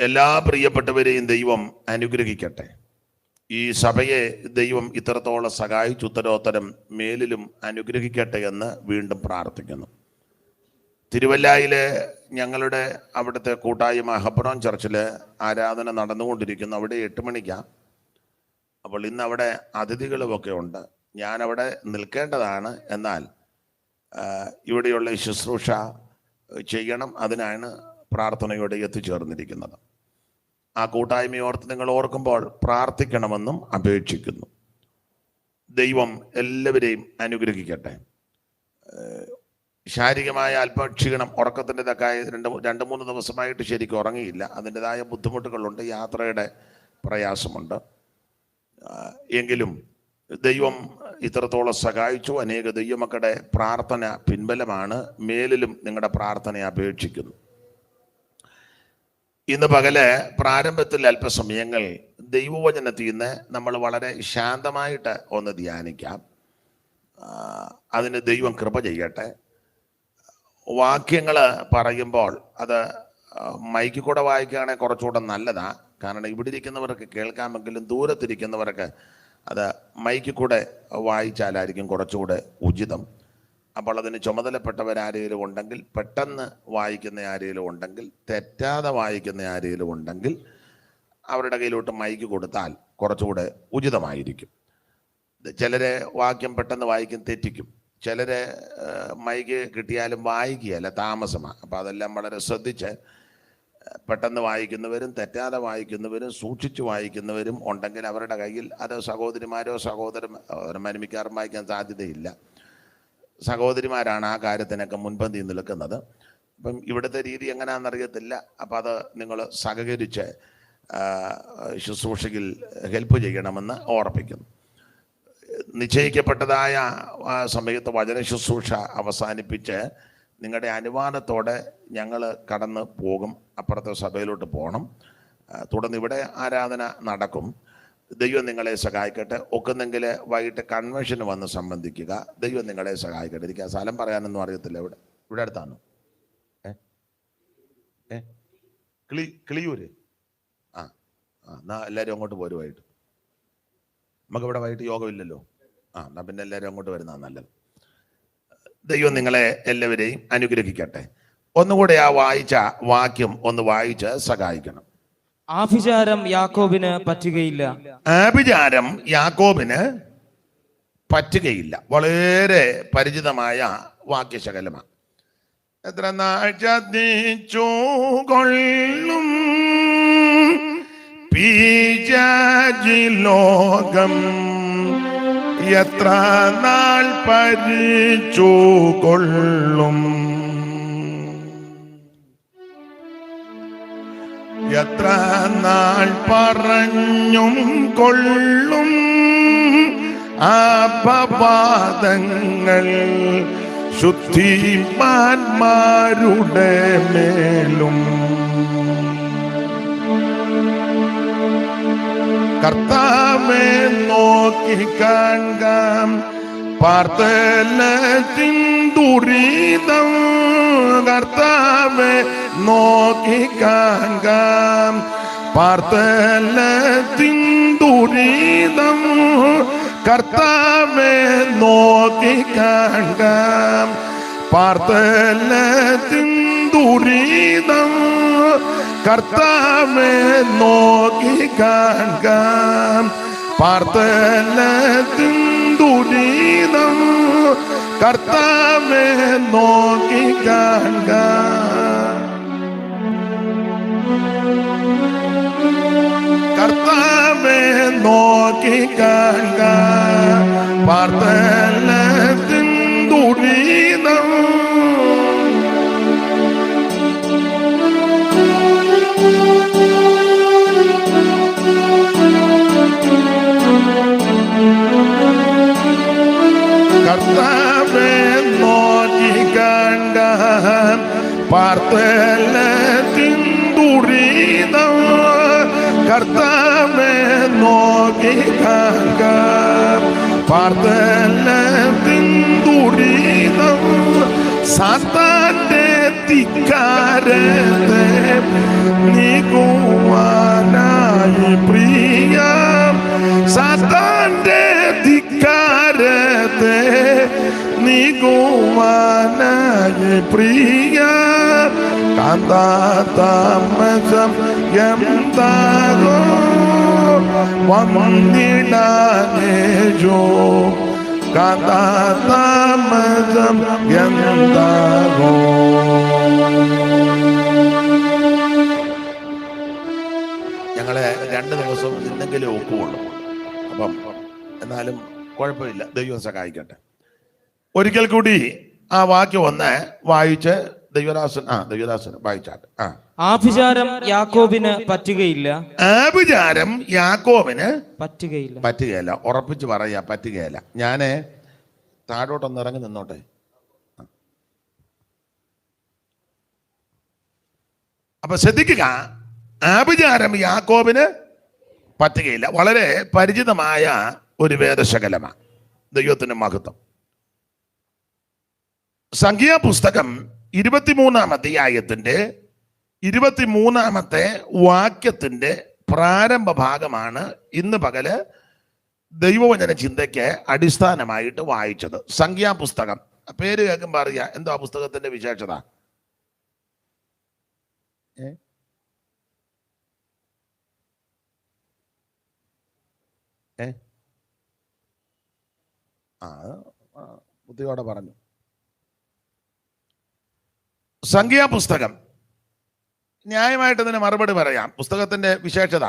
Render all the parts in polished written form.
എല്ലാ പ്രിയപ്പെട്ടവരെയും ദൈവം അനുഗ്രഹിക്കട്ടെ. ഈ സഭയെ ദൈവം ഇത്രത്തോളം സഹായിച്ചു ഉത്തരോത്തരം മേലിലും അനുഗ്രഹിക്കട്ടെ എന്ന് വീണ്ടും പ്രാർത്ഥിക്കുന്നു. തിരുവല്ലായിലെ ഞങ്ങളുടെ അവിടുത്തെ കൂട്ടായ്മ ഹെബ്രോൻ ചർച്ചിൽ ആരാധന നടന്നുകൊണ്ടിരിക്കുന്നു. അവിടെ 8 മണിക്കാണ്. അപ്പോൾ ഇന്ന് അവിടെ അതിഥികളുമൊക്കെ ഉണ്ട്. ഞാനവിടെ നിൽക്കേണ്ടതാണ്. എന്നാൽ ഇവിടെയുള്ള ശുശ്രൂഷ ചെയ്യണം. അതിനാണ് പ്രാർത്ഥനയോടെ എത്തിച്ചേർന്നിരിക്കുന്നത്. ആ കൂട്ടായ്മയോർത്ത് നിങ്ങൾ ഓർക്കുമ്പോൾ പ്രാർത്ഥിക്കണമെന്നും അപേക്ഷിക്കുന്നു. ദൈവം എല്ലാവരെയും അനുഗ്രഹിക്കട്ടെ. ശാരീരികമായ അല്പക്ഷീണം, ഉറക്കത്തിൻ്റെതൊക്കെ 2-3 ദിവസമായിട്ട് ശരിക്കും ഉറങ്ങിയില്ല. അതിൻ്റെതായ ബുദ്ധിമുട്ടുകളുണ്ട്, യാത്രയുടെ പ്രയാസമുണ്ട്. എങ്കിലും ദൈവം ഇത്രത്തോളം സഹായിച്ചു. അനേക ദൈവമക്കളുടെ പ്രാർത്ഥന പിൻബലമാണ്. മേലിലും നിങ്ങളുടെ പ്രാർത്ഥനയെ അപേക്ഷിക്കുന്നു. ഇന്ന് പകല് പ്രാരംഭത്തിൽ അല്പസമയങ്ങൾ ദൈവവചനത്തിൽ നിന്ന് നമ്മൾ വളരെ ശാന്തമായിട്ട് ഒന്ന് ധ്യാനിക്കാം. അതിന് ദൈവം കൃപ ചെയ്യട്ടെ. വാക്യങ്ങൾ പറയുമ്പോൾ അത് മൈക്കിൽ കൂടെ വായിക്കുകയാണെങ്കിൽ കുറച്ചുകൂടെ നല്ലതാണ്. കാരണം ഇവിടെ ഇരിക്കുന്നവർക്ക് കേൾക്കാമെങ്കിലും ദൂരത്തിരിക്കുന്നവർക്ക് അത് മൈക്കിൽ കൂടെ വായിച്ചാലായിരിക്കും കുറച്ചുകൂടെ ഉചിതം. അപ്പോൾ അതിന് ചുമതലപ്പെട്ടവരാരെങ്കിലും ഉണ്ടെങ്കിൽ, പെട്ടെന്ന് വായിക്കുന്ന ആരെങ്കിലും ഉണ്ടെങ്കിൽ, തെറ്റാതെ വായിക്കുന്ന ആരെങ്കിലും ഉണ്ടെങ്കിൽ അവരുടെ കയ്യിലോട്ട് മൈക്ക് കൊടുത്താൽ കുറച്ചുകൂടെ ഉചിതമായിരിക്കും. ചിലരെ വാക്യം പെട്ടെന്ന് വായിക്കും, തെറ്റിക്കും. ചിലരെ മൈക്ക് കിട്ടിയാലും വായിക്കുകയല്ല, താമസമാണ്. അപ്പോൾ അതെല്ലാം വളരെ ശ്രദ്ധിച്ച് പെട്ടെന്ന് വായിക്കുന്നവരും തെറ്റാതെ വായിക്കുന്നവരും സൂക്ഷിച്ച് വായിക്കുന്നവരും ഉണ്ടെങ്കിൽ അവരുടെ കയ്യിൽ അത് സഹോദരിമാരോ സഹോദരന്മാരും മിക്കവാറും വായിക്കാൻ സാധ്യതയില്ല. സഹോദരിമാരാണ് ആ കാര്യത്തിനൊക്കെ മുൻപന്തി നിൽക്കുന്നത്. അപ്പം ഇവിടുത്തെ രീതി എങ്ങനെയാണെന്നറിയത്തില്ല. അപ്പം അത് നിങ്ങൾ സഹകരിച്ച് ശുശ്രൂഷയിൽ ഹെൽപ്പ് ചെയ്യണമെന്ന് ഓർപ്പിക്കുന്നു. നിശ്ചയിക്കപ്പെട്ടതായ സമയത്ത് വചന ശുശ്രൂഷ അവസാനിപ്പിച്ച് നിങ്ങളുടെ അനുവാദത്തോടെ ഞങ്ങൾ കടന്ന് പോകും. അപ്പുറത്തെ സഭയിലോട്ട് പോകണം. തുടർന്ന് ഇവിടെ ആരാധന നടക്കും. ദൈവം നിങ്ങളെ സഹായിക്കട്ടെ. ഒക്കുന്നെങ്കിൽ വൈകിട്ട് കൺവെൻഷന് വന്ന് സംബന്ധിക്കുക. ദൈവം നിങ്ങളെ സഹായിക്കട്ടെ. എനിക്ക് ആ സ്ഥലം പറയാനൊന്നും അറിയത്തില്ല. ഇവിടെ അടുത്താണ് കിളിയൂര്. എന്നാ എല്ലാവരും അങ്ങോട്ട് പോരും വൈകിട്ട്. നമുക്കിവിടെ വൈകിട്ട് യോഗമില്ലല്ലോ. എന്നാ പിന്നെ എല്ലാവരും അങ്ങോട്ട് വരുന്നതാണ് നല്ലത്. ദൈവം നിങ്ങളെ എല്ലാവരെയും അനുഗ്രഹിക്കട്ടെ. ഒന്നുകൂടെ ആ വായിച്ച വാക്യം ഒന്ന് വായിച്ച് സഹായിക്കണം. ആഭിചാരം യാക്കോബിന് പറ്റുകയില്ല. ആഭിചാരം യാക്കോബിന് പറ്റുകയില്ല. വളരെ പരിചിതമായ വാക്യശകലമാണ്. എത്ര നാൾ ചതിച്ചു കൊള്ളും പിശാചി ലോകം, എത്ര നാൾ പരിച്ചു കൊള്ളും, എത്ര നാൾ പറഞ്ഞും കൊള്ളും അപവാദങ്ങൾ ശുദ്ധിമാന്മാരുടെ മേലും. കർത്താവേ നോക്കി കാണാം പാർത്തലത്തിൻ ദുരിതം. കർത്താവേ നോക്കി കാണാം പാർത്തലത്തിൻ ദുരിതം. കർത്താവേ നോക്കി കാണാം പാർത്തലത്തിൻ ദുരിതം. കർത്താവേ നോക്കി കാണാം പാർത്തലത്തിൻ ദുരിതം. കർത്താവേ നോക്കി കാണാം. കർത്താവേ നോക്കി കാണാം പാർത്തലത്തിൻ ദുരിതം. കർത്താവേ നോക്കി കാണാം പാർത്തലത്തിൻ ദുരിതം. കർത്താവേ നോക്കി കാണാം പാർത്തലത്തിൻ ദുരിതം. സാത്താന്റെ ധിക്കാരത്തെ നീക്കും വന്നിടുവാനായി പ്രിയ കാന്താമസം എന്താകോ വന്നിടാനേജോ കാന്താമസം എന്താകോ. ഞങ്ങളെ 2 ദിവസം ഇന്നെങ്കിലും ഒക്കുള്ളൂ. അപ്പം എന്നാലും കുഴപ്പമില്ല, ദൈവം സഹായിക്കട്ടെ. ഒരിക്കൽ കൂടി ആ വാക്യം ഒന്ന് വായിച്ച് ദൈവദാസൻ വായിച്ചാട്ടെ. ആഭിചാരം യാക്കോബിന് പറ്റുകയില്ല. ആഭിചാരം യാക്കോബിന് പറ്റുകയില്ല. ഉറപ്പിച്ച് പറയാ, പറ്റുകയില്ല. ഞാന് താഴോട്ടൊന്ന് ഇറങ്ങി നിന്നോട്ടെ. അപ്പൊ ശ്രദ്ധിക്കുക, ആഭിചാരം യാക്കോബിന് പറ്റുകയില്ല. വളരെ പരിചിതമായ ഒരു വേദശകലമാണ്. ദൈവത്തിന് മഹത്വം. സംഖ്യാപുസ്തകം 23-ാം അധ്യായത്തിന്റെ 23-ാമത്തെ വാക്യത്തിന്റെ പ്രാരംഭ ഭാഗമാണ് ഇന്ന് പകല് ദൈവവചന ചിന്തയ്ക്ക് അടിസ്ഥാനമായിട്ട് വായിച്ചത്. സംഖ്യാപുസ്തകം പേര് കേൾക്കുമ്പോൾ അറിയാം എന്തോ ആ പുസ്തകത്തിന്റെ വിശേഷത. ബുദ്ധിയോടെ പറഞ്ഞു. സംഖ്യാപുസ്തകം ന്യായമായിട്ട് അതിന് മറുപടി പറയാം. പുസ്തകത്തിന്റെ വിശേഷത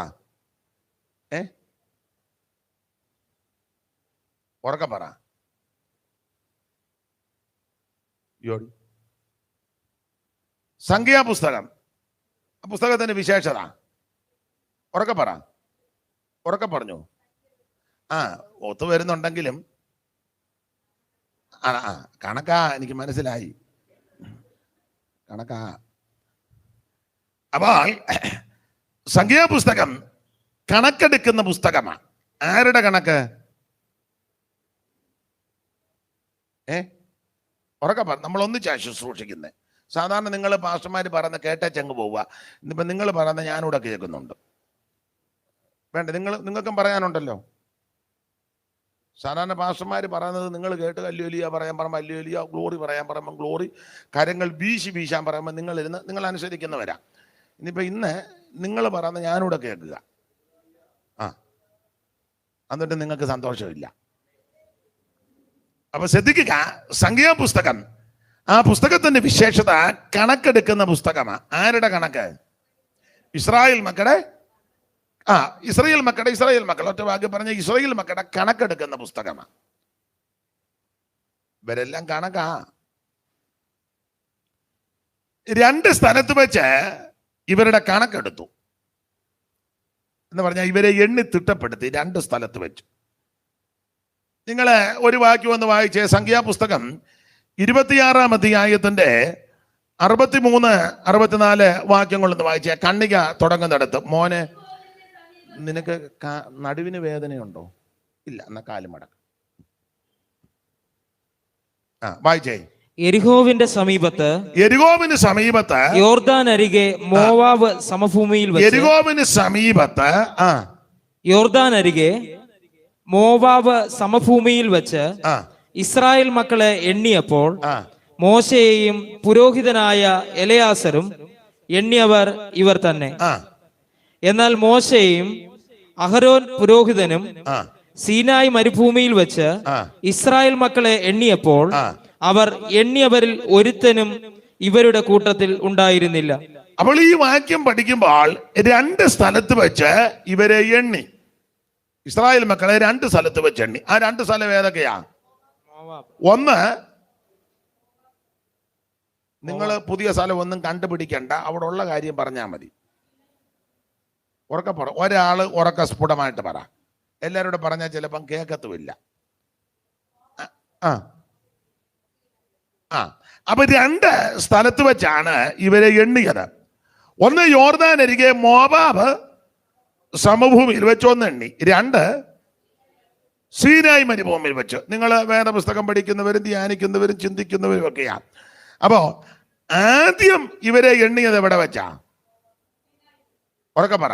ഉറക്കെ പറ. സംഖ്യാപുസ്തകം പുസ്തകത്തിന്റെ വിശേഷത ഉറക്കെ പറ. ഉറക്കെ പറഞ്ഞു. ഒത്തു വരുന്നുണ്ടെങ്കിലും കണക്കാ, എനിക്ക് മനസ്സിലായി, കണക്കാ. അപ്പോൾ സംഖ്യാപുസ്തകം കണക്കെടുക്കുന്ന പുസ്തകമാണ്. ആരുടെ കണക്ക്? ഉറക്കെ പറ. നമ്മൾ ഒന്നിച്ചാ ശുശ്രൂഷിക്കുന്നത്. സാധാരണ നിങ്ങൾ പാസ്റ്റർമാർ പറയുന്ന കേട്ടേച്ചങ്ങ് പോവുക. ഇന്നിപ്പം നിങ്ങൾ പറയുന്ന ഞാനിവിടെ കേൾക്കുന്നുണ്ട്. വേണ്ട, നിങ്ങൾക്കും പറയാനുണ്ടല്ലോ. സാധാരണ പാസ്റ്റർമാർ പറയുന്നത് നിങ്ങൾ കേട്ട് ഹല്ലേലൂയ പറയാൻ പറയുമ്പോൾ ഹല്ലേലൂയ, ഗ്ലോറി പറയാൻ പറയുമ്പോൾ ഗ്ലോറി, കരങ്ങൾ വീശാൻ പറയുമ്പോൾ നിങ്ങൾ അനുസരിക്കുന്നവരാ. ഇനിയിപ്പോൾ ഇന്ന് നിങ്ങൾ പറയുന്നത് ഞാനിവിടെ കേൾക്കുക. എന്നിട്ട് നിങ്ങൾക്ക് സന്തോഷമില്ല. അപ്പൊ ശ്രദ്ധിക്കുക, സംഖ്യാപുസ്തകം ആ പുസ്തകത്തിന്റെ വിശേഷത കണക്കെടുക്കുന്ന പുസ്തകമാണ്. ആരുടെ കണക്ക്? ഇസ്രായേൽ മക്കളുടെ ഇസ്രായേൽ മക്കൾ ഒറ്റ വാക്യം പറഞ്ഞ ഇസ്രായേൽ മക്കളുടെ കണക്കെടുക്കുന്ന പുസ്തകമാണ്. ഇവരെല്ലാം കണക്കാ. 2 സ്ഥലത്ത് വെച്ച് ഇവരുടെ കണക്കെടുത്തു എന്ന് പറഞ്ഞാൽ ഇവരെ എണ്ണി തിട്ടപ്പെടുത്തി 2 സ്ഥലത്ത് വെച്ച്. നിങ്ങള് ഒരു വാക്യം ഒന്ന് വായിച്ചേ. സംഖ്യാപുസ്തകം 26-ാം അധ്യായത്തിന്റെ 63-64 വാക്യങ്ങളൊന്ന് വായിച്ചേ. കണ്ണിക തുടങ്ങുന്നിടത്ത്. മോനെ, നിനക്ക് നടുവിന് വേദനയുണ്ടോ? ഇല്ല, എന്നാ കാലും മടക്ക. വായിച്ചേ. യെരിഹോവിന് സമീപത്ത് യോർദാൻ അരികെ മോവാബ് സമഭൂമിയിൽ വെച്ച് യെരിഹോവിന് സമീപത്ത് യോർദാൻ അരികെ മോവാബ് സമഭൂമിയിൽ വെച്ച് ഇസ്രായേൽ മക്കളെ എണ്ണിയപ്പോൾ മോശയെയും പുരോഹിതനായ എലയാസരും എണ്ണിയവർ ഇവർ തന്നെ. എന്നാൽ മോശയും അഹരോൻ പുരോഹിതനും സീനായ് മരുഭൂമിയിൽ വെച്ച് ഇസ്രായേൽ മക്കളെ എണ്ണിയപ്പോൾ അവർ എണ്ണിയവരിൽ ഒരുത്തനും ഇവരുടെ കൂട്ടത്തിൽ ഉണ്ടായിരുന്നില്ല. അപ്പോൾ ഈ വാക്യം പഠിക്കുമ്പോൾ 2 സ്ഥലത്ത് വെച്ച് ഇവരെ എണ്ണി. ഇസ്രായേൽ മക്കളെ 2 സ്ഥലത്ത് വെച്ച് എണ്ണി. ആ 2 സ്ഥലം ഏതൊക്കെയാ? ഒന്ന്, നിങ്ങൾ പുതിയ സ്ഥലം ഒന്നും കണ്ടുപിടിക്കണ്ട, അവിടെ ഉള്ള കാര്യം പറഞ്ഞാൽ മതി. ഉറക്കെ പറ. ഒരാള് ഉറക്ക സ്ഫുടമായിട്ട് പറ. എല്ലാവരോടും പറഞ്ഞാൽ ചിലപ്പം കേൾക്കത്തുമില്ല. അപ്പൊ 2 സ്ഥലത്ത് വെച്ചാണ് ഇവരെ എണ്ണിയത്. ഒന്ന് യോർദാൻ അരികെ മോവാബ് സമഭൂമിയിൽ വെച്ച് ഒന്ന് എണ്ണി. 2 സീനായ് മരുഭൂമിയിൽ വെച്ച്. നിങ്ങൾ വേദപുസ്തകം പഠിക്കുന്നവരും ധ്യാനിക്കുന്നവരും ചിന്തിക്കുന്നവരും ഒക്കെയാണ്. അപ്പോ ആദ്യം ഇവരെ എണ്ണിയത് എവിടെ വെച്ചാ? ഉറക്കെ പറ.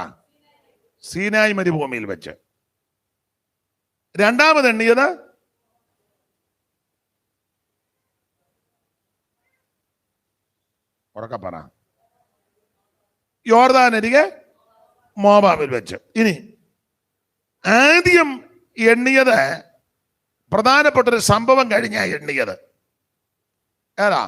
സീനായ് മരുഭൂമിയിൽ വെച്ച്. രണ്ടാമത് എണ്ണിയത് ഉറക്കെ പറ. യോർദാൻ അരികെ മോവാബിൽ വെച്ച്. ഇനി ആദ്യം എണ്ണിയത് പ്രധാനപ്പെട്ടൊരു സംഭവം കഴിഞ്ഞാ എണ്ണിയത് ഏതാ?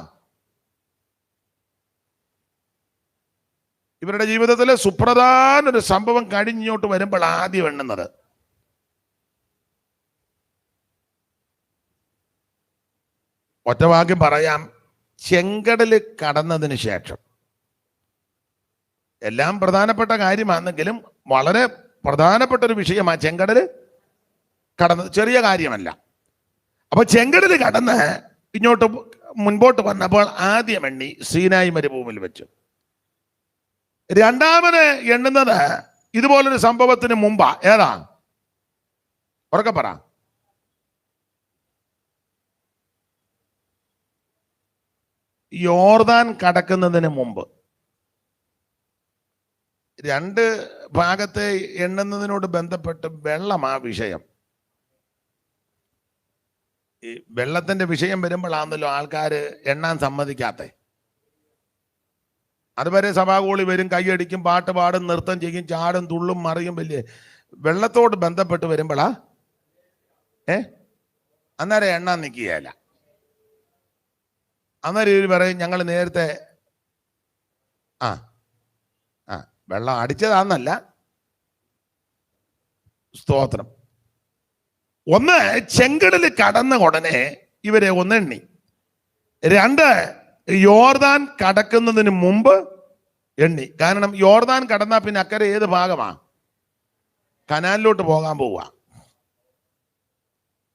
ഇവരുടെ ജീവിതത്തിലെ സുപ്രധാന ഒരു സംഭവം കഴിഞ്ഞോട്ട് വരുമ്പോൾ ആദ്യം എണ്ണുന്നത് ഒറ്റവാക്യം പറയാം, ചെങ്കടല് കടന്നതിന് ശേഷം. എല്ലാം പ്രധാനപ്പെട്ട കാര്യമാണെങ്കിലും വളരെ പ്രധാനപ്പെട്ട ഒരു വിഷയമാണ് ചെങ്കടല് കടന്നത്. ചെറിയ കാര്യമല്ല. അപ്പൊ ചെങ്കടല് കടന്ന് ഇങ്ങോട്ട് മുൻപോട്ട് വന്നപ്പോൾ ആദ്യം എണ്ണി സീനായി മരുഭൂമിയിൽ വെച്ചു. രണ്ടാമത് എണ്ണുന്നത് ഇതുപോലൊരു സംഭവത്തിന് മുമ്പാ. ഏതാ? ഉറക്കെ പറ. യോർദാൻ കടക്കുന്നതിന് മുമ്പ്. രണ്ട് ഭാഗത്തെ എണ്ണുന്നതിനോട് ബന്ധപ്പെട്ട് വെള്ളമാ വിഷയം. ഈ വെള്ളത്തിന്റെ വിഷയം വരുമ്പോഴാണല്ലോ ആൾക്കാര് എണ്ണാൻ സമ്മതിക്കാത്ത. അതുവരെ സഭാകൂളി വരും, കൈയടിക്കും, പാട്ട് പാടും, നൃത്തം ചെയ്യും, ചാടും, തുള്ളും, മറിയും. വലിയ വെള്ളത്തോട് ബന്ധപ്പെട്ട് വരുമ്പോഴാ അന്നേരം എണ്ണാൻ നിൽക്കുകയല്ല. അന്നേരം ഇവർ പറയും ഞങ്ങൾ നേരത്തെ വെള്ളം അടിച്ചതാന്നല്ല. സ്തോത്രം. ഒന്ന്, ചെങ്കടല് കടന്ന ഉടനെ ഇവരെ ഒന്നെണ്ണി. രണ്ട്, യോർദാൻ കടക്കുന്നതിന് മുമ്പ് എണ്ണി. കാരണം യോർദാൻ കടന്നാൽ പിന്നെ അക്കരെ ഏത് ഭാഗമാ? കനാലിലോട്ട് പോകാൻ പോവുക.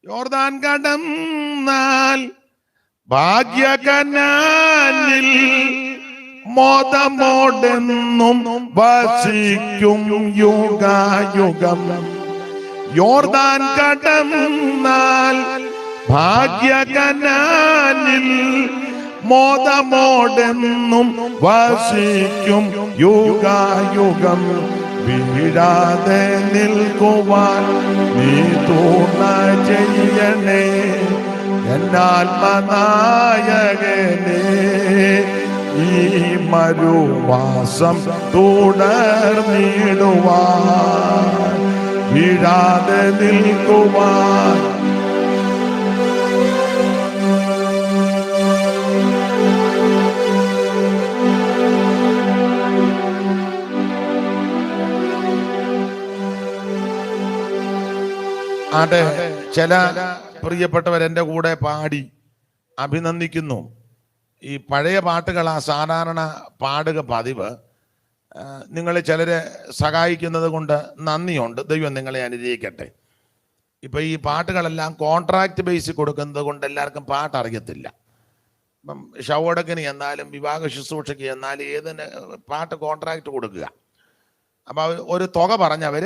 യോർദാൻ കടന്നാൽ ഭാഗ്യ കനാലിൽ മോദമോടെന്നും വസിക്കും യുഗായുഗം. യോർദാൻ കടന്നാൽ ഭാഗ്യ കനാലിൽ മോദമോടെന്നും വസിക്കും യുഗായുഗം. വീഴാതെ നിൽക്കുവാൻ നീ തുണ ചെയ്യണേ എന്നാത്മനായകനേ. ഈ മരുവാസം തുടർന്നിടുവാൻ വീഴാതെ നിൽക്കുവാൻ. ആട്ടെ, ചില പ്രിയപ്പെട്ടവർ എൻ്റെ കൂടെ പാടി അഭിനന്ദിക്കുന്നു. ഈ പഴയ പാട്ടുകളാ സാധാരണ പാടുക പതിവ്. നിങ്ങൾ ചിലരെ സഹായിക്കുന്നത് കൊണ്ട് നന്ദിയുണ്ട്. ദൈവം നിങ്ങളെ അനുഗ്രഹിക്കട്ടെ. ഇപ്പം ഈ പാട്ടുകളെല്ലാം കോൺട്രാക്ട് ബേസിൽ കൊടുക്കുന്നത് കൊണ്ട് എല്ലാവർക്കും പാട്ട് അറിയത്തില്ല. ഇപ്പം ഷവോടക്കിന് എന്നാലും വിവാഹ ശുശ്രൂഷയ്ക്ക് എന്നാലും ഏതിന് പാട്ട് കോൺട്രാക്ട് കൊടുക്കുക. അപ്പം ഒരു തുക പറഞ്ഞവർ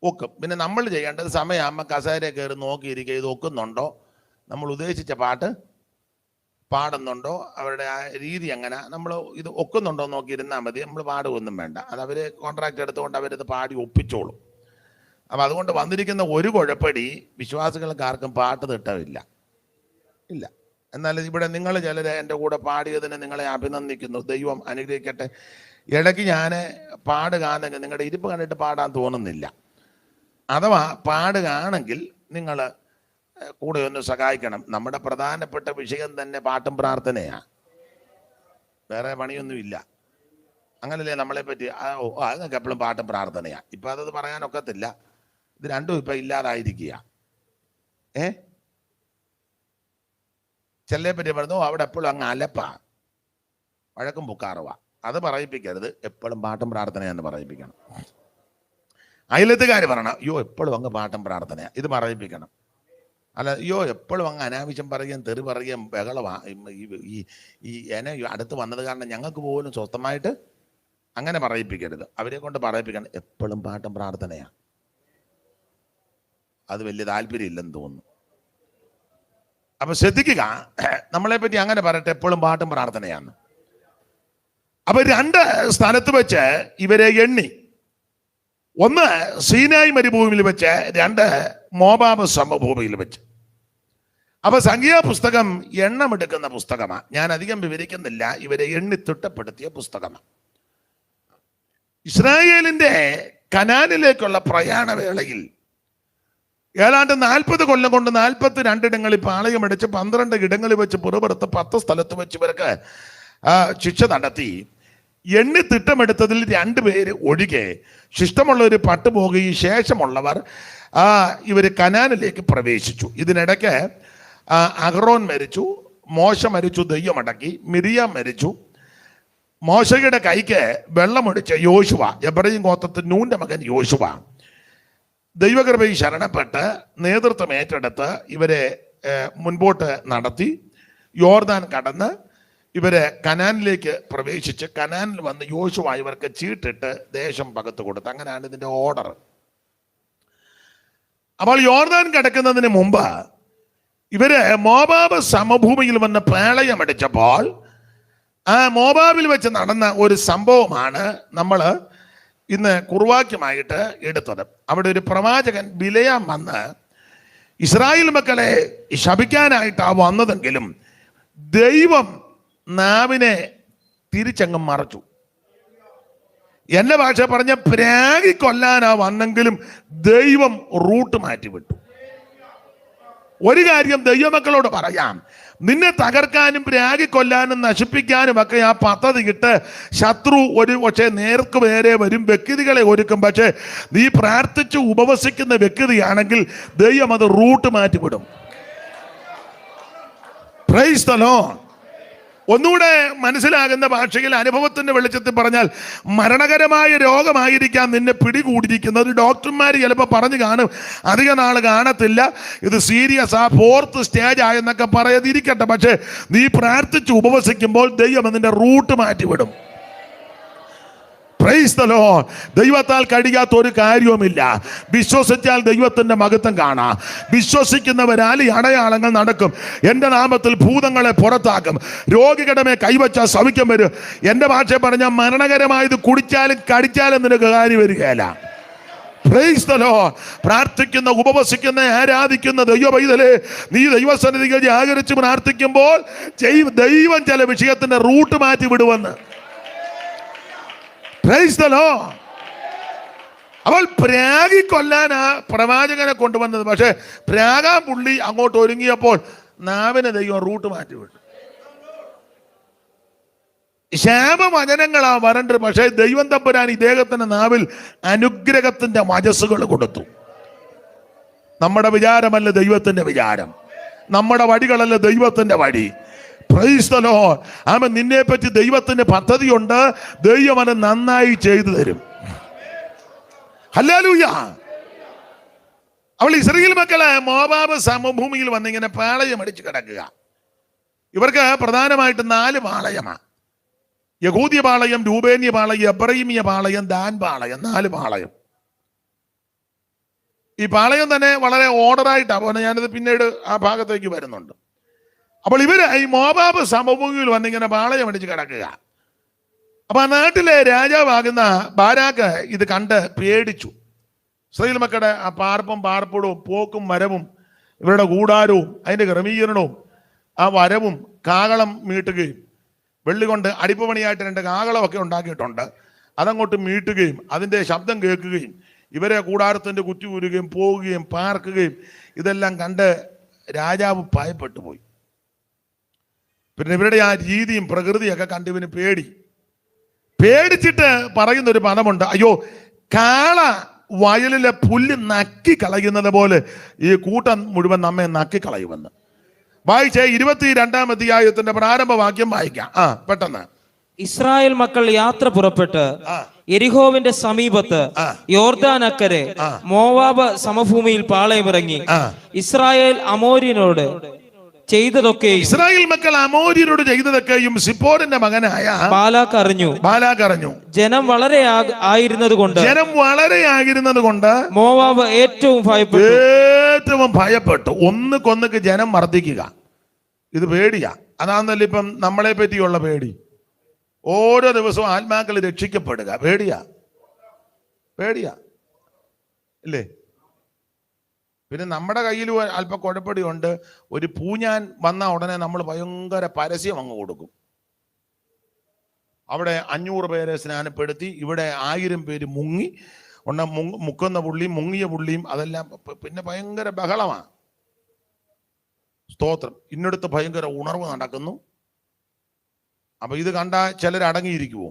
ഒക്കും. പിന്നെ നമ്മൾ ചെയ്യേണ്ടത് സമയമാകുമ്പോൾ കസേര കയറി നോക്കിയിരിക്കുക, ഇത് ഒക്കുന്നുണ്ടോ, നമ്മൾ ഉദ്ദേശിച്ച പാട്ട് പാടുന്നുണ്ടോ, അവരുടെ ആ രീതി എങ്ങനെ, നമ്മൾ ഇത് ഒക്കുന്നുണ്ടോ നോക്കിയിരുന്നാൽ മതി. നമ്മൾ പാടുകയൊന്നും വേണ്ട. അത് അവർ കോൺട്രാക്ട് എടുത്തുകൊണ്ട് അവരിത് പാടി ഒപ്പിച്ചോളും. അപ്പം അതുകൊണ്ട് വന്നിരിക്കുന്ന ഒരു കുഴപ്പടി വിശ്വാസികൾക്ക് ആർക്കും പാട്ട് തിട്ടമില്ല ഇല്ല. എന്നാൽ ഇവിടെ നിങ്ങൾ ചിലർ എൻ്റെ കൂടെ പാടിയതിന് നിങ്ങളെ അഭിനന്ദിക്കുന്നു. ദൈവം അനുഗ്രഹിക്കട്ടെ. ഇടയ്ക്ക് ഞാൻ പാടുകയാണെങ്കിൽ നിങ്ങളുടെ ഇരിപ്പ് കണ്ടിട്ട് പാടാൻ തോന്നുന്നില്ല. അഥവാ പാടുകയാണെങ്കിൽ നിങ്ങൾ കൂടെ ഒന്ന് സഹായിക്കണം. നമ്മുടെ പ്രധാനപ്പെട്ട വിഷയം തന്നെ പാട്ടും പ്രാർത്ഥനയാണ്. വേറെ പണിയൊന്നുമില്ല. അങ്ങനല്ലേ നമ്മളെ പറ്റി? നിങ്ങൾക്ക് എപ്പോഴും പാട്ടും പ്രാർത്ഥനയാണ്. ഇപ്പം അതത് പറയാനൊക്കത്തില്ല. ഇത് രണ്ടും ഇപ്പം ഇല്ലാതായിരിക്കുക. ചെല്ലെ പറ്റി പറഞ്ഞു അവിടെ എപ്പോഴും അങ്ങ് അലപ്പാ, വഴക്കും പൊക്കാറുവാ. അത് പറയിപ്പിക്കരുത്. എപ്പോഴും പാട്ടും പ്രാർത്ഥനയാന്ന് പറയിപ്പിക്കണം. അയലത്തുകാർ പറയണം അയ്യോ എപ്പോഴും അങ്ങ് പാട്ടും പ്രാർത്ഥനയാണ്, ഇത് പറയിപ്പിക്കണം. അല്ല അയ്യോ എപ്പോഴും അങ്ങ് അനാവശ്യം പറയുകയും തെറി പറയുകയും ബഹളമാണ്, ഈ എന്നെ അടുത്ത് വന്നത് കാരണം ഞങ്ങൾക്ക് പോലും സ്വസ്ഥമായിട്ട് അങ്ങനെ പറയിപ്പിക്കരുത്. അവരെ കൊണ്ട് പറയിപ്പിക്കണം. എപ്പോഴും പാട്ടും പ്രാർത്ഥനയാണ്. അത് വലിയ താല്പര്യം ഇല്ലെന്ന് തോന്നുന്നു. അപ്പൊ ശ്രദ്ധിക്കുക, നമ്മളെ പറ്റി അങ്ങനെ പറയട്ടെ, എപ്പോഴും പാട്ടും പ്രാർത്ഥനയാണ്. അപ്പൊ രണ്ട് സ്ഥലത്ത് വെച്ച് ഇവരെ എണ്ണി. ഒന്ന് സീനായി മരുഭൂമിയിൽ വെച്ച്, രണ്ട് മോവാബ് സമഭൂമിയിൽ വെച്ച്. അപ്പൊ സംഖ്യാപുസ്തകം എണ്ണമെടുക്കുന്ന പുസ്തകമാണ്. ഞാൻ അധികം വിവരിക്കുന്നില്ല. ഇവരെ എണ്ണി തിട്ടപ്പെടുത്തിയ പുസ്തകമാണ്. ഇസ്രായേലിന്റെ കനാനിലേക്കുള്ള പ്രയാണവേളയിൽ ഏതാണ്ട് 40 കൊല്ലം കൊണ്ട് 42 ഇടങ്ങളിൽ പാളയമടിച്ച് 12 ഇടങ്ങളിൽ വെച്ച് പുറപ്പെടുത്ത് 10 സ്ഥലത്ത് വെച്ച് ഇവർക്ക് ശിക്ഷ നടത്തി. എണ്ണി തിട്ടമെടുത്തതിൽ 2 പേര് ഒഴികെ ശിഷ്ടമുള്ളവർ പട്ടുപോകുകയും ശേഷമുള്ളവർ ഇവർ കനാനിലേക്ക് പ്രവേശിച്ചു. ഇതിനിടയ്ക്ക് അഹ്റോൻ മരിച്ചു, മോശ മരിച്ചു, ദൈവമടക്കി. മിരിയാം മരിച്ചു. മോശയുടെ കൈക്ക് വെള്ളമൊടിച്ച യോശുവ, എബ്രയീം ഗോത്രത്തിൽ നൂന്റെ മകൻ യോശുവ, ദൈവകൃപയിൽ ശരണപ്പെട്ട് നേതൃത്വം ഏറ്റെടുത്ത് ഇവരെ മുൻപോട്ട് നടത്തി. യോർദാൻ കടന്ന് ഇവരെ കനാനിലേക്ക് പ്രവേശിച്ച് കനാനിൽ വന്ന് യോശുവ ഇവർക്ക് ചീട്ടിട്ട് ദേശം പകത്ത് കൊടുത്തു. അങ്ങനെയാണ് ഇതിന്റെ ഓർഡർ. അപ്പോൾ യോർദാൻ കടക്കുന്നതിന് മുമ്പ് ഇവര് മോവാബ് സമഭൂമിയിൽ വന്ന് പ്രളയമടിച്ചപ്പോൾ മോവാബിൽ വെച്ച് നടന്ന ഒരു സംഭവമാണ് നമ്മൾ ഇന്ന് കുറുവാക്യമായിട്ട് എടുത്തത്. അവിടെ ഒരു പ്രവാചകൻ ബിലയാം വന്ന് ഇസ്രായേൽ മക്കളെ ശപിക്കാനായിട്ടാണ് വന്നതെങ്കിലും ദൈവം നാവിനെ തിരിച്ചങ്ങ് മറച്ചു. എന്റെ ഭാഷ പറഞ്ഞ പ്രാഗി കൊല്ലാനാ വന്നെങ്കിലും ദൈവം റൂട്ട് മാറ്റിവിട്ടു. ഒരു കാര്യം ദൈവമക്കളോട് പറയാം, നിന്നെ തകർക്കാനും പ്രാഗി കൊല്ലാനും നശിപ്പിക്കാനും ഒക്കെ ആ പദ്ധതി ഇട്ട് ശത്രു പക്ഷേ നേർക്ക് നേരെ വരും, വ്യക്തികളെ ഒരുക്കും. പക്ഷേ നീ പ്രാർത്ഥിച്ച് ഉപവസിക്കുന്ന വ്യക്തിയാണെങ്കിൽ ദൈവം അത് റൂട്ട് മാറ്റിവിടും. Praise the lord. ഒന്നുകൂടെ മനസ്സിലാകുന്ന ഭാഷയിൽ അനുഭവത്തിന്റെ വെളിച്ചത്തിൽ പറഞ്ഞാൽ, മരണകരമായ രോഗമായിരിക്കാം നിന്നെ പിടികൂടിയിരിക്കുന്നത്. ഡോക്ടർമാർ ചിലപ്പോൾ പറഞ്ഞു കാണും, അധിക നാൾ കാണത്തില്ല, ഇത് സീരിയസ് 4th സ്റ്റേജ് ആയെന്നൊക്കെ പറയാതിരിക്കട്ടെ. പക്ഷെ നീ പ്രാർത്ഥിച്ച് ഉപവസിക്കുമ്പോൾ ദൈവം അതിന്റെ റൂട്ട് മാറ്റിവിടും. Praise the lord. ദൈവത്താൽ കഴിയാത്ത ഒരു കാര്യവുമില്ല. വിശ്വസിച്ചാൽ ദൈവത്തിന്റെ മഹത്വം കാണാം. വിശ്വസിക്കുന്നവരാൽ ഈ അടയാളങ്ങൾ നടക്കും. എൻ്റെ നാമത്തിൽ ഭൂതങ്ങളെ പുറത്താക്കും. രോഗികളുടെ മേൽ കൈവച്ചാൽ സൗഖ്യം വരും. എൻ്റെ ഭാഷ പറഞ്ഞാൽ മരണകരമായത് കുടിച്ചാലും കടിച്ചാലും നിനക്ക് കാര്യം വരികയില്ല. Price the Lord. പ്രാർത്ഥിക്കുന്ന, ഉപവസിക്കുന്ന, ആരാധിക്കുന്ന ദൈവ പൈതലേ, നീ ദൈവസന്നിധികൾ ജാഗരിച്ച് പ്രാർത്ഥിക്കുമ്പോൾ ദൈവം ചില വിഷയത്തിന്റെ റൂട്ട് മാറ്റി വിടുവെന്ന്. Price the Lord. അവൾ പ്രാഗി കൊല്ലാനാ പ്രവാചകനെ കൊണ്ടുവന്നത്. പക്ഷെ പ്രാഗാൻ പുള്ളി അങ്ങോട്ട് ഒരുങ്ങിയപ്പോൾ നാവിനെ ദൈവം റൂട്ട് മാറ്റിവിട്ടു. ശാപവചനങ്ങളാ വരണ്ടത്. പക്ഷേ ദൈവം തമ്പുരാൻ ഇദ്ദേഹത്തിന്റെ നാവിൽ അനുഗ്രഹത്തിന്റെ വചസ്സുകൾ കൊടുത്തു. നമ്മുടെ വിചാരമല്ല ദൈവത്തിന്റെ വിചാരം, നമ്മുടെ വഴികളല്ല ദൈവത്തിന്റെ വഴി. Praise the lord. ആമേൻ. നിന്നെ പറ്റി ദൈവത്തിന്റെ പദ്ധതിയുണ്ട്. ദൈവം അത് നന്നായി ചെയ്തു തരും. ഹല്ലേലൂയ. അവൾ ഇസ്രായേൽ മക്കളെ മോവാബ് സമഭൂമിയിൽ വന്നിങ്ങനെ പാളയം അടിച്ച് കിടക്കുക. ഇവർക്ക് പ്രധാനമായിട്ട് 4 പാളയമാണ്. യഹൂദ്യ പാളയം, രൂബേന്യ പാളയം, എബ്രയീമ്യ പാളയം, ദാൻ പാളയം, 4 പാളയം. ഈ പാളയം തന്നെ വളരെ ഓർഡറായിട്ടാണ്. ഞാനത് പിന്നീട് ആ ഭാഗത്തേക്ക് വരുന്നുണ്ട്. അപ്പോൾ ഇവര് ഈ മോവാബ് സമഭൂമിയിൽ വന്നിങ്ങനെ പാളയം അടിച്ച് കിടക്കുക. അപ്പൊ ആ നാട്ടിലെ രാജാവാകുന്ന ബാരാക്ക് ഇത് കണ്ട് പേടിച്ചു. ഇസ്രായേൽ മക്കളുടെ ആ പാർപ്പിടവും പോക്കും വരവും ഇവരുടെ കൂടാരവും അതിന്റെ ക്രമീകരണവും ആ വരവും കാകളം മീട്ടുകയും വെള്ളി കൊണ്ട് അടിപ്പുപണിയായിട്ട് 2 കാകളമൊക്കെ ഉണ്ടാക്കിയിട്ടുണ്ട്. അതങ്ങോട്ട് മീട്ടുകയും അതിന്റെ ശബ്ദം കേൾക്കുകയും ഇവരെ കൂടാരത്തിന്റെ കുറ്റിയൂരുകയും പോവുകയും പാർക്കുകയും ഇതെല്ലാം കണ്ട് രാജാവ് ഭയപ്പെട്ടു പോയി. പിന്നെ ഇവരുടെ ആ രീതിയും പ്രകൃതിയൊക്കെ കണ്ട് ഇവന് പേടിച്ചിട്ട് പറയുന്നൊരു പദമുണ്ട്, അയ്യോ കാള വയലിലെ പുല്ല് നക്കി കളയുന്നത് പോലെ ഈ കൂട്ടം മുഴുവൻ നമ്മെ നക്കി കളയുമെന്ന്. വായിച്ചേ 22-ാം അധ്യായത്തിന്റെ പ്രാരംഭ വാക്യം വായിക്കാം. പെട്ടെന്ന്. ഇസ്രായേൽ മക്കൾ യാത്ര പുറപ്പെട്ട് യെരിഹോവിന്റെ സമീപത്ത് യോർദാൻ അക്കരെ മോവാബ് സമഭൂമിയിൽ പാളയമിറങ്ങി. ഇസ്രായേൽ അമോര്യനോട് ചെയ്തതൊക്കെയും ഇസ്രായേൽ മക്കൾ അമോര്യരോട് ചെയ്തതൊക്കെയും സിപ്പോറിന്റെ മകനായ ബാലാക്ക് അറിഞ്ഞു. ജനം വളരെ ആയിരുന്നത് കൊണ്ട് മോവാബ് ഏറ്റവും ഭയപ്പെട്ടു. ഒന്നുകൊന്നക്ക് ജനം മർദ്ദിക്കുക, ഇത് പേടിയാ. അതാന്നല്ല ഇപ്പം നമ്മളെ പറ്റിയുള്ള പേടി. ഓരോ ദിവസവും ആത്മാക്കൾ രക്ഷിക്കപ്പെടുക, പേടിയാ ഇല്ലേ? പിന്നെ നമ്മുടെ കയ്യിൽ അല്പം കുഴപ്പടിയുണ്ട്. ഒരു പൂഞ്ഞാൻ വന്ന ഉടനെ നമ്മൾ ഭയങ്കര പരസ്യം അങ്ങ് കൊടുക്കും. അവിടെ 500 പേരെ സ്നാനപ്പെടുത്തി, ഇവിടെ 1000 പേര് മുങ്ങി മുക്കുന്ന പുള്ളിയും മുങ്ങിയ പുള്ളിയും അതെല്ലാം. പിന്നെ ഭയങ്കര ബഹളമാണ്. സ്തോത്രം. ഇന്നടുത്ത് ഭയങ്കര ഉണർവ് നടക്കുന്നു. അപ്പൊ ഇത് കണ്ട ചിലർ അടങ്ങിയിരിക്കുവോ?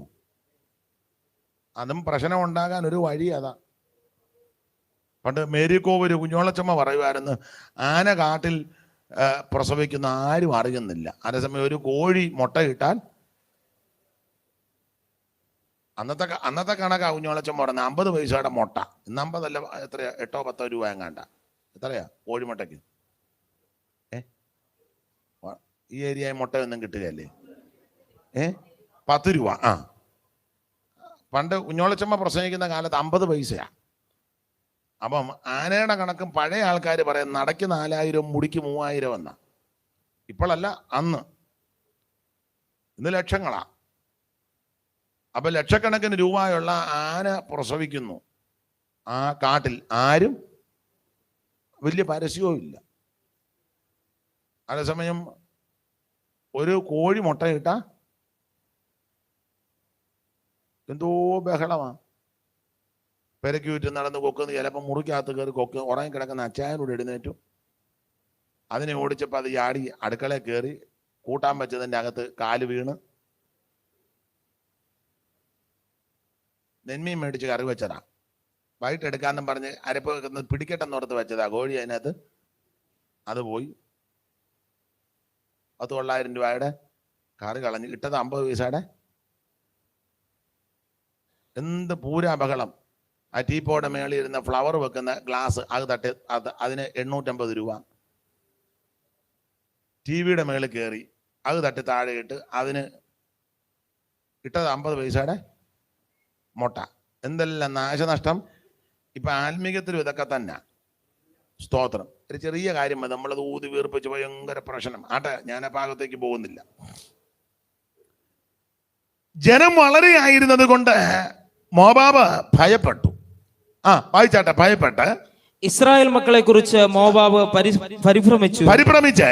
അതും പ്രശ്നം ഉണ്ടാകാൻ ഒരു വഴി അതാ. പണ്ട് മേരിക്കോവൂര് കുഞ്ഞോളച്ചമ്മ പറയുമായിരുന്നു, ആന കാട്ടിൽ പ്രസവിക്കുന്ന ആരും അറിയുന്നില്ല. അതേസമയം ഒരു കോഴി മുട്ടയിട്ടാൽ അന്നത്തെ കണക്കാ കുഞ്ഞോളച്ചമ്മ പറഞ്ഞ 50 പൈസയുടെ മുട്ട. ഇന്ന് 50 അല്ല, എത്രയാ, 8-10 രൂപ എങ്ങാണ്ട. എത്രയാ കോഴിമുട്ടയ്ക്ക്? ഈ ഏരിയ മുട്ടയൊന്നും കിട്ടുകയല്ലേ? 10 രൂപ. പണ്ട് കുഞ്ഞോളച്ചമ്മ പ്രസംഗിക്കുന്ന കാലത്ത് 50 പൈസയാ. അപ്പം ആനയുടെ കണക്കും പഴയ ആൾക്കാർ പറയാം നടക്ക് 4000 മുടിക്ക് 3000 എന്നാ. ഇപ്പോഴല്ല, അന്ന്. ഇന്ന് ലക്ഷങ്ങളാ. അപ്പൊ ലക്ഷക്കണക്കിന് രൂപയുള്ള ആന പ്രസവിക്കുന്നു ആ കാട്ടിൽ. ആരും വലിയ പരസ്യവും ഇല്ല. അതേസമയം ഒരു കോഴി മുട്ടയിട്ട എന്തോ ബഹളമാ. പെരക്ക് ചുറ്റും നടന്ന് കൊക്കുന്നു. ചിലപ്പോൾ മുറിക്കകത്ത് കയറി കൊക്ക് ഉറങ്ങിക്കിടക്കുന്ന അച്ചായനോട് എഴുന്നേറ്റു. അതിനെ ഓടിച്ചപ്പോൾ അത് ചാടി അടുക്കളയിൽ കയറി കൂട്ടാൻ വെച്ചതിൻ്റെ അകത്ത് കാല് വീണ് നെന്മീൻ മേടിച്ച് കറി വെച്ചതാ. വൈകിട്ട് എടുക്കാന്നും പറഞ്ഞ് അരപ്പ് വെക്കുന്നത് പിടിക്കട്ടെന്നോർത്ത് വെച്ചതാ. കോഴി അതിനകത്ത് അത് പോയി. 10-900 രൂപയുടെ കറി കളഞ്ഞ്. ഇട്ടത് 50 പൈസയുടെ. എന്ത് പൂരാ ബഹളം. ആ ടീപ്പോടെ മേളിൽ ഇരുന്ന ഫ്ലവർ വെക്കുന്ന ഗ്ലാസ് അത് അതിന് 850 രൂപ. ടി വിയുടെ മേളിൽ കയറി അത് തട്ടി താഴെ ഇട്ട് അതിന് ഇട്ടത് 50 പൈസയുടെ മുട്ട. എന്തെല്ലാം നാശനഷ്ടം. ഇപ്പൊ ആത്മീകത്തിലും ഇതൊക്കെ തന്നെ. സ്തോത്രം. ഒരു ചെറിയ കാര്യം മതി, നമ്മളത് ഊതി വീർപ്പിച്ച് ഭയങ്കര പ്രശ്നം. ഞാൻ ആ ഭാഗത്തേക്ക് പോകുന്നില്ല. ജനം വളരെ ആയിരുന്നത് കൊണ്ട് മോവാബ് ഭയപ്പെട്ടു. വായിച്ചാട്ടെ. ഭയപ്പെട്ട് ഇസ്രായേൽ മക്കളെ കുറിച്ച് മോവാബ് പരിഭ്രമിച്ച്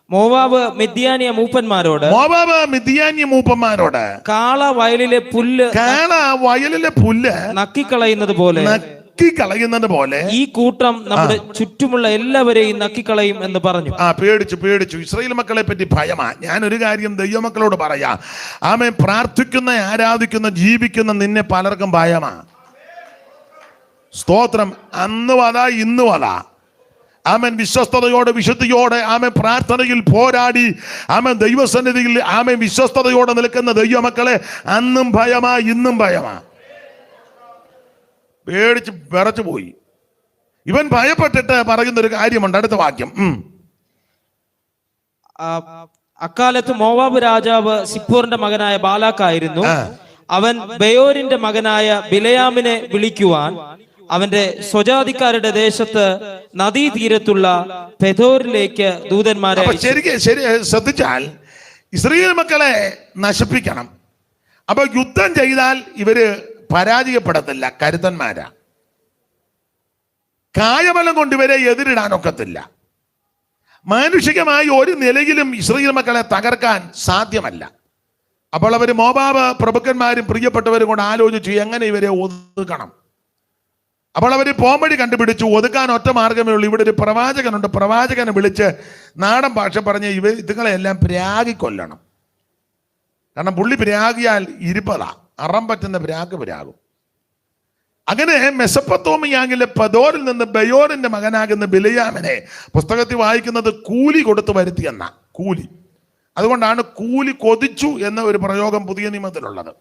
മോവാബ് മിദ്യാന്യ മൂപ്പന്മാരോട് കാള വയലിലെ പുല്ല് നക്കിക്കളയുന്നത് പോലെ ഈ കൂട്ടം നമ്മുടെ ചുറ്റുമുള്ള എല്ലാവരെയും നക്കിക്കളയും എന്ന് പറഞ്ഞു. പേടിച്ചു. ഇസ്രായേൽ മക്കളെ പറ്റി ഭയമാ. ഞാനൊരു കാര്യം ദൈവമക്കളോട് പറയാ. ആമേൻ. പ്രാർത്ഥിക്കുന്ന, ആരാധിക്കുന്ന, ജീവിക്കുന്ന നിന്നെ പലർക്കും ഭയമാ. സ്തോത്രം. അന്ന് വതാ ഇന്ന് വതാ. ആമേൻ. വിശ്വസ്തയോടെ, വിശുദ്ധിയോടെ, ആമേൻ, പ്രാർത്ഥനയിൽ പോരാടി, ആമേൻ, ദൈവസന്നിധിയിൽ, ആമേൻ, വിശ്വസ്തയോടെ നിൽക്കുന്ന ദൈവമക്കളെ അന്നും ഭയമാ ഇന്നും ഭയമാ. പേടിച്ച് വിറച്ചു പോയി. ഇവൻ ഭയപ്പെട്ടിട്ട് പറയുന്നൊരു കാര്യമുണ്ട്. അടുത്ത വാക്യം. അക്കാലത്ത് മോവാബ് രാജാവ് സിപ്പോറിന്റെ മകനായ ബാലാക്കായിരുന്നു. അവൻ ബയോരിന്റെ മകനായ ബിലയാമിനെ വിളിക്കുവാൻ അവന്റെ സ്വജാതിക്കാരുടെ ദേശത്ത് നദീതീരത്തുള്ള പെഥോരിലേക്ക് ദൂതന്മാരെ. ശരി ശ്രദ്ധിച്ചാൽ, ഇസ്രായേൽ മക്കളെ നശിപ്പിക്കണം. അപ്പൊ യുദ്ധം ചെയ്താൽ ഇവര് പരാജയപ്പെടത്തില്ല, കരുത്തന്മാരാ. കായബലം കൊണ്ട് ഇവരെ എതിരിടാനൊക്കത്തില്ല. മാനുഷികമായി ഒരു നിലയിലും ഇസ്രായേൽ മക്കളെ തകർക്കാൻ സാധ്യമല്ല. അപ്പോൾ അവർ മോവാബ് പ്രഭുക്കന്മാരും പ്രിയപ്പെട്ടവരും കൊണ്ട് ആലോചിച്ചു എങ്ങനെ ഇവരെ ഒതുക്കണം. അപ്പോൾ അവർ പോംവഴി കണ്ടുപിടിച്ചു. ഒതുക്കാൻ ഒറ്റ മാർഗമേ ഉള്ളൂ. ഇവിടെ ഒരു പ്രവാചകനുണ്ട്. പ്രവാചകനെ വിളിച്ച് നാടൻ ഭാഷ പറഞ്ഞ് ഇതുങ്ങളെല്ലാം പ്രാഗിക്കൊല്ലണം. കാരണം പുള്ളി പ്രാഗിയാൽ ഇരിപ്പതാ, അറം പറ്റുന്ന പ്രാഗും. അങ്ങനെ മെസൊപ്പൊത്താമിയയിലെ പദോരിൽ നിന്ന് ബയോരിന്റെ മകനാകുന്ന ബിലയാമിനെ പുസ്തകത്തിൽ വായിക്കുന്നത് കൂലി കൊടുത്ത് വരുത്തിയെന്ന കൂലി. അതുകൊണ്ടാണ് കൂലി കൊതിച്ചു എന്ന ഒരു പ്രയോഗം പുതിയ നിയമത്തിലുള്ളത്.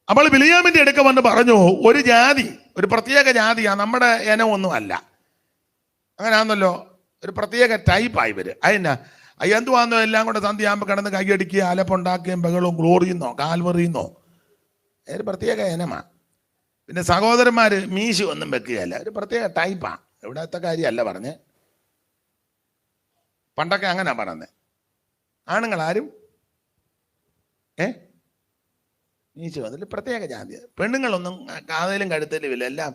അപ്പോൾ ബിലയാമിന്റെ അടുക്ക വന്ന് പറഞ്ഞു, ഒരു ജാതി, ഒരു പ്രത്യേക ജാതിയാ, നമ്മുടെ ഇനമൊന്നും അല്ല. അങ്ങനെയാണല്ലോ, ഒരു പ്രത്യേക ടൈപ്പായി ഇവര്. എന്തുവാന്നോ എല്ലാം കൂടെ സന്ധ്യയാകുമ്പോൾ കിടന്ന് കൈയടിക്കുക, അലപ്പുണ്ടാക്കുകയും ബഹളവും ഗ്ലോറിയുന്നോ കാൽവറിയുന്നോ, ഒരു പ്രത്യേക ഇനമാ. പിന്നെ സഹോദരന്മാര് മീശ ഒന്നും വെക്കുകയല്ല, ഒരു പ്രത്യേക ടൈപ്പാ. ഇവിടത്തെ കാര്യമല്ല പറഞ്ഞ്. പണ്ടൊക്കെ അങ്ങനെ പറഞ്ഞത്. ആണുങ്ങളാരും മീശ വന്നിട്ട് പ്രത്യേക ജാതി. പെണ്ണുങ്ങളൊന്നും കാതയിലും കഴുത്തലും ഇല്ല, എല്ലാം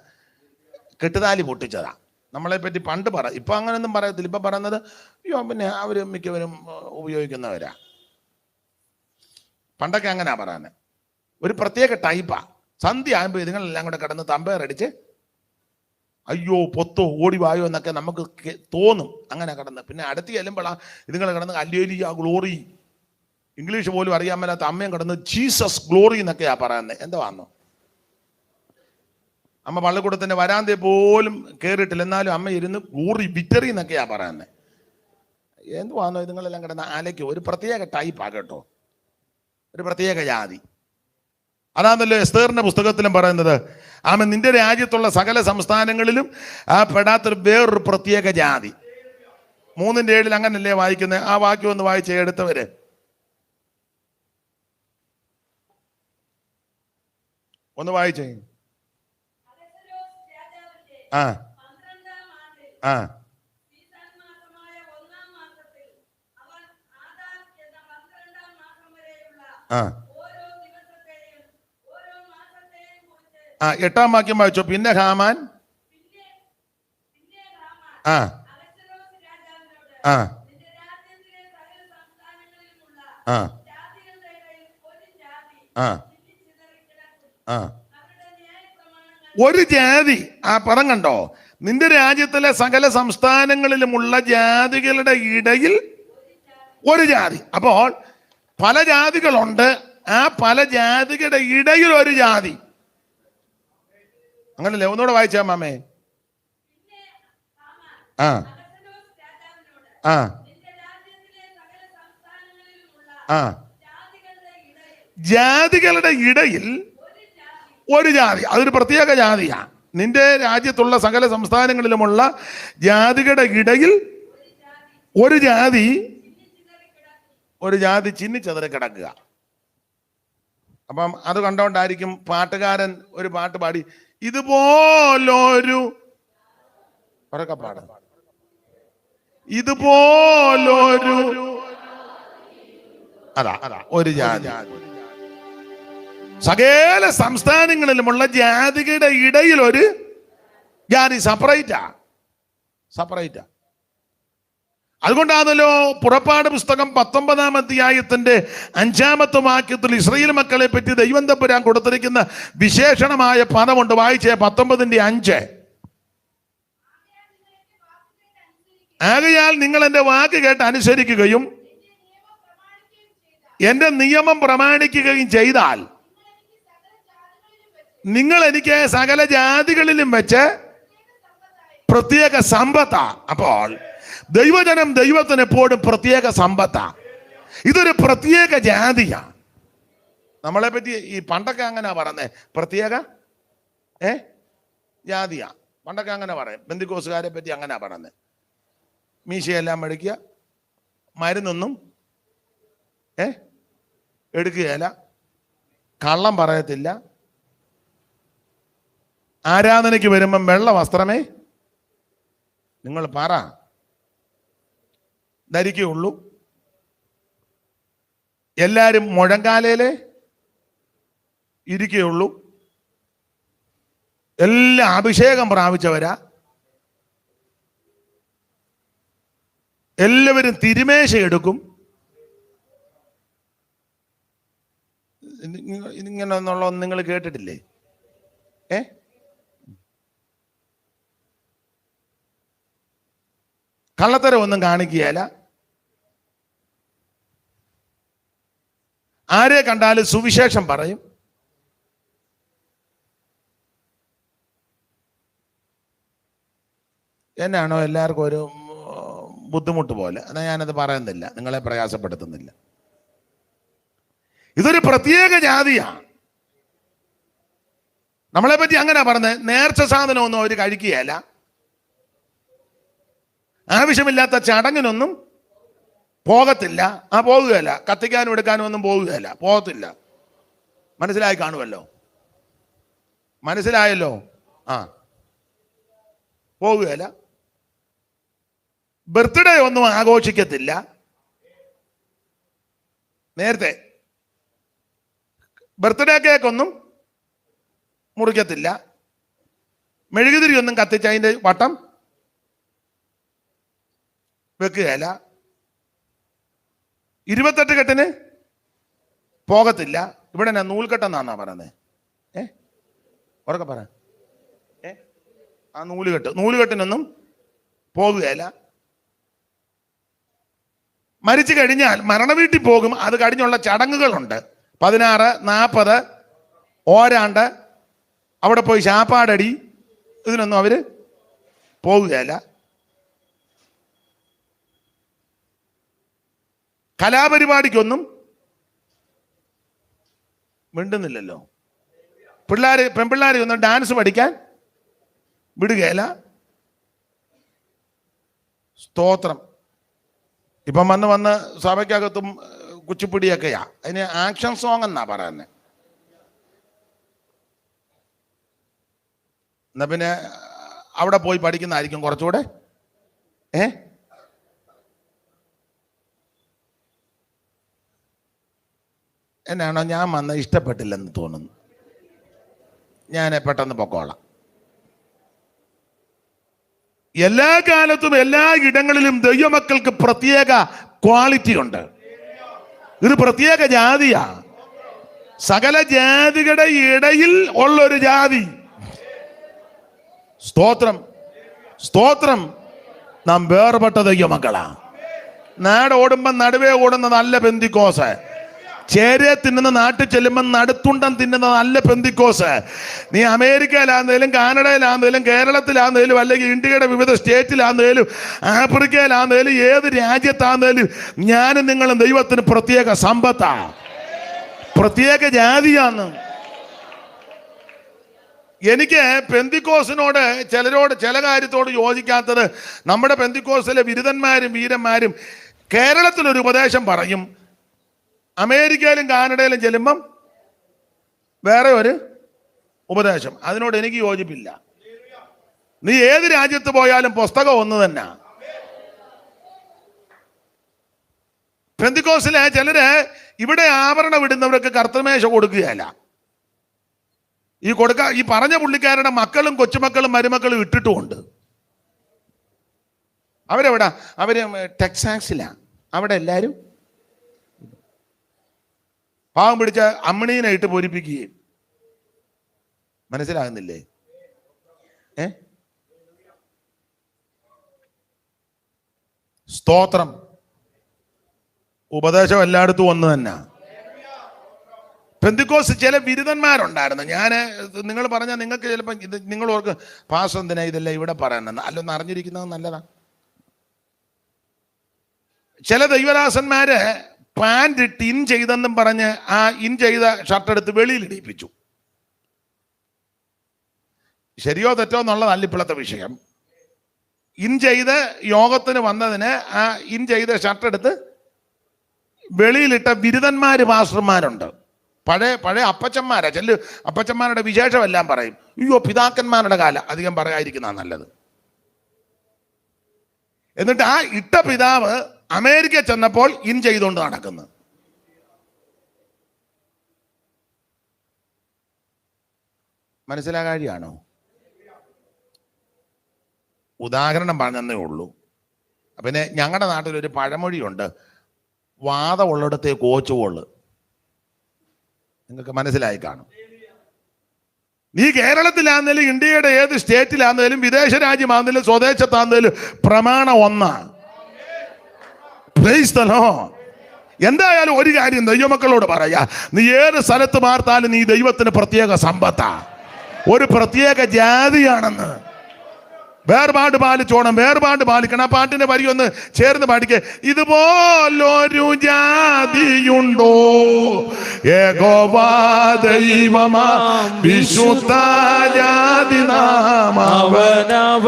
കെട്ടുതാലി പൊട്ടിച്ചതാ. നമ്മളെ പറ്റി പണ്ട് ഇപ്പൊ അങ്ങനെയൊന്നും പറയത്തില്ല. ഇപ്പൊ പറയുന്നത് അയ്യോ പിന്നെ അവര് മിക്കവരും ഉപയോഗിക്കുന്നവരാ. പണ്ടൊക്കെ അങ്ങനെയാ പറയാന്. ഒരു പ്രത്യേക ടൈപ്പാ. സന്ധ്യ ആകുമ്പോൾ ഇതുങ്ങളെല്ലാം കൂടെ കിടന്ന് തമ്പേറടിച്ച് അയ്യോ പൊത്തോ ഓടി വായോ എന്നൊക്കെ നമുക്ക് തോന്നും. അങ്ങനെ കിടന്ന് പിന്നെ അടുത്ത് ചെല്ലുമ്പോഴാ ഇതുങ്ങൾ കിടന്ന് അല്ലേലിയ ഗ്ലോറി, ഇംഗ്ലീഷ് പോലും അറിയാൻ മേലാത്ത അമ്മയും കിടന്ന് ജീസസ് ഗ്ലോറി എന്നൊക്കെയാ പറയുന്നത്. എന്തുവാന്നോ, അമ്മ പള്ളിക്കൂടത്തിന്റെ വരാന്തയിൽ പോലും കയറിയിട്ടില്ല, എന്നാലും അമ്മ ഇരുന്ന് ഗ്ലോറി വിക്ടറി എന്നൊക്കെയാ പറയുന്നത്. എന്തുവാന്നോ ഇതുങ്ങളെല്ലാം കിടന്ന് അലയ്ക്കും. ഒരു പ്രത്യേക ടൈപ്പാ കേട്ടോ, ഒരു പ്രത്യേക ജാതി. അതാണല്ലോ എസ്തേറിന്റെ പുസ്തകത്തിലും പറയുന്നത്. ആമൻ നിന്റെ രാജ്യത്തുള്ള സകല സംസ്ഥാനങ്ങളിലും ആ പെടാത്തൊരു വേറൊരു പ്രത്യേക ജാതി. 3:7 അങ്ങനല്ലേ വായിക്കുന്നത്? ആ വാക്യം ഒന്ന് വായിച്ചേ എടുത്തവര്. ഒന്ന് വായിച്ചേ. ആ ആ ആ 8-ാം വാക്യം വായിച്ചോ. പിന്നെ ഹാമാൻ ആ ആ ആ ആ ആ ഒരു ജാതി. ആ പദം കണ്ടോ? നിന്റെ രാജ്യത്തിലെ സകല സംസ്ഥാനങ്ങളിലുമുള്ള ജാതികളുടെ ഇടയിൽ ഒരു ജാതി. അപ്പോൾ പല ജാതികളുണ്ട്. ആ പല ജാതികളുടെ ഇടയിൽ ഒരു ജാതി. അങ്ങനല്ലേ? ഒന്നുകൂടെ വായിച്ചാ മാമേ. ആ ആ ആ ജാതികളുടെ ഇടയിൽ ഒരു ജാതി. അതൊരു പ്രത്യേക ജാതിയാ. നിന്റെ രാജ്യത്തുള്ള സകല സംസ്ഥാനങ്ങളിലുമുള്ള ജാതികളുടെ ഇടയിൽ ഒരു ജാതി, ഒരു ജാതി ചിന്നിച്ചെതറി കിടക്കുക. അപ്പം അത് കണ്ടോണ്ടായിരിക്കും പാട്ടുകാരൻ ഒരു പാട്ട് പാടി, ഇതുപോലൊരു ഉറക്കപ്പാട്, ഇതുപോലൊരു അതാ ഒരു ജാതി. സകല സംസ്ഥാനങ്ങളിലുമുള്ള ജാതികളുടെ ഇടയിൽ ഒരു ജാതി. സെപ്പറേറ്റാ. അതുകൊണ്ടാണല്ലോ പുറപ്പാട് പുസ്തകം 19-ാം അധ്യായത്തിന്റെ 5-ാമത്തെ വാക്യത്തിൽ ഇസ്രായേൽ മക്കളെ പറ്റി ദൈവം തമ്പുരാൻ കൊടുത്തിരിക്കുന്ന വിശേഷണമായ പദമുണ്ട്. വായിച്ചേ 19:5. ആകയാൽ നിങ്ങൾ എൻ്റെ വാക്ക് കേട്ട് അനുസരിക്കുകയും എൻ്റെ നിയമം പ്രമാണിക്കുകയും ചെയ്താൽ നിങ്ങൾ എനിക്ക് സകല ജാതികളിലും വെച്ച് പ്രത്യേക സമ്പത്താ. അപ്പോൾ ദൈവജനം ദൈവത്തിന് എപ്പോഴും പ്രത്യേക സമ്പത്താ. ഇതൊരു പ്രത്യേക ജാതിയാ. നമ്മളെ പറ്റി ഈ പണ്ടൊക്കെ അങ്ങനെ പറഞ്ഞേ, പ്രത്യേക ജാതിയാ. പണ്ടൊക്കെ അങ്ങനെ പറയും. ബന്ധുക്കോസുകാരെ പറ്റി അങ്ങനെ പറഞ്ഞേ. മീശയെല്ലാം മടിക്കുക, മരുന്നൊന്നും എടുക്കുകയില്ല, കള്ളം പറയത്തില്ല, ആരാധനയ്ക്ക് വരുമ്പം വെള്ള വസ്ത്രമേ നിങ്ങൾ ധരിക്കുകയുള്ളൂ, എല്ലാവരും മുഴങ്കാലയിലെ ഇരിക്കുകയുള്ളൂ, എല്ലാം അഭിഷേകം പ്രാപിച്ചവരാ, എല്ലാവരും തിരുമേശ എടുക്കും. ഇങ്ങനെന്നുള്ള നിങ്ങൾ കേട്ടിട്ടില്ലേ? കള്ളത്തരം ഒന്നും കാണിക്കുകയല്ല, ആരെ കണ്ടാലും സുവിശേഷം പറയും. എന്നാണോ എല്ലാവർക്കും ഒരു ബുദ്ധിമുട്ട് പോലെ, എന്നാൽ ഞാനത് പറയുന്നില്ല, നിങ്ങളെ പ്രയാസപ്പെടുത്തുന്നില്ല. ഇതൊരു പ്രത്യേക ജാതിയാണ്. നമ്മളെ പറ്റി അങ്ങനെ പറഞ്ഞത്. നേർച്ച സാധനമൊന്നും അവർ കഴിക്കുകയല്ല, ആവശ്യമില്ലാത്ത ചടങ്ങിനൊന്നും പോകത്തില്ല. പോകുകയല്ല, കത്തിക്കാനും എടുക്കാനും ഒന്നും പോകുകയല്ല, പോകത്തില്ല. മനസ്സിലായി കാണുമല്ലോ, മനസ്സിലായല്ലോ? പോകുകയല്ല. ബർത്ത്ഡേ ഒന്നും ആഘോഷിക്കത്തില്ല. നേരത്തെ ബർത്ത്ഡേ കേക്കൊന്നും മുറിക്കത്തില്ല, മെഴുകുതിരി ഒന്നും കത്തിച്ച് അതിൻ്റെ വട്ടം വെക്കുകയല്ല. 28 കെട്ടിന് പോകത്തില്ല. ഇവിടെ ഞാൻ നൂൽക്കെട്ടെന്നാന്നാ പറയുന്നത്. ഉറക്കെ പറ. ആ നൂലുകെട്ടിനൊന്നും പോകുകയല്ല. മരിച്ചു കഴിഞ്ഞാൽ മരണവീട്ടിൽ പോകും. അത് കഴിഞ്ഞുള്ള ചടങ്ങുകളുണ്ട്. 16, 40 ഓരാണ്ട് അവിടെ പോയി ശാപ്പാടടി, ഇതിനൊന്നും അവര് പോകുകയല്ല. കലാപരിപാടിക്കൊന്നും മിണ്ടുന്നില്ലല്ലോ. പെൺപിള്ളേരെ ഒന്നും ഡാൻസ് പഠിക്കാൻ വിടുകയല്ല. സ്തോത്രം. ഇപ്പം വന്ന് സഭയ്ക്കകത്തും കുച്ചിപ്പിടിയൊക്കെയാ. അതിന് ആക്ഷൻ സോങ് എന്നാ പറയുന്നത്. എന്നാ പിന്നെ അവിടെ പോയി പഠിക്കുന്നതായിരിക്കും കുറച്ചുകൂടെ. എന്നാണോ ഞാൻ വന്ന ഇഷ്ടപ്പെട്ടില്ലെന്ന് തോന്നുന്നു. ഞാൻ പെട്ടെന്ന് പൊക്കോളാം. എല്ലാ കാലത്തും എല്ലാ ഇടങ്ങളിലും ദൈവമക്കൾക്ക് പ്രത്യേക ക്വാളിറ്റി ഉണ്ട്. ഇത് പ്രത്യേക ജാതിയാ. സകല ജാതികളുടെ ഇടയിൽ ഉള്ളൊരു ജാതി. സ്തോത്രം, സ്തോത്രം. നാം വേർപെട്ട ദൈവമക്കളാ. നാടോടുമ്പോ നടുവേ ഓടുന്ന നല്ല പെന്തിക്കോസ്, ചേരെ തിന്നുന്ന നാട്ടിൽ ചെല്ലുമ്പോൾ നടുത്തുണ്ടം തിന്നുന്ന നല്ല പെന്തിക്കോസ്. നീ അമേരിക്കയിലാന്നേലും കാനഡയിലാന്നേലും കേരളത്തിലാന്നേലും അല്ലെങ്കിൽ ഇന്ത്യയുടെ വിവിധ സ്റ്റേറ്റിലാന്നേലും ആഫ്രിക്കയിലാന്നേലും ഏത് രാജ്യത്താന്നേലും ഞാനും നിങ്ങളും ദൈവത്തിന് പ്രത്യേക സമ്പത്താ, പ്രത്യേക ജാതിയാന്ന്. എനിക്ക് പെന്തിക്കോസിനോട് ചില കാര്യത്തോട് യോജിക്കാത്തത്, നമ്മുടെ പെന്തിക്കോസിലെ ബിരുദന്മാരും വീരന്മാരും കേരളത്തിലൊരു ഉപദേശം പറയും, അമേരിക്കയിലും കാനഡയിലും ചെല്ലുമ്പം വേറെ ഒരു ഉപദേശം. അതിനോട് എനിക്ക് യോജിപ്പില്ല. നീ ഏത് രാജ്യത്ത് പോയാലും പുസ്തകം ഒന്ന് തന്നെ. പെന്തിക്കോസിലെ ചിലര് ഇവിടെ ആഭരണം ഇടുന്നവർക്ക് കർത്തമേശ കൊടുക്കുകയല്ല. ഈ പറഞ്ഞ പുള്ളിക്കാരുടെ മക്കളും കൊച്ചുമക്കളും മരുമക്കളും ഇട്ടിട്ടുമുണ്ട്. അവരെവിടാ? അവര് ടെക്സാസിലാണ്. അവിടെ എല്ലാവരും പാവം പിടിച്ച അമ്മിണീനെ ഇട്ട് പൊരിപ്പിക്കുകയും. മനസ്സിലാകുന്നില്ലേ? സ്തോത്രം. ഉപദേശം എല്ലായിടത്തും ഒന്ന് തന്നെ. പെന്തിക്കോസ് ചില ബിരുദന്മാരുണ്ടായിരുന്നു. നിങ്ങൾ പറഞ്ഞാൽ നിങ്ങൾക്ക് ചിലപ്പോൾ ഇത് നിങ്ങൾ ഓർക്ക് പാസ് എന്തിനാ ഇതെല്ലാം ഇവിടെ പറയണമെന്ന് അല്ലൊന്ന് അറിഞ്ഞിരിക്കുന്നത് നല്ലതാണ്. ചില ദൈവദാസന്മാര് പാൻറ് ഇട്ട് ഇൻ ചെയ്തെന്നും പറഞ്ഞ് ആ ഇൻ ചെയ്ത ഷർട്ട് എടുത്ത് വെളിയിൽ ഇടിപ്പിച്ചു. ശരിയോ തെറ്റോ എന്നുള്ളതല്ല ഇപ്പോഴത്തെ വിഷയം. ഇൻ ചെയ്ത് യോഗത്തിന് വന്നതിന് ആ ഇൻ ചെയ്ത ഷർട്ട് എടുത്ത് വെളിയിലിട്ട ബിരുദന്മാര് പാസ്റ്റർമാരുണ്ട്. പഴയ അപ്പച്ചന്മാരാ. അപ്പച്ചന്മാരുടെ വിശേഷമെല്ലാം പറയും. അയ്യോ പിതാക്കന്മാരുടെ കാലം അധികം പറയാതിരിക്കുന്ന നല്ലത്. എന്നിട്ട് ആ ഇട്ട പിതാവ് അമേരിക്ക ചെന്നപ്പോൾ ഇൻ ചെയ്തുകൊണ്ട് നടക്കുന്നു. മനസ്സിലാകാഴിയാണോ? ഉദാഹരണം പറഞ്ഞതേ ഉള്ളൂ. പിന്നെ ഞങ്ങളുടെ നാട്ടിലൊരു പഴമൊഴിയുണ്ട്, വാദമുള്ളിടത്തെ കോച്ചുകൊള്ളു. നിങ്ങൾക്ക് മനസ്സിലായി കാണും. നീ കേരളത്തിലാന്നേലും ഇന്ത്യയുടെ ഏത് സ്റ്റേറ്റിലാന്നേലും വിദേശ രാജ്യമാന്നേലും സ്വദേശത്താന്നേലും പ്രമാണം ഒന്നാണ്. എന്തായാലും ഒരു കാര്യം ദൈവമക്കളോട് പറയാ, നീ ഏത് സ്ഥലത്ത് മാർത്താലും നീ ദൈവത്തിന് പ്രത്യേക സമ്പത്താ, ഒരു പ്രത്യേക ജാതിയാണെന്ന്. വേർപാട് പാലിച്ചോണം, വേർപാട് പാലിക്കണം. ആ പാട്ടിന്റെ വരി ഒന്ന് ചേർന്ന് പാടിക്കേ. ഇതുപോലൊരു ജാതിയുണ്ടോ യഹോവ ദൈവമാം വിശുദ്ധ ജാതി നാം അവനവകാശമാം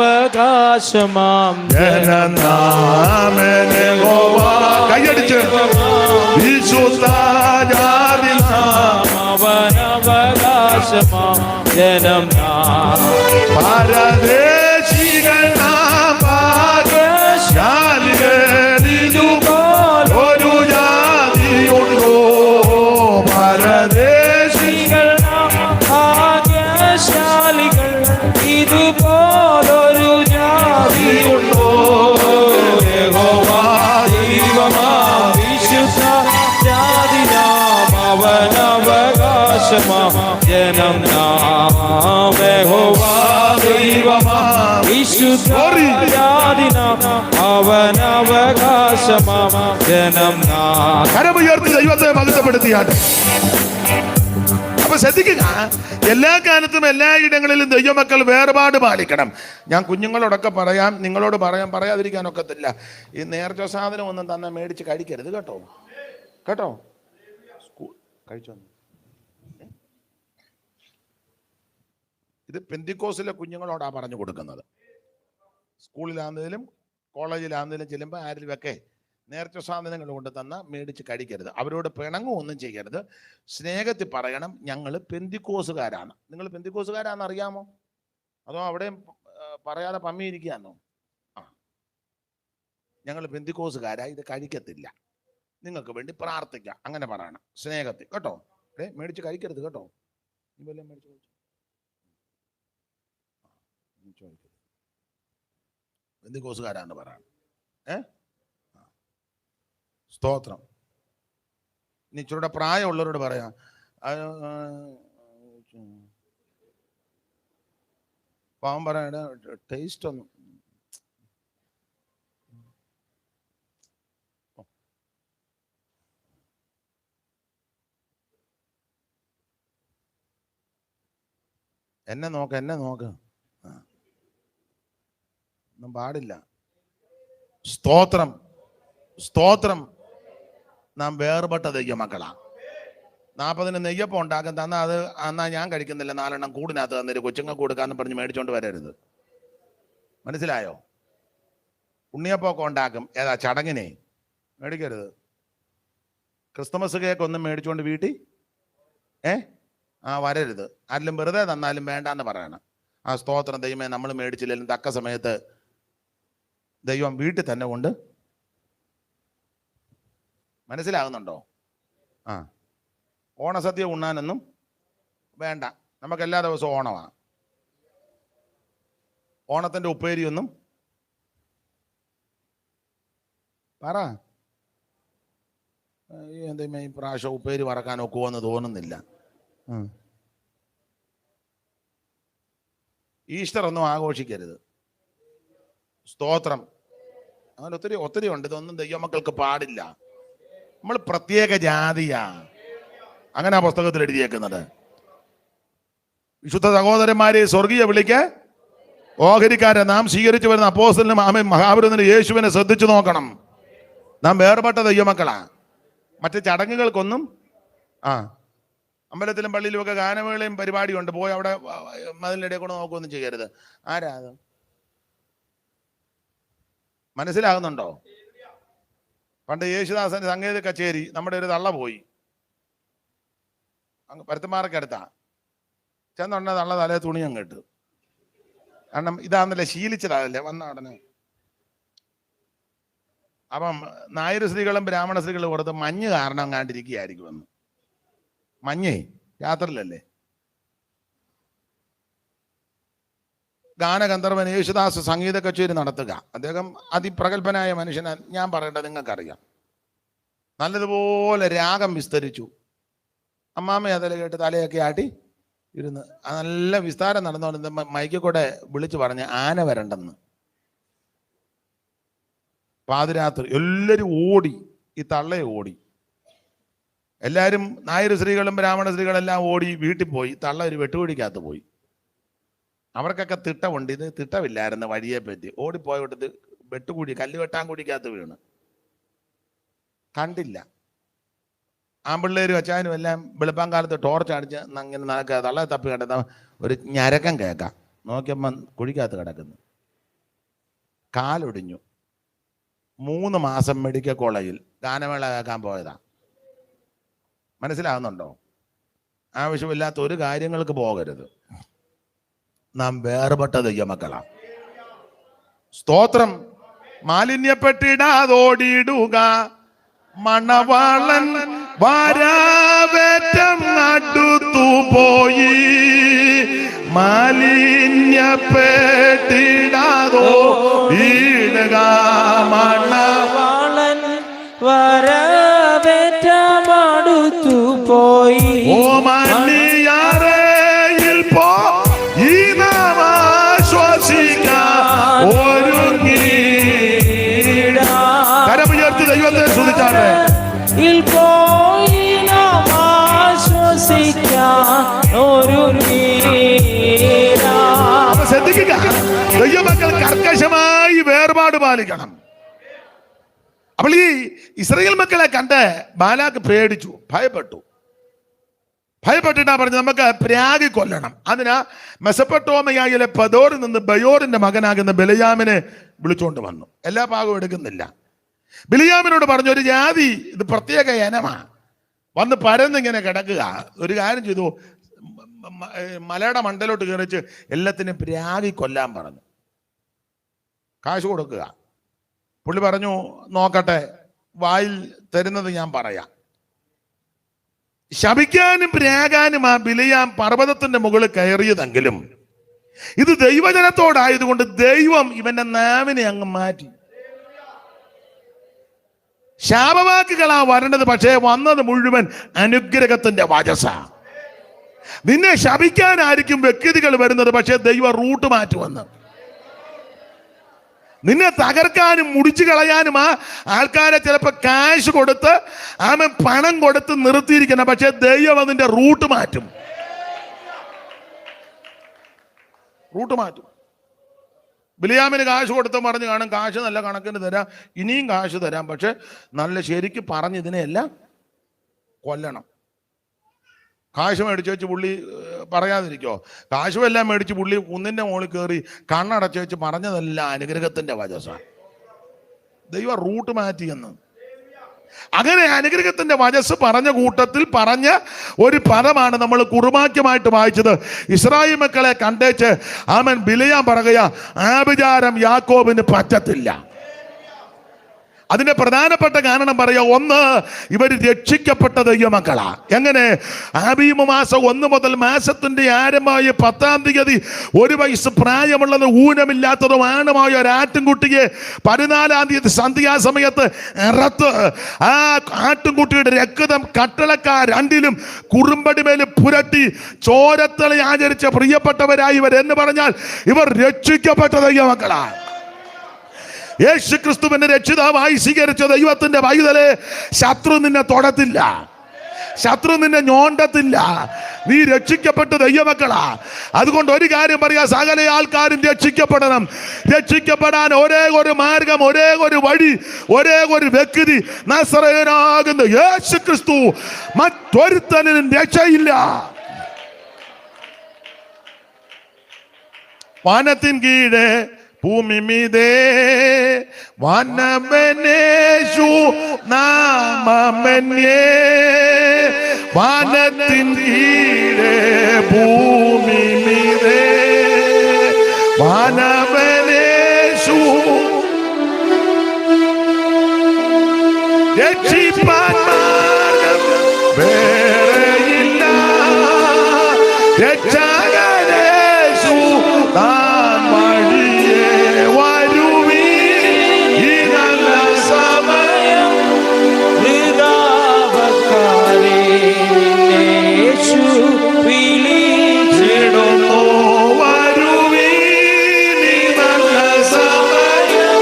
ജനനാമൻ യഹോവ. കൈയടിച്ച് വിശുദ്ധ ജാതി നാം അവനവകാശമാം ജനം പരദേശികൾ നാം ഭാഗ്യശാലികൾ ഒരു ജാതിയുണ്ടോ പരദേശികൾ നാം ഭാഗ്യശാലികൾ ഇതുപോലൊരു ജാതിയുണ്ടോ? യഹോവാ ദൈവമാ വിശുദ്ധ ജാതിനാം അവനവകാശമാ ജനം നാം. യഹോവാ ദൈവമാ വിശുദ്ധ ജാതിനാം അവനവകാശമാ ജനം നാം. കരമുയർത്തി ദൈവത്തെ മഹത്വപ്പെടുത്തിയാണ്. അപ്പൊ ശ്രദ്ധിക്കുക, എല്ലാ കാലത്തും എല്ലാ ഇടങ്ങളിലും ദൈവമക്കൾ വേർപാട് പാലിക്കണം. ഞാൻ കുഞ്ഞുങ്ങളോടൊക്കെ പറയാം, നിങ്ങളോട് പറയാതിരിക്കാനൊക്കത്തില്ല. ഈ നേർച്ച സാധനം ഒന്നും തന്നെ മേടിച്ച് കഴിക്കരുത് കേട്ടോ. കേട്ടോ, കഴിച്ചോ? ഇത് പെന്തിക്കോസിലെ കുഞ്ഞുങ്ങളോടാ പറഞ്ഞു കൊടുക്കുന്നത്. സ്കൂളിലാണെങ്കിലും കോളേജിലാണെങ്കിലും ചെല്ലുമ്പോൾ ആരിലുമൊക്കെ നേർച്ച സാധനങ്ങൾ കൊണ്ട് തന്ന മേടിച്ച് കഴിക്കരുത്. അവരോട് പിണങ്ങുമൊന്നും ചെയ്യരുത്. സ്നേഹത്തിൽ പറയണം, ഞങ്ങൾ പെന്തിക്കോസുകാരാണ്. നിങ്ങൾ പെന്തിക്കോസുകാരാണെന്ന് അറിയാമോ? അതോ അവിടെ പറയാതെ പമ്മിയിരിക്കുകയാണോ? ആ, ഞങ്ങൾ പെന്തിക്കോസുകാരാ, ഇത് കഴിക്കത്തില്ല, നിങ്ങൾക്ക് വേണ്ടി പ്രാർത്ഥിക്കാം, അങ്ങനെ പറയണം സ്നേഹത്തിൽ കേട്ടോ. മേടിച്ച് കഴിക്കരുത് കേട്ടോ. പെന്തിക്കോസുകാരാന്ന് പറയണം. സ്തോത്രം. ഇനി ഇച്ചിരൂടെ പ്രായമുള്ളവരോട് പറയാം, പാവം പറയണ ടേസ്റ്റ് ഒന്നും എന്നെ നോക്ക് ഒന്നും പാടില്ല. സ്തോത്രം, സ്തോത്രം. നാം വേർപെട്ട ദൈവമക്കളാ. 40 നെയ്യപ്പം ഉണ്ടാക്കാൻ തന്നാൽ അത് എന്നാ ഞാൻ കഴിക്കുന്നില്ല, 4 കൂടിനകത്ത് തന്നൊരു കൊച്ചുങ്ങൾക്ക് കൊടുക്കാന്ന് പറഞ്ഞ് മേടിച്ചോണ്ട് വരരുത്. മനസ്സിലായോ? ഉണ്ണിയപ്പൊക്കെ ഉണ്ടാക്കും, ഏതാ ചടങ്ങിനെ മേടിക്കരുത്. ക്രിസ്തുമസ് കേക്ക് ഒന്നും മേടിച്ചോണ്ട് വീട്ടിൽ വരരുത്. ആരെങ്കിലും വെറുതെ തന്നാലും വേണ്ടാന്ന് പറയണം. ആ സ്തോത്രം. ദൈവമേ, നമ്മൾ മേടിച്ചില്ലെങ്കിലും തക്ക സമയത്ത് ദൈവം വീട്ടിൽ തന്നെ കൊണ്ട്. മനസ്സിലാകുന്നുണ്ടോ? ഓണസദ്യ ഉണ്ണാനൊന്നും വേണ്ട, നമുക്ക് എല്ലാ ദിവസവും ഓണമാണ്. ഓണത്തിൻ്റെ ഉപ്പേരിയൊന്നും പറ. എന്തെങ്കിലും ഈ പ്രാവശ്യം ഉപ്പേരി വറക്കാൻ ഒക്കുമെന്ന് തോന്നുന്നില്ല. ഈസ്റ്റർ ഒന്നും ആഘോഷിക്കരുത്. സ്തോത്രം. അങ്ങനെ ഒത്തിരി ഉണ്ട്. ഇതൊന്നും ദൈവമക്കൾക്ക് പാടില്ല. നമ്മൾ പ്രത്യേക ജാതിയാ, അങ്ങനെ ആ പുസ്തകത്തിൽ എഴുതിയേക്കുന്നത്. വിശുദ്ധ സഹോദരന്മാരെ, സ്വർഗീയ വിളിക്ക് ഓഹരിക്കാരെ നാം സ്വീകരിച്ചു വരുന്ന അപ്പോസ്തലനും മഹാപുരുഷനും യേശുവിനെ ശ്രദ്ധിച്ചു നോക്കണം. നാം വേർപെട്ട ദൈവമക്കളാ. മറ്റ് ചടങ്ങുകൾക്കൊന്നും അമ്പലത്തിലും പള്ളിയിലും ഒക്കെ ഗാനമേളയും പരിപാടിയുണ്ട്, പോയി അവിടെ മതിലിനിടയിൽ കൊണ്ട് നോക്കുകയൊന്നും ചെയ്യരുത്. ആരാ അത്? മനസ്സിലാകുന്നുണ്ടോ? പണ്ട് യേശുദാസന്റെ സംഗീത കച്ചേരി നമ്മുടെ ഒരു തള്ള പോയി, അങ്ങ് പരുത്തന്മാർക്കടുത്താ ചെന്നുടനെ തള്ള തലേ തുണി അങ്ങ് ഇട്ടു. കാരണം ഇതാന്നല്ലേ ശീലിച്ചതല്ലേ വന്ന ഉടനെ. അപ്പം നായർ സ്ത്രീകളും ബ്രാഹ്മണ സ്ത്രീകളും പുറത്ത് മഞ്ഞ് കാരണം കണ്ടിരിക്കുകയായിരിക്കും എന്ന്. മഞ്ഞേ രാത്രിയിലല്ലേ. ഗാനഗന്ധർവൻ യേശുദാസ് സംഗീത കച്ചേരി നടത്തുക. അദ്ദേഹം അതിപ്രഗത്ഭനായ മനുഷ്യനാ. ഞാൻ പറയേണ്ടത് നിങ്ങൾക്കറിയാം. നല്ലതുപോലെ രാഗം വിസ്തരിച്ചു. അമ്മാമ്മ അതിൽ കേട്ട് തലയൊക്കെ ആട്ടി ഇരുന്ന് നല്ല വിസ്താരം നടന്നുകൊണ്ട് മൈക്കിൽ കൂടെ വിളിച്ചു പറഞ്ഞ് ആന വരണ്ടെന്ന്. പാതിരാത്രി എല്ലാവരും ഓടി, ഈ തള്ളയെ ഓടി. എല്ലാവരും നായർ സ്ത്രീകളും ബ്രാഹ്മണ സ്ത്രീകളെല്ലാം ഓടി വീട്ടിൽ പോയി. തള്ള ഒരു വെട്ടുകുഴിക്കകത്ത് പോയി. അവർക്കൊക്കെ തിട്ടമുണ്ട്, ഇത് തിട്ടമില്ലായിരുന്നു. വഴിയെ പറ്റി ഓടിപ്പോയിട്ട് വെട്ടുകുഴി, കല്ല് വെട്ടാൻകുഴിക്കകത്ത് വീണ് കണ്ടില്ല. ആമ്പിള്ളേരും അച്ചായനും എല്ലാം വെളുപ്പാൻ കാലത്ത് ടോർച്ച് അടിച്ച് അങ്ങനെ നടക്കുക. തള്ള തപ്പി കണ്ടെന്ന ഒരു ഞരക്കം കേൾക്കാം. നോക്കിയപ്പം കുഴിക്കകത്ത് കിടക്കുന്നു. കാലൊടിഞ്ഞു. 3 മാസം മെഡിക്കൽ കോളേജിൽ ഗാനമേള കേൾക്കാൻ പോയതാ. മനസ്സിലാകുന്നുണ്ടോ? ആവശ്യമില്ലാത്ത ഒരു കാര്യങ്ങൾക്ക് പോകരുത്. നാം വേർപെട്ട ദൈവമക്കളാ. സ്തോത്രം. മാലിന്യപ്പെട്ടിടാതോടിയിടുക, മണവാളൻ വാരാവേറ്റം അടുത്തു പോയി. മാലിന്യപ്പെട്ടിടാതോ ഈടുക മണവാളൻ വരവേറ്റമടുത്തു പോയി. ഓ മണ്ണിയാറയിൽ പോ ഈ നാം ആശ്വസിക്കാൻ ഒരുങ്ങിടാ. കരമുയർത്തി ദൈവത്തെ സ്തുതിച്ചാട്ടെ. പോയി നാം ആശ്വസിക്കാൻ ഒരുങ്ങിടാ. ശ്രദ്ധിക്കുക, ദൈവമക്കൾ കർക്കശമായി വേർപാട് പാലിക്കണം. അപ്പോൾ ഈ ഇസ്രായേൽ മക്കളെ കണ്ട് ബാലാക്ക് പേടിച്ചു, ഭയപ്പെട്ടിട്ടാ പറഞ്ഞു നമുക്ക് പ്രാഗി കൊല്ലണം. അതിനാ മെസപ്പൊട്ടോമിയയിലെ പദോറിൽ നിന്ന് ബയോറിന്റെ മകനാകുന്ന ബിലയാമിനെ വിളിച്ചുകൊണ്ട് വന്നു. എല്ലാ ഭാഗവും എടുക്കുന്നില്ല. ബിലയാമിനോട് പറഞ്ഞു, ഒരു ജാതി ഇത് പ്രത്യേക ഇനമാ, വന്ന് പരന്നിങ്ങനെ കിടക്കുക. ഒരു കാര്യം ചെയ്തു, മലയുടെ മണ്ടലോട്ട് കയറിച്ച് എല്ലാത്തിനും പ്രാഗി കൊല്ലാൻ പറഞ്ഞു. കാശ് കൊടുക്കുക. പുള്ളി പറഞ്ഞു, നോക്കട്ടെ, വായിൽ തരുന്നത് ഞാൻ പറയാം. ശപിക്കാനും പ്രാകാനും ആ ബിലയാം പർവ്വതത്തിന്റെ മുകളിൽ കയറിയതെങ്കിലും ഇത് ദൈവജനത്തോടായതുകൊണ്ട് ദൈവം ഇവന്റെ നാവിനെ അങ്ങ് മാറ്റി. ശാപവാക്കുകളാ വരേണ്ടത്, പക്ഷേ വന്നത് മുഴുവൻ അനുഗ്രഹത്തിന്റെ വചസ. നിന്നെ ശപിക്കാനായിരിക്കും വ്യക്തികൾ വരുന്നത്, പക്ഷേ ദൈവം റൂട്ട് മാറ്റുമെന്ന്. നിന്നെ തകർക്കാനും മുടിച്ചു കളയാനും ആ ആൾക്കാരെ ചിലപ്പോൾ കാശ് കൊടുത്ത് പണം കൊടുത്ത് നിർത്തിയിരിക്കണം, പക്ഷെ ദൈവം അതിന്റെ റൂട്ട് മാറ്റും. ബിലിയാമിന് കാശ് കൊടുത്ത് പറഞ്ഞു കാണും, കാശ് നല്ല കണക്കിന് തരാം, ഇനിയും കാശ് തരാം, പക്ഷെ നല്ല ശരിക്ക് പറഞ്ഞ് ഇതിനെയെല്ലാം കൊല്ലണം. കാശ് മേടിച്ച് വെച്ച് പുള്ളി പറയാതിരിക്കോ? കാശുമെല്ലാം മേടിച്ച് പുള്ളി കുന്നിന്റെ മുകളിൽ കയറി കണ്ണടച്ച് വെച്ച് പറഞ്ഞതെല്ലാം അനുഗ്രഹത്തിന്റെ വചസ. ദൈവം റൂട്ട് മാറ്റിയെന്ന്. അങ്ങനെ അനുഗ്രഹത്തിന്റെ വചസ് പറഞ്ഞ കൂട്ടത്തിൽ പറഞ്ഞ ഒരു പദമാണ് നമ്മൾ കുറുമാക്യമായിട്ട് വായിച്ചത്. ഇസ്രായേൽ മക്കളെ കണ്ടേച്ച് ആമൻ ബിലയാം പറയുക, ആഭിചാരം യാക്കോബിന് പറ്റത്തില്ല. അതിന്റെ പ്രധാനപ്പെട്ട കാരണം പറയാ, ഒന്ന്, ഇവർ രക്ഷിക്കപ്പെട്ട ദൈവമക്കളാ. എങ്ങനെ? ആബീമ മാസം 1 മുതൽ മാസത്തിന്റെ ആരംഭമായ 10-ാം തീയതി 1 വയസ്സ് പ്രായമുള്ളത് ഊനമില്ലാത്തതും ആണുമായ ഒരു ആട്ടിൻകുട്ടിയെ 14-ാം തീയതി സന്ധ്യാസമയത്ത് ഇറത്ത് ആ ആട്ടിൻകുട്ടിയുടെ രക്തം കട്ടളക്കാർ രണ്ടിലും കുറുമ്പടിമേൽ പുരട്ടി ചോരത്തളി ആചരിച്ച പ്രിയപ്പെട്ടവരായി ഇവർ എന്ന് പറഞ്ഞാൽ ഇവർ രക്ഷിക്കപ്പെട്ട ദൈവമക്കളാ. യേശു ക്രിസ്തുവിനെ രക്ഷിതാവായി സ്വീകരിച്ച ദൈവത്തിന്റെ പൈതലെ ശത്രു നിന്നെ തൊടത്തില്ല, ശത്രു നിന്നെ ഞോണ്ടത്തില്ല. നീ രക്ഷിക്കപ്പെട്ട ദൈവമക്കളാ. അതുകൊണ്ട് ഒരു കാര്യം പറയാ, സകല ആൾക്കാരും രക്ഷിക്കപ്പെടണം. രക്ഷിക്കപ്പെടാൻ ഒരേ ഒരു മാർഗം, ഒരേ ഒരു വഴി, ഒരേ ഒരു വ്യക്തി, നസറേയനാകുന്ന യേശു ക്രിസ്തു. മറ്റൊരുത്തനും രക്ഷയില്ല. വാനത്തിൻ കീഴെ ഭൂമി മീതേ വാനമനേഷു നാമമന്യേ. വാനത്തിൻ കീഴെ ഭൂമി മീതേ വാനമനേഷു. രക്ഷിപ്പാൻ മാർഗം വേറെയില്ല, രക്ഷകനേഷു താൻ വഴിയേ വരുവീ. ഈ നല്ല സമയം യേശു വിളിച്ചിടുന്നു, വരുവീ. ഈ നല്ല സമയം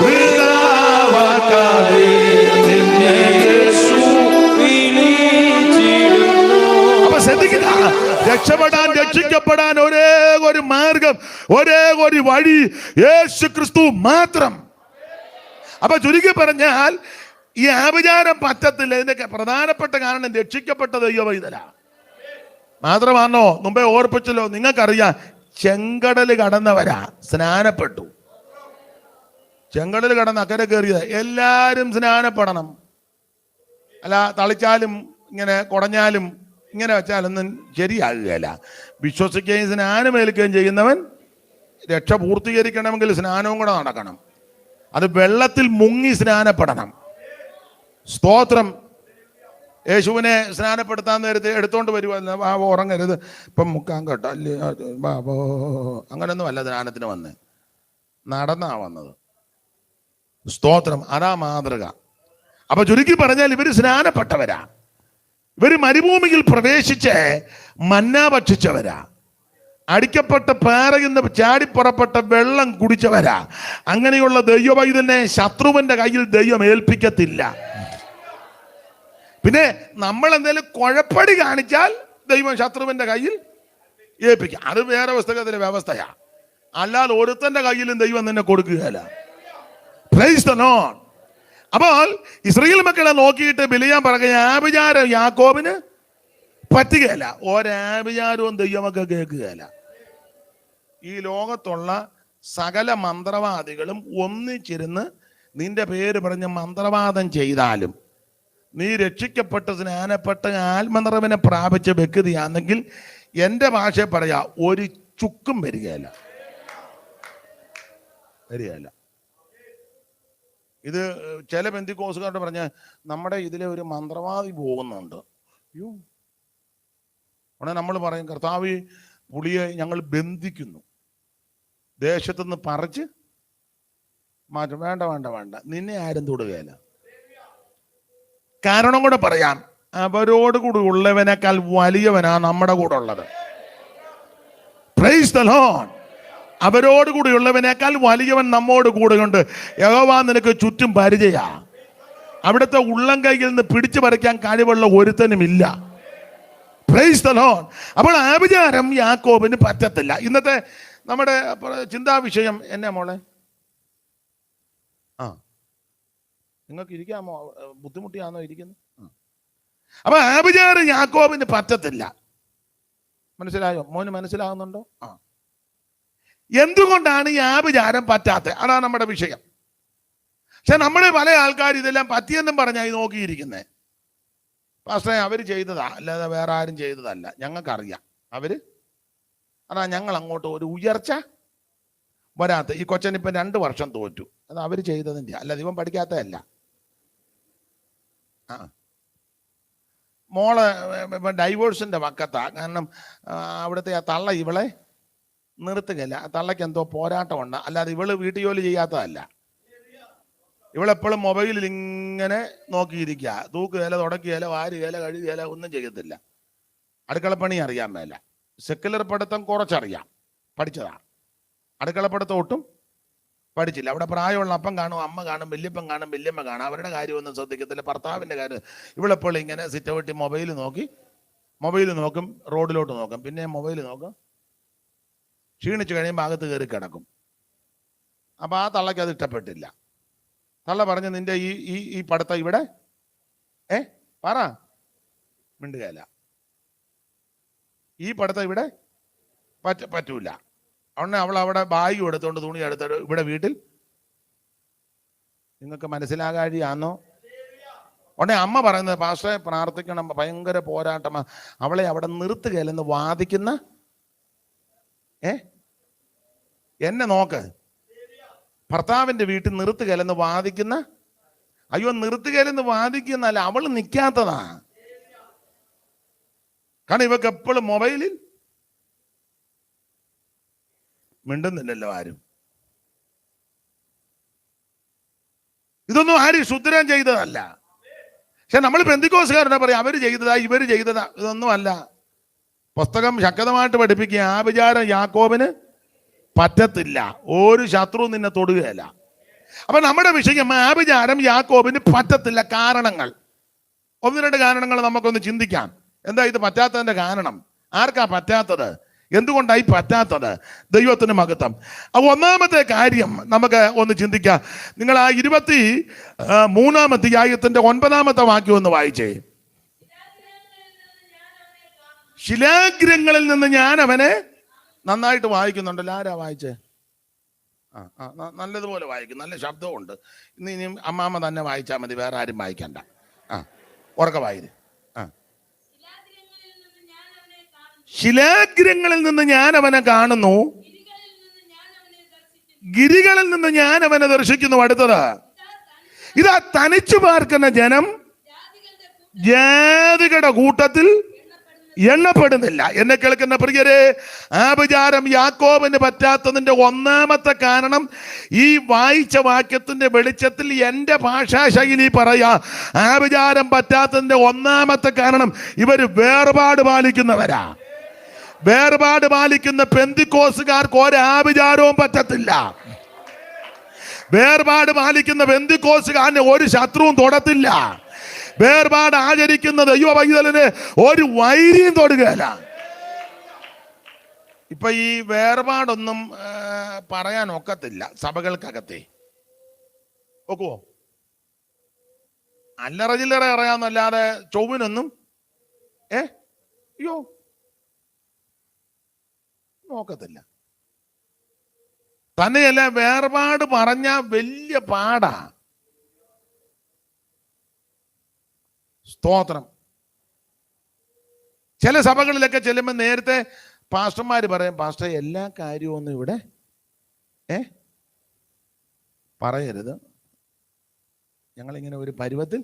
വൃഥാവാക്കാതെ യേശു വിളിച്ചിടുന്നു. അപ്പൊ ശ്രദ്ധിക്കുക, രക്ഷപ്പെടാൻ, രക്ഷിക്കപ്പെടാൻ ഒരേ ഒരു മാർഗം, ഒരേ ഒരു വഴി യേശു ക്രിസ്തു മാത്രം. അപ്പൊ ചുരുക്കി പറഞ്ഞാൽ ഈ ആഭിചാരം പറ്റത്തില്ല. ഇതിന്റെ പ്രധാനപ്പെട്ട കാരണം രക്ഷിക്കപ്പെട്ട ദൈവവൈതല മാത്രമാണോ? മുമ്പേ ഓർപ്പിച്ചല്ലോ, നിങ്ങൾക്കറിയാം, ചെങ്കടൽ കടന്നവരാ സ്നാനപ്പെട്ടു. ചെങ്കടൽ കടന്ന് അക്കരെ കയറിയത് എല്ലാരും സ്നാനപ്പെടണം. അല്ല തളിച്ചാലും ഇങ്ങനെ കുടഞ്ഞാലും ഇങ്ങനെ വെച്ചാലൊന്നും ശരിയാകുകയില്ല. വിശ്വസിക്കുകയും സ്നാനമേൽക്കുകയും ചെയ്യുന്നവൻ രക്ഷ പൂർത്തീകരിക്കണമെങ്കിൽ സ്നാനവും കൂടെ നടക്കണം. അത് വെള്ളത്തിൽ മുങ്ങി സ്നാനപ്പെടണം. സ്തോത്രം. യേശുവിനെ സ്നാനപ്പെടുത്താൻ നേരത്തെ എടുത്തോണ്ട് വരുവായിരുന്നു. ഉറങ്ങരുത്, ഇപ്പം മുക്കാൻ കേട്ടോ അല്ലേ, അങ്ങനൊന്നും അല്ല സ്നാനത്തിന് വന്നേ, നടന്നാ വന്നത്. സ്തോത്രം. അതാ മാതൃക. അപ്പൊ ചുരുക്കി പറഞ്ഞാൽ ഇവര് സ്നാനപ്പെട്ടവരാ, ഇവര് മരുഭൂമിയിൽ പ്രവേശിച്ച് മന്ന ഭക്ഷിച്ചവരാ, അടിക്കപ്പെട്ട പാറയിന്ന് ചാടിപ്പുറപ്പെട്ട വെള്ളം കുടിച്ചവരാ. അങ്ങനെയുള്ള ദൈവവൈതലിനെ ശത്രുവിന്റെ കയ്യിൽ ദൈവം ഏൽപ്പിക്കത്തില്ല. പിന്നെ നമ്മൾ എന്തെങ്കിലും കുഴപ്പടി കാണിച്ചാൽ ദൈവം ശത്രുവിന്റെ കയ്യിൽ ഏൽപ്പിക്കും. അത് വേറെ പുസ്തകത്തിലെ വ്യവസ്ഥയാ. അല്ലാതെ ഒരുത്തന്റെ കയ്യിലും ദൈവം നിന്നെ കൊടുക്കുകയല്ല. Praise the lord. അപ്പോൾ ഇസ്രായേൽ മക്കളെ നോക്കിയിട്ട് ബിലിയാം പറയുക, ആഭിചാരം യാക്കോബിന് പറ്റുകയല്ല. ഒരാഭിചാരവും ദൈവമൊക്കെ കേൾക്കുകയല്ല. ഈ ലോകത്തുള്ള സകല മന്ത്രവാദികളും ഒന്നിച്ചിരുന്ന് നിന്റെ പേര് പറഞ്ഞ് മന്ത്രവാദം ചെയ്താലും നീ രക്ഷിക്കപ്പെട്ട് സ്നാനപ്പെട്ട് ആത്മനിറവിനെ പ്രാപിച്ച വ്യക്തിയാണെങ്കിൽ എൻ്റെ ഭാഷ പറയാ, ഒരു ചുക്കും വരികയല്ല. ഇത് ചില പെന്തിക്കോസുകാരോട് പറഞ്ഞ, നമ്മുടെ ഇതിലെ ഒരു മന്ത്രവാദി പോകുന്നുണ്ട്. അയ്യോ, ഉടനെ നമ്മൾ പറയും, കർത്താവ് പുളിയെ ഞങ്ങൾ ബന്ധിക്കുന്നു, ദേശത്തുനിന്ന് പറിച്ച് മാറ്റും. വേണ്ട വേണ്ട വേണ്ട, നിന്നെ ആരും തൊടുകയില്ല. കാരണം കൂടെ പറയാം, അവരോട് കൂടി ഉള്ളവനേക്കാൾ വലിയവനാ നമ്മുടെ കൂടെ ഉള്ളത്. Price the Lord. അവരോട് കൂടി ഉള്ളവനേക്കാൾ വലിയവൻ നമ്മോട് കൂടെ ഉണ്ട്. യഹോവ നിനക്ക് ചുറ്റും പരിചയാ. അവിടുത്തെ ഉള്ളം കൈയിൽ നിന്ന് പിടിച്ചു പറിക്കാൻ കഴിവുള്ള ഒരുത്തനുമില്ല. Price the lord. അപ്പോൾ ആഭിചാരം യാക്കോബിന് പറ്റത്തില്ല. ഇന്നത്തെ നമ്മുടെ ചിന്താ വിഷയം എന്നാ മോളെ? നിങ്ങൾക്ക് ഇരിക്കാമോ? ബുദ്ധിമുട്ടിയാണോ ഇരിക്കുന്നത്? അപ്പൊ ആഭിചാരം യാക്കോബിന് പറ്റത്തില്ല. മനസ്സിലായോ? മോന് മനസ്സിലാകുന്നുണ്ടോ? എന്തുകൊണ്ടാണ് ഈ ആഭിചാരം പറ്റാത്തത്? അതാണ് നമ്മുടെ വിഷയം. പക്ഷെ നമ്മുടെ പല ആൾക്കാർ ഇതെല്ലാം പറ്റിയെന്നും പറഞ്ഞാൽ നോക്കിയിരിക്കുന്നേ. പക്ഷേ അവർ ചെയ്തതാ, അല്ലാതെ വേറെ ആരും ചെയ്തതല്ല. ഞങ്ങൾക്കറിയാം അതാ ഞങ്ങൾ അങ്ങോട്ട് ഒരു ഉയർച്ച വരാത്ത. ഈ കൊച്ചനിപ്പം 2 വർഷം തോറ്റു, അത് അവർ ചെയ്തതിൻ്റെ, അല്ലാതെ ഇവൻ പഠിക്കാത്തതല്ല. മോള് ഡൈവോഴ്സിന്റെ വക്കത്താ. കാരണം അവിടുത്തെ ആ തള്ള ഇവളെ നിർത്തുകയില്ല. ആ തള്ളയ്ക്ക് എന്തോ പോരാട്ടമുണ്ട്, അല്ലാതെ ഇവള് വീട്ടു ജോലി ചെയ്യാത്തതല്ല. ഇവളെപ്പോഴും മൊബൈലിൽ ഇങ്ങനെ നോക്കിയിരിക്കുക. തൂക്കുകയില, തുടക്കുകയില, വാരുകയില, കഴുകുകയില, ഒന്നും ചെയ്യത്തില്ല. അടുക്കളപ്പണി അറിയാൻ മേല. സെക്കുലർ പഠിത്തം കുറച്ചറിയാം, പഠിച്ചതാ. അടുക്കളപ്പടുത്തം ഒട്ടും പഠിച്ചില്ല. അവിടെ പ്രായമുള്ള അപ്പം കാണും, അമ്മ കാണും, വല്യപ്പൻ കാണും, വല്യമ്മ കാണും. അവരുടെ കാര്യമൊന്നും ശ്രദ്ധിക്കത്തില്ല. ഭർത്താവിൻ്റെ കാര്യം ഇവളെപ്പോൾ ഇങ്ങനെ സിറ്റൗട്ടി മൊബൈൽ നോക്കും, റോഡിലോട്ട് നോക്കും, പിന്നെ മൊബൈൽ നോക്കും. ക്ഷീണിച്ച് കഴിയുമ്പോൾ അകത്ത് കയറി കിടക്കും. അപ്പം ആ തള്ളയ്ക്ക് അത് ഇഷ്ടപ്പെട്ടില്ല. തള്ള പറഞ്ഞ്, നിന്റെ ഈ പഠിത്തം ഇവിടെ പറ മിണ്ടുകയല്ല. ഈ പഠിത്തം ഇവിടെ പറ്റൂല. ഉടനെ അവൾ അവിടെ ബാഗ് എടുത്തോണ്ട് തുണി എടുത്തിട്ട് ഇവിടെ വീട്ടിൽ, നിങ്ങൾക്ക് മനസ്സിലാകാഴിയാന്നോ? ഉടനെ അമ്മ പറയുന്നത്, പാസ്റ്ററെ പ്രാർത്ഥിക്കണം, ഭയങ്കര പോരാട്ടമാ, അവളെ അവിടെ നിർത്തുകയല്ലെന്ന് വാദിക്കുന്ന എന്നെ നോക്ക്, ഭർത്താവിന്റെ വീട്ടിൽ നിർത്തുകയല്ലെന്ന് വാദിക്കുന്ന. അയ്യോ, നിർത്തുകയല്ലെന്ന് വാദിക്കുന്നല്ല, അവൾ നിൽക്കാത്തതാ. കാരണം ഇവക്ക് എപ്പോഴും മൊബൈലിൽ മിണ്ടുന്നില്ലല്ലോ ആരും. ഇതൊന്നും ആരും ശുദ്ധരം ചെയ്തതല്ല. പക്ഷെ നമ്മൾ പെന്തിക്കോസുകാരുടെ പറയാം, അവര് ചെയ്തതാ, ഇവര് ചെയ്തതാ. ഇതൊന്നും അല്ല. പുസ്തകം ശക്തമായിട്ട് പഠിപ്പിക്കുക, ആഭിചാരം യാക്കോബിന് പറ്റത്തില്ല. ഒരു ശത്രു നിന്നെ തൊടുകയല്ല. അപ്പൊ നമ്മുടെ വിഷയം ആഭിചാരം യാക്കോബിന് പറ്റത്തില്ല. കാരണങ്ങൾ 1-2 കാരണങ്ങൾ നമുക്കൊന്ന് ചിന്തിക്കാം. എന്താ ഇത് പറ്റാത്തതിന്റെ കാരണം? ആർക്കാ പറ്റാത്തത്? എന്തുകൊണ്ടായി പറ്റാത്തത്? ദൈവത്തിന് മഹത്വം. അപ്പൊ ഒന്നാമത്തെ കാര്യം നമുക്ക് ഒന്ന് ചിന്തിക്കാം. നിങ്ങൾ ആ 23-ാം അധ്യായത്തിന്റെ 9-ാമത്തെ വാക്യം ഒന്ന് വായിച്ചേ. ശിലാഗ്രഹങ്ങളിൽ നിന്ന് ഞാൻ അവനെ, നന്നായിട്ട് വായിക്കുന്നുണ്ടല്ലോ. ആരാ വായിച്ചേ? നല്ലതുപോലെ വായിക്കും, നല്ല ശബ്ദമുണ്ട്. ഇനിയും അമ്മാമ്മ തന്നെ വായിച്ചാൽ മതി, വേറെ ആരും വായിക്കണ്ട. ഉറക്കെ വായിര്. ശിലാഗ്രഹങ്ങളിൽ നിന്ന് ഞാൻ അവനെ കാണുന്നു, ഗിരികളിൽ നിന്ന് ഞാൻ അവനെ ദർശിക്കുന്നു. അടുത്തത്, ഇതാ തനിച്ചു പാർക്കുന്ന ജനം ജാതികളുടെ കൂട്ടത്തിൽ എണ്ണപ്പെടുന്നില്ല. എന്നെ കേൾക്കുന്ന പ്രിയരെ, ആഭിചാരം യാക്കോബിന് പറ്റാത്തതിന്റെ ഒന്നാമത്തെ കാരണം ഈ വായിച്ച വാക്യത്തിന്റെ വെളിച്ചത്തിൽ എൻ്റെ ഭാഷാ ശൈലി പറയാ, ആഭിചാരം പറ്റാത്തതിന്റെ ഒന്നാമത്തെ കാരണം ഇവർ വേർപാട് പാലിക്കുന്നവരാ. വേർപാട് പാലിക്കുന്ന പെന്തിക്കോസുകാർക്ക് ഒരാഭിചാരവും പറ്റത്തില്ല. വേർപാട് പാലിക്കുന്ന പെന്തിക്കോസുകാരന് ഒരു ശത്രുവും തൊടത്തില്ല. വേർപാട് ആചരിക്കുന്ന ദൈവ പൈതലിന് ഒരു വൈരിയും തൊടുകയില്ല. ഇപ്പൊ ഈ വേർപാടൊന്നും പറയാൻ ഒക്കത്തില്ല സഭകൾക്കകത്തെ. ഒക്കുവോ? അല്ലറ ചില്ലറ അറിയാന്നല്ലാതെ ചൊവ്വിനൊന്നും അയ്യോ നോക്കത്തില്ല. തന്നെയല്ല, വേർപാട് പറഞ്ഞ വലിയ പാടാ. സ്തോത്രം. ചില സഭകളിലൊക്കെ ചെല്ലുമ്പോൾ നേരത്തെ പാസ്റ്റർമാർ പറയും, പാസ്റ്റർ എല്ലാ കാര്യവും ഒന്നും ഇവിടെ പറയരുത്, ഞങ്ങളിങ്ങനെ ഒരു പരുവത്തിൽ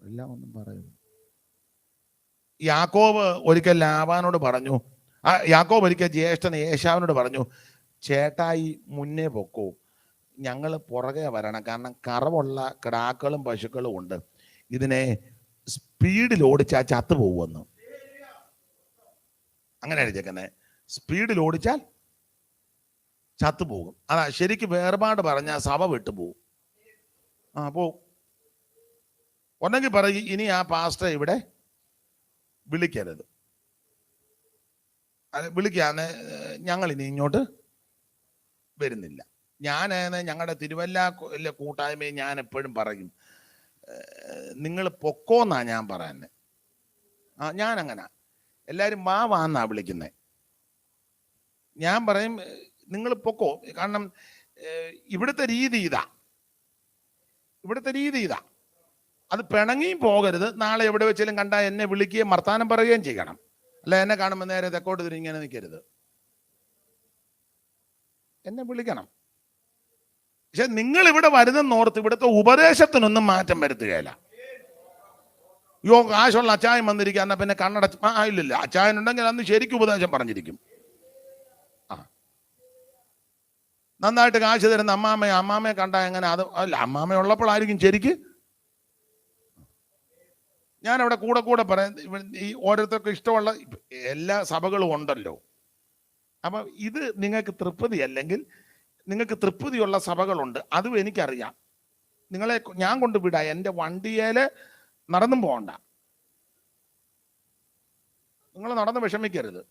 എല്ലാം ഒന്നും പറയരുത്. യാക്കോബ് ഒരിക്കൽ ലാബാനോട് പറഞ്ഞു, യാക്കോബ് ഒരിക്കൽ ജ്യേഷ്ഠൻ ഏശാവിനോട് പറഞ്ഞു, ചേട്ടായി മുന്നേ പൊക്കോ, ഞങ്ങൾ പുറകെ വരണം, കാരണം കറവുള്ള കിടാക്കളും പശുക്കളും ഉണ്ട്, ഇതിനെ സ്പീഡിൽ ഓടിച്ചാൽ ചത്തു പോകുമെന്ന്. അങ്ങനെയാണ് ചെക്കനെ, സ്പീഡിൽ ഓടിച്ചാൽ ചത്തുപോകും. അതാ ശരിക്കും വേർപാട് പറഞ്ഞാൽ സഭ വിട്ടുപോകും. പോവും. ഒന്നെങ്കിൽ പറയും, ഇനി ആ പാസ്റ്റർ ഇവിടെ വിളിക്കരുത്, വിളിക്കാന്ന് ഞങ്ങളിനി ഇങ്ങോട്ട് വരുന്നില്ല. ഞാൻ ഞങ്ങളുടെ തിരുവല്ല കൂട്ടായ്മയെ ഞാൻ എപ്പോഴും പറയും, നിങ്ങൾ പൊക്കോന്നാ ഞാൻ പറയാൻ. ഞാൻ അങ്ങനെ എല്ലാവരും വാന്നാ വിളിക്കുന്നത്. ഞാൻ പറയും നിങ്ങൾ പൊക്കോ, കാരണം ഇവിടുത്തെ രീതി ഇതാ, ഇവിടുത്തെ രീതി ഇതാ. അത് പിണങ്ങിയും പോകരുത്. നാളെ എവിടെ വെച്ചാലും കണ്ടാൽ എന്നെ വിളിക്കുകയും വർത്താനം പറയുകയും ചെയ്യണം. അല്ല എന്നെ കാണുമ്പോൾ നേരെ തെക്കോട്ട് തിരിഞ്ഞ് ഇങ്ങനെ നിൽക്കരുത്, എന്നെ വിളിക്കണം. പക്ഷെ നിങ്ങൾ ഇവിടെ വരുന്നെന്നോർത്ത് ഇവിടുത്തെ ഉപദേശത്തിനൊന്നും മാറ്റം വരുത്തുകയില്ല. യോ കാശുള്ള അച്ചായൻ വന്നിരിക്കുക, എന്നാൽ പിന്നെ കണ്ണടച്ച് ഇല്ലില്ല, അച്ചായനുണ്ടെങ്കിൽ അന്ന് ശരിക്കും ഉപദേശം പറഞ്ഞിരിക്കും. നന്നായിട്ട് കാശ് തരുന്ന അമ്മാമ്മയെ കണ്ടാൽ എങ്ങനെ? അത് അല്ല, അമ്മാമ്മ ഉള്ളപ്പോഴായിരിക്കും ശരിക്ക്. ഞാനവിടെ കൂടെ പറയാം, ഈ ഓരോരുത്തർക്കും ഇഷ്ടമുള്ള എല്ലാ സഭകളും ഉണ്ടല്ലോ. അപ്പം ഇത് നിങ്ങൾക്ക് തൃപ്തി അല്ലെങ്കിൽ നിങ്ങൾക്ക് തൃപ്തിയുള്ള സഭകളുണ്ട്, അതും എനിക്കറിയാം. നിങ്ങളെ ഞാൻ കൊണ്ടുവിടാം, എൻ്റെ വണ്ടിയേൽ നടന്നും പോകണ്ട, നിങ്ങൾ നടന്ന് വിഷമിക്കരുത്.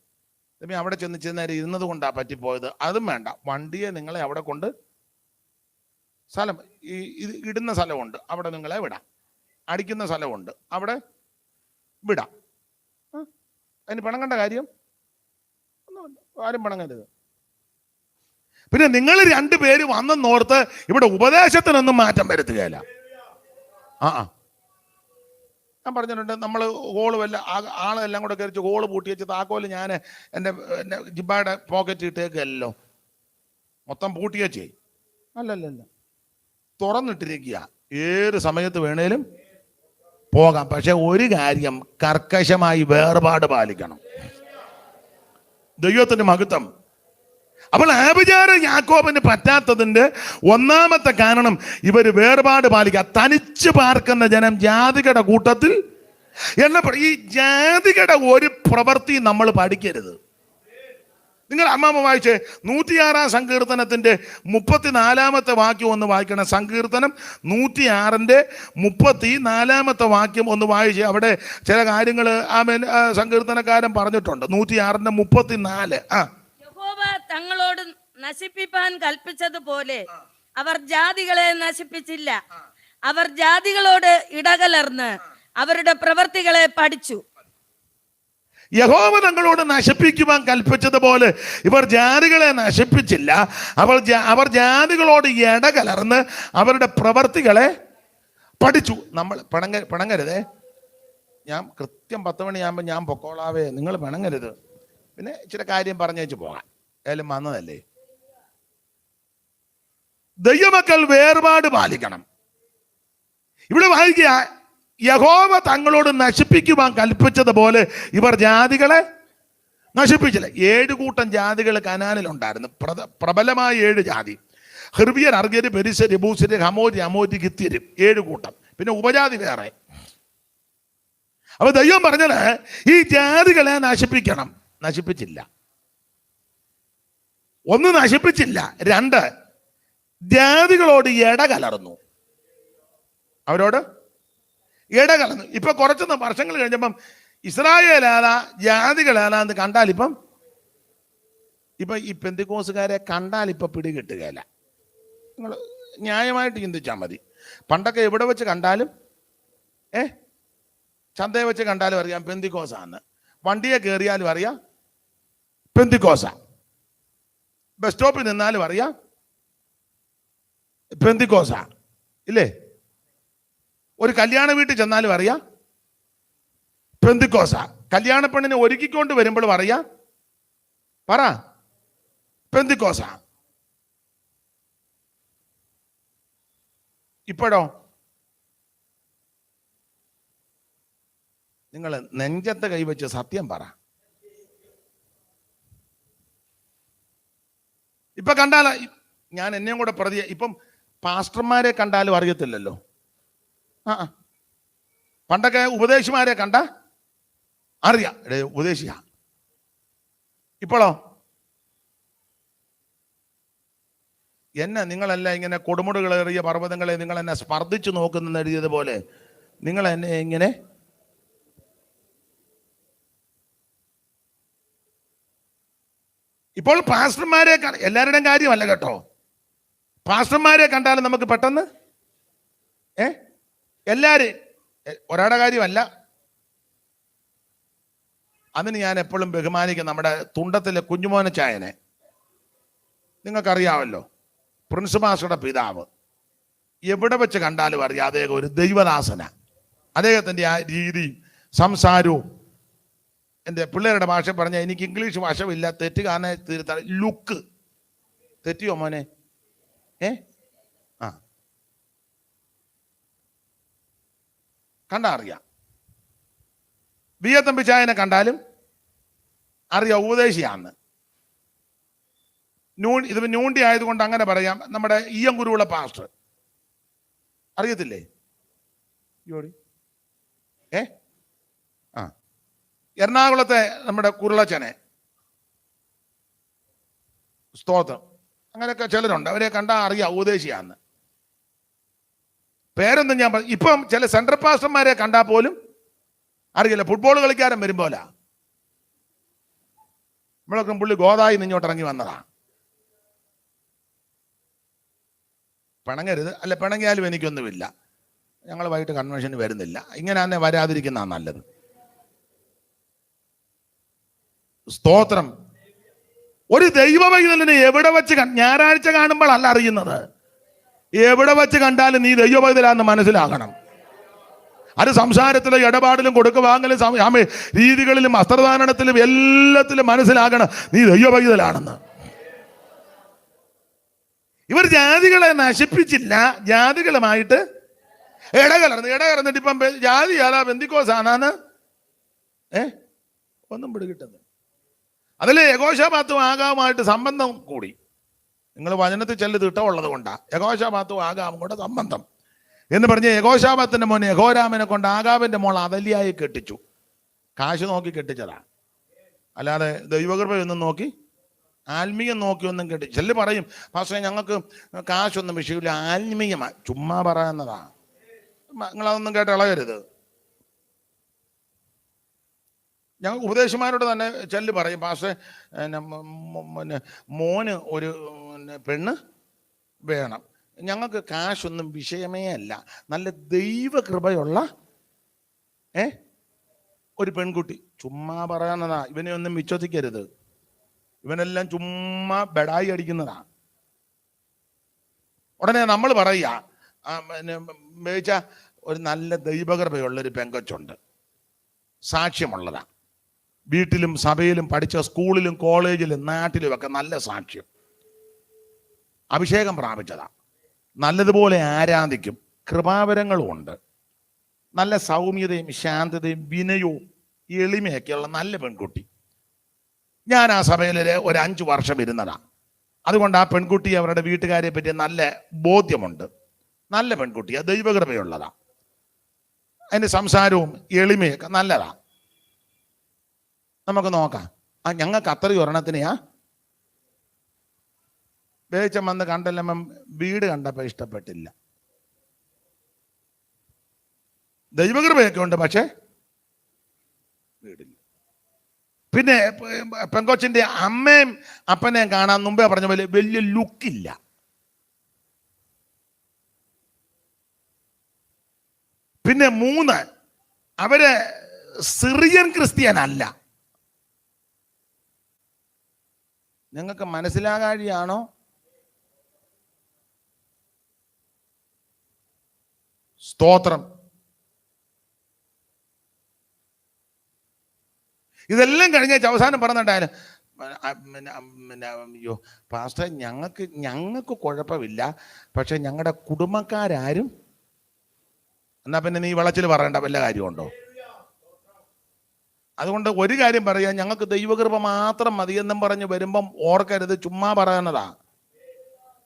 അവിടെ ചെന്നേരം ഇരുന്നത് കൊണ്ടാണ് പറ്റിപ്പോയത്, അതും വേണ്ട. വണ്ടിയെ നിങ്ങളെ അവിടെ കൊണ്ട് സ്ഥലം, ഇത് ഇടുന്ന സ്ഥലമുണ്ട്, അവിടെ നിങ്ങളെ വിടാം. അടിക്കുന്ന സ്ഥലമുണ്ട്, അവിടെ വിടാം. അതിന് പിണങ്ങേണ്ട കാര്യം ഒന്നുമില്ല, ആരും പിണങ്ങരുത്. പിന്നെ നിങ്ങൾ രണ്ടുപേര് വന്നെന്നോർത്ത് ഇവിടെ ഉപദേശത്തിനൊന്നും മാറ്റം വരുത്തുകയില്ല. ഞാൻ പറഞ്ഞിട്ടുണ്ട്, നമ്മൾ ഹോള് ആളെല്ലാം കൂടെ കയറിച്ച് ഹോള് പൂട്ടി വെച്ച് താക്കോല് ഞാൻ എൻ്റെ ജിബായുടെ പോക്കറ്റ് ഇട്ടേക്കല്ലോ, മൊത്തം പൂട്ടി വെച്ചേ. അല്ലല്ല, തുറന്നിട്ടിരിക്കുക, ഏത് സമയത്ത് വേണേലും പോകാം. പക്ഷെ ഒരു കാര്യം, കർക്കശമായി വേർപാട് പാലിക്കണം. ദൈവത്തിന്റെ മഹത്വം. അപ്പോൾ ആഭിചാരം യാക്കോബിന് പറ്റാത്തതിന്റെ ഒന്നാമത്തെ കാരണം ഇവർ വേർപാട് പാലിക്കുക. തനിച്ച് പാർക്കുന്ന ജനം ജാതികളുടെ കൂട്ടത്തിൽ ഈ ജാതികളുടെ ഒരു പ്രവൃത്തി നമ്മൾ പഠിക്കരുത്. നിങ്ങൾ അമ്മാമ്മ വായിച്ചേ 106 സങ്കീർത്തനത്തിന്റെ 34 വാക്യം ഒന്ന് വായിക്കണം. സങ്കീർത്തനം 106 34 വാക്യം ഒന്ന് വായിച്ചേ. അവിടെ ചില കാര്യങ്ങൾ സങ്കീർത്തനക്കാരൻ പറഞ്ഞിട്ടുണ്ട്. 106 34. യഹോവ തങ്ങളോട് നശിപ്പിപ്പാൻ കൽപ്പിച്ചതുപോലെ അവർ ജാതികളെ നശിപ്പിച്ചില്ല. അവർ ജാതികളോട് ഇടകലർന്ന് അവരുടെ പ്രവൃത്തികളെ പഠിച്ചു. യഹോവ തങ്ങളോട് നശിപ്പിക്കുവാൻ കൽപ്പിച്ചതുപോലെ ഇവർ ജാതികളെ നശിപ്പിച്ചില്ല. അവർ ജാതികളോട് ഇടകലർന്ന് അവരുടെ പ്രവർത്തികളെ പഠിച്ചു. നമ്മൾ പിണങ്ങരുതേ. ഞാൻ കൃത്യം 10 മണിയാകുമ്പോൾ ഞാൻ പൊക്കോളാവേ, നിങ്ങൾ പിണങ്ങരുത്. പിന്നെ ഇച്ചിരി കാര്യം പറഞ്ഞേച്ച് പോകാം, ഏതായാലും വന്നതല്ലേ. ദൈവമക്കൾ വേർപാട് പാലിക്കണം. ഇവിടെ വായിക്കുക, യഹോവ തങ്ങളോട് നശിപ്പിക്കുവാൻ കൽപ്പിച്ചതുപോലെ ഇവർ ജാതികളെ നശിപ്പിച്ചില്ല. 7 കൂട്ടം ജാതികൾ കനാനിലുണ്ടായിരുന്നു. പ്രബലമായ 7 ജാതി: ഹിർവിയർ, അർഗ്യര്, പെരിസര്, യബൂസര്, ഹമോര്, അമോര്, ഹിത്യര്. 7 കൂട്ടം. പിന്നെ ഉപജാതി വേറെ. അപ്പൊ ദൈവം പറഞ്ഞത് ഈ ജാതികളെ നശിപ്പിക്കണം. നശിപ്പിച്ചില്ല. 1, നശിപ്പിച്ചില്ല. 2, ജാതികളോട് ഇടകലർന്നു. അവരോട് ഇടകലർന്നു. ഇപ്പൊ കുറച്ച് വർഷങ്ങൾ കഴിഞ്ഞപ്പം ഇസ്രായേലാലാ ജാതികളാലാന്ന് കണ്ടാൽ ഇപ്പം ഈ പെന്തിക്കോസുകാരെ കണ്ടാൽ ഇപ്പൊ പിടികിട്ടുകയില്ല. നിങ്ങൾ ന്യായമായിട്ട് ചിന്തിച്ചാൽ മതി. പണ്ടൊക്കെ എവിടെ വെച്ച് കണ്ടാലും ചന്തയെ വെച്ച് കണ്ടാലും അറിയാം പെന്തിക്കോസാന്ന്. വണ്ടിയെ കയറിയാലും അറിയാം പെന്തിക്കോസ. ബസ് സ്റ്റോപ്പിൽ നിന്നാലും അറിയാം പെന്തിക്കോസ, ഇല്ലേ? ഒരു കല്യാണ വീട്ടിൽ ചെന്നാലും അറിയാം പെന്തിക്കോസ. കല്യാണ പെണ്ണിനെ ഒരുക്കിക്കൊണ്ട് വരുമ്പോഴും അറിയാം പറ പെന്തിക്കോസ. ഇപ്പോഴോ നിങ്ങൾ നെഞ്ചത്തെ കൈവച്ച് സത്യം പറ. ഇപ്പൊ കണ്ടാൽ ഞാൻ എന്നെയും കൂടെ പ്രതി, ഇപ്പം പാസ്റ്റർമാരെ കണ്ടാലും അറിയത്തില്ലല്ലോ. പണ്ടൊക്കെ ഉപദേശിമാരെ കണ്ട അറിയാം, ഉപദേശിയ. ഇപ്പോഴോ എന്നെ നിങ്ങളെല്ലാം ഇങ്ങനെ കൊടുമുടികളേറിയ പർവ്വതങ്ങളെ നിങ്ങൾ എന്നെ സ്പർദ്ധിച്ചു നോക്കുന്ന എഴുതിയതുപോലെ നിങ്ങൾ എന്നെ ഇങ്ങനെ ഇപ്പോൾ പാസ്റ്റർമാരെ എല്ലാവരുടെയും കാര്യമല്ല കേട്ടോ. പാസ്റ്റർമാരെ കണ്ടാലും നമുക്ക് പെട്ടെന്ന് എല്ലാവരും ഒരാളുടെ കാര്യമല്ല. അതിന് ഞാൻ എപ്പോഴും ബഹുമാനിക്കും നമ്മുടെ തുണ്ടത്തിലെ കുഞ്ഞുമോനച്ചായനെ. നിങ്ങൾക്കറിയാമല്ലോ, പ്രിൻസ് മാസ്റ്ററുടെ പിതാവ്. എവിടെ വെച്ച് കണ്ടാലും അറിയാം അദ്ദേഹം ഒരു ദൈവദാസന. അദ്ദേഹത്തിൻ്റെ ആ രീതിയും സംസാരവും, എൻ്റെ പിള്ളേരുടെ ഭാഷ പറഞ്ഞാൽ എനിക്ക് ഇംഗ്ലീഷ് ഭാഷയില്ല, തെറ്റുകാരനെ തിരുത്താൻ. ലുക്ക് തെറ്റിയോ മോനെ? കണ്ടാ അറിയാം. വി എ തമ്പിച്ചായനെ കണ്ടാലും അറിയാം ഉപദേശിയാന്ന്. ഇത് ന്യൂണ്ടി ആയതുകൊണ്ട് അങ്ങനെ പറയാം. നമ്മുടെ ഈയങ്കുരുവുള്ള പാസ്റ്റർ അറിയത്തില്ലേ? എറണാകുളത്തെ നമ്മുടെ കുരുളച്ചനെ, സ്തോത്രം, അങ്ങനെയൊക്കെ ചിലരുണ്ട്. അവരെ കണ്ടാൽ അറിയാം ഉപദേശിയാന്ന്. പേരൊന്നും ഞാൻ ഇപ്പം ചില സെൻട്രൽ പാസ്റ്റർമാരെ കണ്ടാൽ പോലും അറിയില്ല. ഫുട്ബോൾ കളിക്കാരൻ വരുമ്പോലാ നമ്മളൊക്കെ പുള്ളി ഗോദായി നിന്നോട്ട് ഇറങ്ങി വന്നതാ. പിണങ്ങരുത്, അല്ല പിണങ്ങിയാലും എനിക്കൊന്നുമില്ല. ഞങ്ങൾ വൈകിട്ട് കൺവെൻഷന് വരുന്നില്ല. ഇങ്ങനെ തന്നെ വരാതിരിക്കുന്നതാണ് നല്ലത്. സ്തോത്രം. ഒരു ദൈവവൈതലിനെ എവിടെ വെച്ച് ഞായറാഴ്ച കാണുമ്പോൾ അല്ല അറിയുന്നത്, എവിടെ വെച്ച് കണ്ടാലും നീ ദൈവവൈതലാന്ന് മനസ്സിലാകണം. അത് സംസാരത്തിലും ഇടപാടിലും കൊടുക്കുവാങ്ങലും രീതികളിലും വസ്ത്രധാരണത്തിലും എല്ലാത്തിലും മനസ്സിലാകണം നീ ദൈവവൈതലാണെന്ന്. ഇവർ ജാതികളെ നശിപ്പിച്ചില്ല, ജാതികളുമായിട്ട് ഇടകലർന്നിട്ട് ഇപ്പം ജാതി ആരാ ബെന്തിക്കോസാനാന്ന് ഒന്നും പിടികിട്ടുന്നത്. അതിൽ യഹോശാപാത്തും ആഗാവുമായിട്ട് സംബന്ധം കൂടി. നിങ്ങൾ വചനത്തിൽ ചെല്ല് തിട്ടമുള്ളത് കൊണ്ടാണ് യഹോശാപാത്തും ആഗാവും കൂടെ സംബന്ധം എന്ന് പറഞ്ഞ് യഹോശാപാത്തിന്റെ മോനെ യഹോരാമനെ കൊണ്ട് ആഗാവിന്റെ മോൾ അതല്യായി കെട്ടിച്ചു. കാശ് നോക്കി കെട്ടിച്ചതാ, അല്ലാതെ ദൈവകൃപയൊന്നും നോക്കി ആത്മീയം നോക്കിയൊന്നും കെട്ടിച്ചു. ചെല്ല് പറയും പക്ഷേ ഞങ്ങൾക്ക് കാശൊന്നും വിഷയമില്ല, ആത്മീയമായി ചുമ്മാ പറയുന്നതാ. നിങ്ങളതൊന്നും കേട്ട് ഇളകരുത്. ഞങ്ങൾ ഉപദേശിമാരോട് തന്നെ ചെല്ല് പറയും, പക്ഷേ മോന് ഒരു പെണ്ണ് വേണം, ഞങ്ങൾക്ക് കാശൊന്നും വിഷയമേ അല്ല, നല്ല ദൈവകൃപയുള്ള ഒരു പെൺകുട്ടി. ചുമ്മാ പറയാന്നതാ, ഇവനെ ഒന്നും വിശ്വസിക്കരുത്. ഇവനെല്ലാം ചുമ്മാ ബെടായി അടിക്കുന്നതാ. ഉടനെ നമ്മൾ പറയുക മേച്ച ഒരു നല്ല ദൈവകൃപയുള്ളൊരു പെങ്കൊച്ചുണ്ട്, സാക്ഷ്യമുള്ളതാ, വീട്ടിലും സഭയിലും പഠിച്ച സ്കൂളിലും കോളേജിലും നാട്ടിലും ഒക്കെ നല്ല സാക്ഷ്യം, അഭിഷേകം പ്രാപിച്ചതാ, നല്ലതുപോലെ ആരാധിക്കും, കൃപാവരങ്ങളും ഉണ്ട്. നല്ല സൗമ്യതയും ശാന്തതയും വിനയവും എളിമയൊക്കെയുള്ള നല്ല പെൺകുട്ടി. ഞാൻ ആ സഭയിൽ ഒരു 5 വർഷം ഇരുന്നതാണ്. അതുകൊണ്ട് ആ പെൺകുട്ടി അവരുടെ വീട്ടുകാരെ പറ്റി നല്ല ബോധ്യമുണ്ട്. നല്ല പെൺകുട്ടിയാണ്, ദൈവകൃപയുള്ളതാണ്. അതിൻ്റെ സംസാരവും എളിമയൊക്കെ നല്ലതാണ്. നമുക്ക് നോക്കാം. ഞങ്ങൾക്ക് അത്രയും ഒരെണ്ണത്തിനെയാ വേച്ചം വന്ന് കണ്ടെല്ലാം വീട് കണ്ടപ്പോൾ ഇഷ്ടപ്പെട്ടില്ല. ദൈവകൃപയൊക്കെ ഉണ്ട്, പക്ഷേ വീടില്ല. പിന്നെ പെങ്കൊച്ചിന്റെ അമ്മയും അപ്പനെയും കാണാൻ മുമ്പേ പറഞ്ഞ പോലെ വലിയ ലുക്കില്ല. പിന്നെ 3, അവര് സിറിയൻ ക്രിസ്ത്യൻ അല്ല. നിങ്ങൾക്ക് മനസ്സിലാകാഴിയാണോ? സ്തോത്രം. ഇതെല്ലാം കഴിഞ്ഞ അവസാനം പറഞ്ഞിട്ടായാലും അയ്യോ പാസ്റ്റർ, ഞങ്ങൾക്ക് കുഴപ്പമില്ല, പക്ഷെ ഞങ്ങളുടെ കുടുംബക്കാരും. എന്നാ പിന്നെ നീ വിളച്ചിൽ പറയേണ്ട വല്ല കാര്യമുണ്ടോ? അതുകൊണ്ട് ഒരു കാര്യം പറയാം, ഞങ്ങൾക്ക് ദൈവകൃപ മാത്രം മതിയെന്നും പറഞ്ഞ് വരുമ്പം ഓർക്കരുത്, ചുമ്മാ പറയുന്നതാ.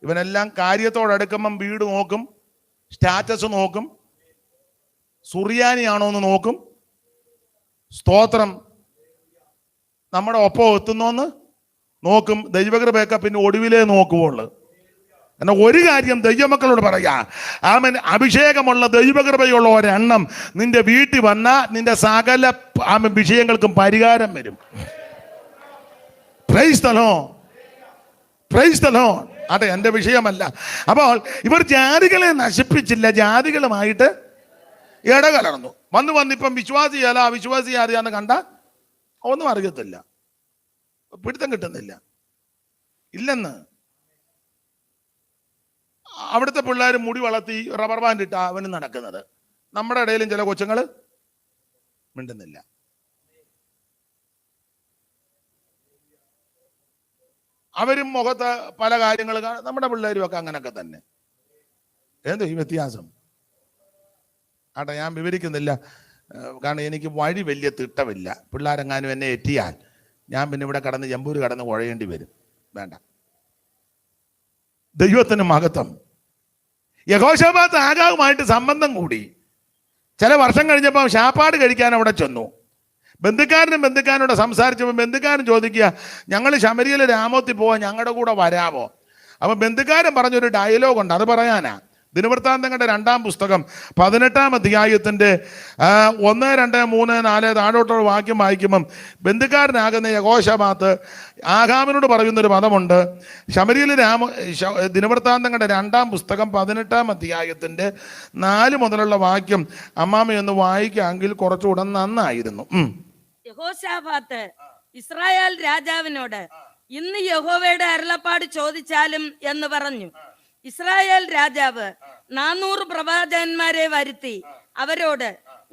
ഇവനെല്ലാം കാര്യത്തോടടുക്കുമ്പം വീട് നോക്കും, സ്റ്റാറ്റസ് നോക്കും, സുറിയാനിയാണോ എന്ന് നോക്കും, സ്തോത്രം നമ്മുടെ ഒപ്പം എത്തുന്നോന്ന് നോക്കും. ദൈവകൃപയൊക്കെ പിന്നെ ഒടുവിലേ നോക്കുവുള്ളു. എന്നാൽ ഒരു കാര്യം ദൈവമക്കളോട് പറയാ, ആമൻ, അഭിഷേകമുള്ള ദൈവകൃപയുള്ള ഒരെണ്ണം നിന്റെ വീട്ടിൽ വന്നാൽ നിന്റെ സകല വിഷയങ്ങൾക്കും പരിഹാരം വരും. Price the Lord, price the Lord. അതെ, എൻ്റെ വിഷയമല്ല. അപ്പോൾ ഇവർ ജാതികളെ നശിപ്പിച്ചില്ല, ജാതികളുമായിട്ട് ഇടകലർന്നു. വന്നിപ്പം വിശ്വാസിയല്ല അവിശ്വാസിയാതെയാന്ന് കണ്ട ഒന്നും അറിയത്തില്ല, പിടുത്തം കിട്ടുന്നില്ല. ഇല്ലെന്ന്. അവിടുത്തെ പിള്ളേർ മുടി വളർത്തി റബ്ബർ ബാൻഡ് ഇട്ടാ അവന് നടക്കുന്നത്. നമ്മുടെ ഇടയിലും ചില കൊച്ചുങ്ങൾ മിണ്ടുന്നില്ല. അവരും മുഖത്ത് പല കാര്യങ്ങൾ, നമ്മുടെ പിള്ളേരും ഒക്കെ അങ്ങനെയൊക്കെ തന്നെ. എന്ത് ഈ വ്യത്യാസം? ആട്ടെ, ഞാൻ വിവരിക്കുന്നില്ല, കാരണം എനിക്ക് വഴി വലിയ തിട്ടമില്ല. പിള്ളേരെങ്ങാനും എന്നെ എത്തിയാൽ ഞാൻ പിന്നെ ഇവിടെ കടന്ന് ജമ്പൂര് കടന്ന് കുഴയേണ്ടി വരും. വേണ്ട. ദൈവത്തിന് മഹത്വം. യഹോശാഫാത്ത് ആഗാവുമായിട്ട് സംബന്ധം കൂടി. ചില വർഷം കഴിഞ്ഞപ്പോൾ ശാപ്പാട് കഴിക്കാൻ അവിടെ ചെന്നു. ബന്ധുക്കാരനോട് സംസാരിച്ചപ്പോൾ ബന്ധുക്കാരൻ ചോദിക്കുക, ഞങ്ങൾ ശമരിയിലെ രാമോത്തിൽ പോവാൻ ഞങ്ങളുടെ കൂടെ വരാമോ? അപ്പം ബന്ധുക്കാരൻ പറഞ്ഞൊരു ഡയലോഗ് ഉണ്ട്, അത് പറയാനാ. ദിനവൃത്താന്തങ്ങളുടെ 2-ാം പുസ്തകം 18-ാം അധ്യായത്തിൻ്റെ 1, 2, 3, 4 താഴോട്ടുള്ള വാക്യം വായിക്കുമ്പം ബന്ധുക്കാരനാകുന്ന യഹോശാഫാത്ത് ആഹാബിനോട് പറയുന്നൊരു പദമുണ്ട്. ശമരിയിലെ ദിനവൃത്താന്തങ്ങളുടെ 2-ാം പുസ്തകം 18-ാം അധ്യായത്തിൻ്റെ 4 മുതലുള്ള വാക്യം അമ്മാമയൊന്ന് വായിക്കാമെങ്കിൽ കുറച്ചുകൂടെ നന്നായിരുന്നു. യഹോശാഫാത്ത് ഇസ്രായേൽ രാജാവിനോട്, ഇന്ന് യഹോവയുടെ അരുളപ്പാട് ചോദിച്ചാലും എന്ന് പറഞ്ഞു. ഇസ്രായേൽ രാജാവ് 400 പ്രവാചകന്മാരെ വരുത്തി അവരോട്,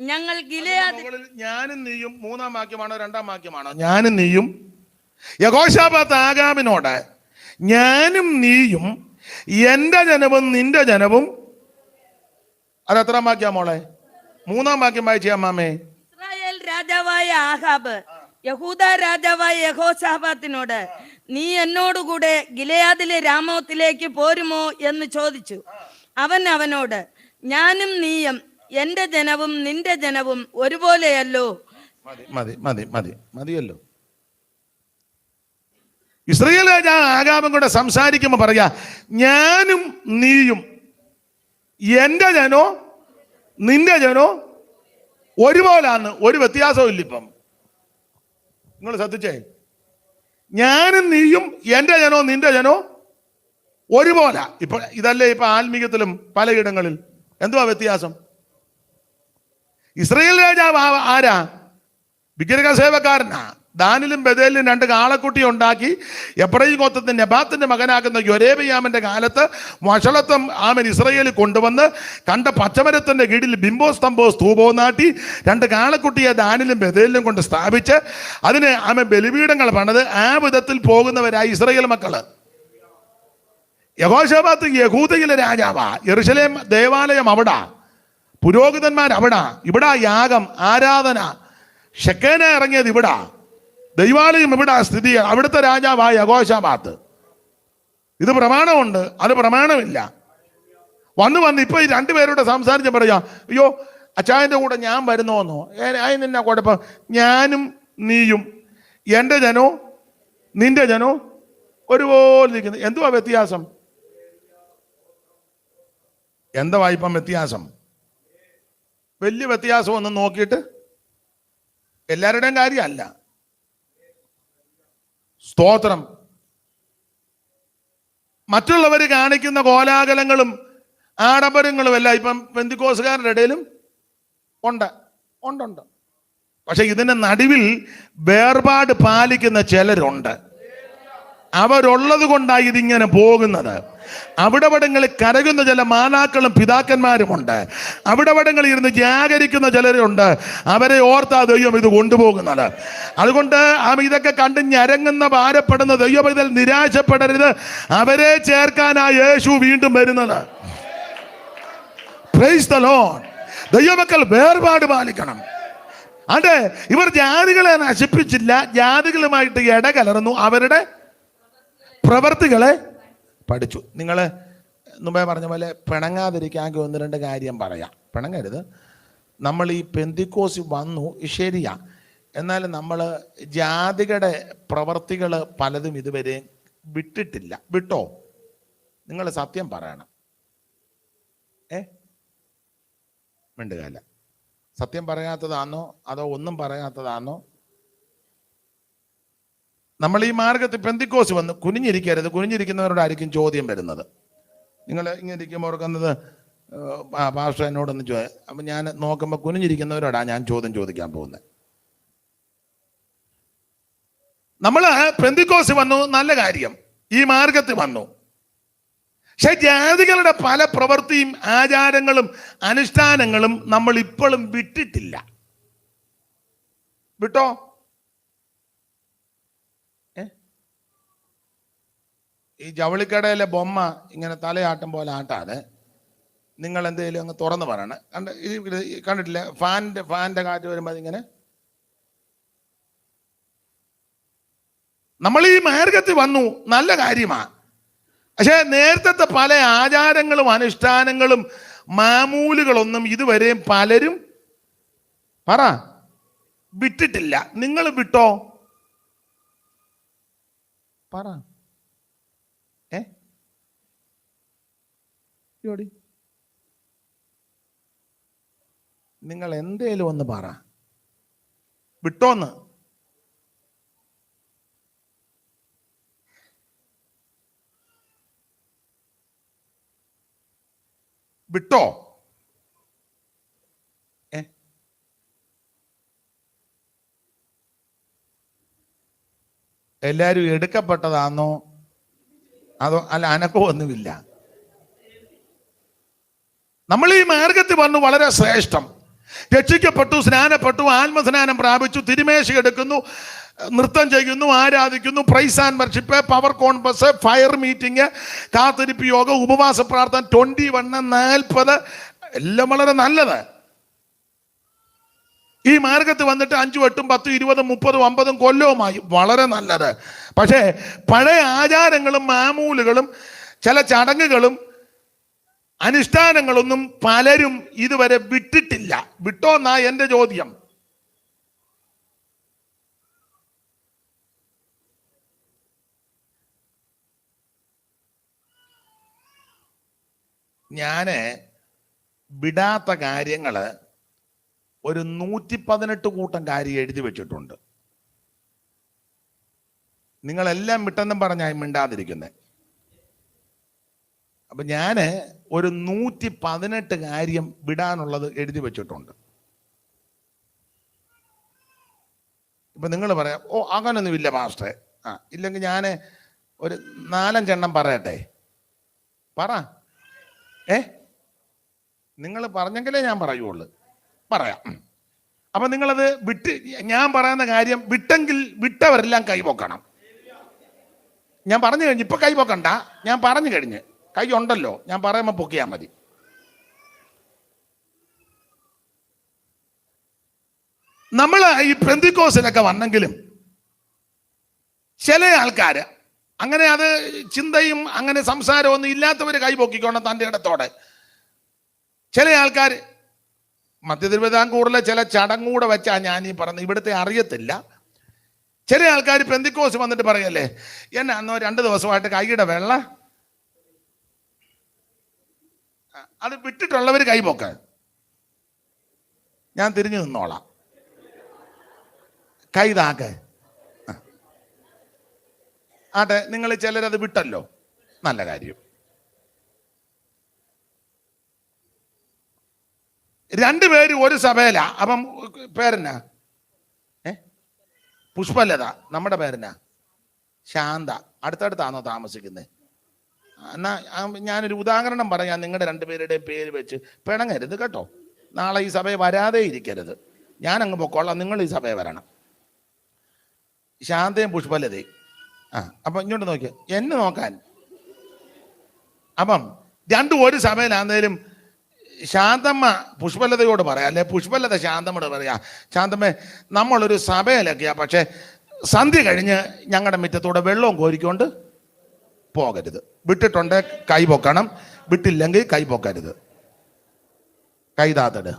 ഞങ്ങൾ ഗിലെയാദ്. ഞാനും നീയും 3-ാം വാക്യമാണോ 2-ാം വാക്യമാണോ? ഞാനും നീയും. യഹോശാഫാത്ത് ആഗാമിനോട്, ഞാനും നീയും എന്റെ ജനവും നിന്റെ ജനവും. അത് എത്രാം വാക്യാ മോളെ? 3-ാം വാക്യം വായിച്ചേ അമ്മാമേ. ഇസ്രായേൽ രാജാവായ ആഹാബ് യഹൂദ രാജാവായ യഹോശാഫാത്തിനോട്, നീ എന്നോടുകൂടെ ഗിലെയാദിലെ രാമോത്തിലേക്ക് പോരുമോ എന്ന് ചോദിച്ചു. അവൻ അവനോട്, ഞാനും നീയും എന്റെ ജനവും നിന്റെ ജനവും ഒരുപോലെയല്ലോ. മതിയല്ലോ. ഇസ്രായേൽ രാജാവ് ആഗാബും കൂടെ സംസാരിക്കുമ്പോ പറയാ, ഞാനും നീയും എന്റെ ജനോ നിന്റെ ജനോ ഒരുപോലാന്ന്, ഒരു വ്യത്യാസവും ഇല്ല. ഇപ്പം നിങ്ങൾ ശ്രദ്ധിച്ചേ, ഞാനും നീയും എന്റെ ജനോ നിന്റെ ജനോ ഒരുപോലെ. ഇപ്പൊ ഇതല്ലേ ഇപ്പൊ ആത്മീയത്തിലും പലയിടങ്ങളിൽ എന്തുവാ വ്യത്യാസം? ഇസ്രായേൽ രാജാവ് ആരാ? വിഗ്രഹ സേവക്കാരനാ. ദാനിലും ബഥേലിലും 2 കാളക്കുട്ടി ഉണ്ടാക്കി എബ്രയീം ഗോത്രത്തിന്റെ നെബാത്തിന്റെ മകനാകുന്ന യൊരേബയാമിന്റെ കാലത്ത് വഷളത്വം ആമൻ ഇസ്രായേലിൽ കൊണ്ടുവന്ന് കണ്ട പച്ചമരത്തിന്റെ കീഴിൽ ബിംബോ സ്തംഭോ സ്തൂപവും നാട്ടി 2 കാളക്കുട്ടിയെ ദാനിലും ബഥേലിലും കൊണ്ട് സ്ഥാപിച്ച് അതിന് ആമൻ ബലിപീഠങ്ങൾ പണിത് ആ വിധത്തിൽ പോകുന്നവരായി ഇസ്രായേൽ മക്കള്. യഹോശാഫാത്ത് യഹൂദയിലെ രാജാവാ. യെരൂശലേം ദേവാലയം അവിടാ, പുരോഹിതന്മാർ അവിടാ, ഇവിടെ യാഗം, ആരാധന, ഷെക്കേന ഇറങ്ങിയത് ഇവിടാ, ദൈവാലയം ഇവിടെ സ്ഥിതി. അവിടുത്തെ രാജാവായ യഹോശാഫാത്ത്. ഇത് പ്രമാണമുണ്ട്, അത് പ്രമാണമില്ല. വന്ന് ഇപ്പൊ ഈ രണ്ടുപേരോട് സംസാരിച്ച് പറയാ, അയ്യോ അച്ചായന്റെ കൂടെ ഞാൻ വരുന്നോന്നോ? അതിന് കുഴപ്പം, ഞാനും നീയും എൻ്റെ ജനോ നിന്റെ ജനോ ഒരുപോലെ ഇരിക്കുന്നു. എന്തുവാ വ്യത്യാസം? എന്താ വായ്പം വ്യത്യാസം? വലിയ വ്യത്യാസം ഒന്നും നോക്കിയിട്ട് എല്ലാവരുടെയും കാര്യമല്ല. സ്തോത്രം. മറ്റുള്ളവർ കാണിക്കുന്ന കോലാഹലങ്ങളും ആഡംബരങ്ങളും എല്ലാം ഇപ്പം പെന്തിക്കോസുകാരുടെ ഇടയിലും ഉണ്ട്. പക്ഷെ ഇതിന്റെ നടുവിൽ വേർപാട് പാലിക്കുന്ന ചിലരുണ്ട്. അവരുള്ളത് കൊണ്ടാണ് ഇതിങ്ങനെ പോകുന്നത്. അവിടങ്ങളിൽ കരകുന്ന ചില മാതാക്കളും പിതാക്കന്മാരുമുണ്ട്. അവിടങ്ങളിൽ ഇരുന്ന് ജാഗരിക്കുന്ന ചിലരുണ്ട്. അവരെ ഓർത്താ ദൈവം ഇത് കൊണ്ടുപോകുന്നത്. അതുകൊണ്ട് ഇതൊക്കെ കണ്ട് ഞരങ്ങുന്ന ഭാരപ്പെടുന്ന ദൈവം ഇതിൽ നിരാശപ്പെടരുത്. അവരെ ചേർക്കാനാ യേശു വീണ്ടും വരുന്നത്. Price the Lord. ദൈവമക്കൾ വേർപാട് പാലിക്കണം. അതെ, ഇവർ ജാതികളെ നശിപ്പിച്ചില്ല, ജാതികളുമായിട്ട് ഇടകലർന്നു, അവരുടെ പ്രവർത്തികളെ പഠിച്ചു. നിങ്ങൾ മുമ്പേ പറഞ്ഞ പോലെ പിണങ്ങാതിരിക്കാൻ ഒന്ന് രണ്ട് കാര്യം പറയാം. പിണങ്ങരുത്. നമ്മൾ ഈ പെന്തിക്കോസ് വന്നു, ശരിയാ. എന്നാൽ നമ്മൾ ജാതികളുടെ പ്രവർത്തികൾ പലതും ഇതുവരെ വിട്ടിട്ടില്ല. വിട്ടോ? നിങ്ങൾ സത്യം പറയണം. മിണ്ടുകയല്ല. സത്യം പറയാത്തതാണോ അതോ ഒന്നും പറയാത്തതാണോ? നമ്മൾ ഈ മാർഗത്തിൽ പെന്തിക്കോസ് വന്ന് കുനിഞ്ഞിരിക്കരുത്. കുനിഞ്ഞിരിക്കുന്നവരോടായിരിക്കും ചോദ്യം വരുന്നത്. നിങ്ങൾ ഇങ്ങനെ ഇരിക്കുമ്പോൾ ഓർക്കുന്നത് പാസ്റ്റർ എന്നോടൊന്ന് അപ്പം ഞാൻ നോക്കുമ്പോൾ കുനിഞ്ഞിരിക്കുന്നവരോടാണ് ഞാൻ ചോദ്യം ചോദിക്കാൻ പോകുന്നത്. നമ്മൾ പെന്തിക്കോസ് വന്നു, നല്ല കാര്യം. ഈ മാർഗത്തിൽ വന്നു. പക്ഷെ ജാതികളുടെ പല പ്രവൃത്തിയും ആചാരങ്ങളും അനുഷ്ഠാനങ്ങളും നമ്മൾ ഇപ്പോഴും വിട്ടിട്ടില്ല. വിട്ടോ? ഈ ജവളിക്കടയിലെ ബൊമ്മ ഇങ്ങനെ തലയാട്ടം പോലെ ആട്ടാതെ നിങ്ങൾ എന്തെങ്കിലും അങ്ങ് തുറന്ന് പറയണം. കണ്ടിട്ടില്ല? ഫാൻ്റെ കാറ്റ് വരുമ്പോൾ അതിങ്ങനെ. നമ്മൾ ഈ മാർഗത്തിൽ വന്നു, നല്ല കാര്യമാണ്. പക്ഷെ നേരത്തെ പല ആചാരങ്ങളും അനുഷ്ഠാനങ്ങളും മാമൂലുകളൊന്നും ഇതുവരെ പലരും വിട്ടിട്ടില്ല. നിങ്ങൾ വിട്ടോ? പറ. നിങ്ങൾ എന്തേലും ഒന്ന് പറ. വിട്ടോന്ന്? വിട്ടോ? എല്ലാരും എടുക്കപ്പെട്ടതാണോ അതോ അല്ല അനക്കമൊന്നുമില്ല? നമ്മൾ ഈ മാർഗത്തിൽ വന്നു, വളരെ ശ്രേഷ്ഠം. രക്ഷിക്കപ്പെട്ടു, സ്നാനപ്പെട്ടു, ആത്മസ്നാനം പ്രാപിച്ചു, തിരുമേശ എടുക്കുന്നു, നൃത്തം ചെയ്യുന്നു, ആരാധിക്കുന്നു, praise and worship, power conference, fire meeting, കാത്തിരിപ്പ് യോഗ, ഉപവാസ പ്രാർത്ഥന, 21, 40 എല്ലാം വളരെ നല്ലത്. ഈ മാർഗത്ത് വന്നിട്ട് 5, 8, 10, 20, 30, 50 കൊല്ലവുമായി, വളരെ നല്ലത്. പക്ഷേ പഴയ ആചാരങ്ങളും മാമൂലുകളും ചില ചടങ്ങുകളും അനുഷ്ഠാനങ്ങളൊന്നും പലരും ഇതുവരെ വിട്ടിട്ടില്ല. വിട്ടോന്നാ എൻ്റെ ചോദ്യം. ഞാന് വിടാത്ത കാര്യങ്ങള് ഒരു 118 കൂട്ടം കാര്യം എഴുതി വെച്ചിട്ടുണ്ട്. നിങ്ങളെല്ലാം വിട്ടെന്നും പറഞ്ഞാൽ മിണ്ടാതിരിക്കുന്നത്. അപ്പൊ ഞാന് ഒരു 118 കാര്യം വിടാനുള്ളത് എഴുതി വെച്ചിട്ടുണ്ട്. ഇപ്പൊ നിങ്ങൾ പറയാം, ഓ അങ്ങനൊന്നും ഇല്ല പാസ്റ്ററെ. ഇല്ലെങ്കിൽ ഞാൻ ഒരു 4-5 എണ്ണം പറയട്ടെ? പറ. നിങ്ങൾ പറഞ്ഞെങ്കിലേ ഞാൻ പറയുള്ളൂ. പറയാം. അപ്പൊ നിങ്ങളത് വിട്ട്, ഞാൻ പറയുന്ന കാര്യം വിട്ടെങ്കിൽ വിട്ടവരെല്ലാം കൈപൊക്കണം. ഞാൻ പറഞ്ഞു കഴിഞ്ഞു, ഇപ്പൊ കൈ പൊക്കണ്ട, ഞാൻ പറഞ്ഞു കഴിഞ്ഞ്. കൈ ഉണ്ടല്ലോ, ഞാൻ പറയുമ്പോൾ പൊക്കിയാൽ മതി. നമ്മൾ ഈ പെന്തിക്കോസിലൊക്കെ വന്നെങ്കിലും ചില ആൾക്കാർ അങ്ങനെ അത് ചിന്തയും അങ്ങനെ സംസാരവും ഒന്നും ഇല്ലാത്തവർ കൈ പൊക്കിക്കോണം തൻ്റെ ഇടത്തോടെ. ചില ആൾക്കാർ മധ്യ തിരുവിതാംകൂറിലെ ചില ചടങ്ങൂടെ വെച്ചാൽ ഞാൻ ഈ പറഞ്ഞ ഇവിടുത്തെ അറിയത്തില്ല. ചില ആൾക്കാർ പെന്തിക്കോസ് വന്നിട്ട് പറയല്ലേ, എന്നെ അന്നോ 2 ദിവസമായിട്ട് കൈയുടെ വെള്ള അത് വിട്ടിട്ടുള്ളവർ കൈ പൊക്ക, ഞാൻ തിരിഞ്ഞു നിന്നോളാം, കൈ താക്ക്. ആട്ടെ, നിങ്ങൾ ചിലരത് വിട്ടല്ലോ, നല്ല കാര്യം. 2 പേര് ഒരു സഭയിലാ. അപ്പം പേരെന്നാ? പുഷ്പലത. നമ്മുടെ പേരെന്നാ? ശാന്ത. അടുത്തടുത്താണോ താമസിക്കുന്നത്? എന്നാ ഞാനൊരു ഉദാഹരണം പറയാം. നിങ്ങളുടെ 2 പേരുടെയും പേര് വെച്ച് പിണങ്ങരുത് കേട്ടോ. നാളെ ഈ സഭയെ വരാതെ ഇരിക്കരുത്. ഞാൻ അങ്ങ് പൊക്കോളാം, നിങ്ങൾ ഈ സഭയെ വരണം. ശാന്തയും പുഷ്പലതയും. അപ്പം ഇങ്ങോട്ട് നോക്കിയ എന്നെ നോക്കാൻ. അപ്പം 2 ഒരു സഭയിലാന്നേലും ശാന്തമ്മ പുഷ്പലതയോട് പറയാം, അല്ലെ പുഷ്പലത ശാന്തമ്മയോട് പറയാ, ശാന്തമ്മ നമ്മളൊരു സഭയിലൊക്കെയാ, പക്ഷെ സന്ധ്യ കഴിഞ്ഞ് ഞങ്ങളുടെ മുറ്റത്തൂടെ വെള്ളവും കോരിക്കൊണ്ട് പോകരുത്. വിട്ടിട്ടുണ്ട് കൈ പൊക്കണം, വിട്ടില്ലെങ്കിൽ കൈ പൊക്കരുത്. കൈതാത്തട്.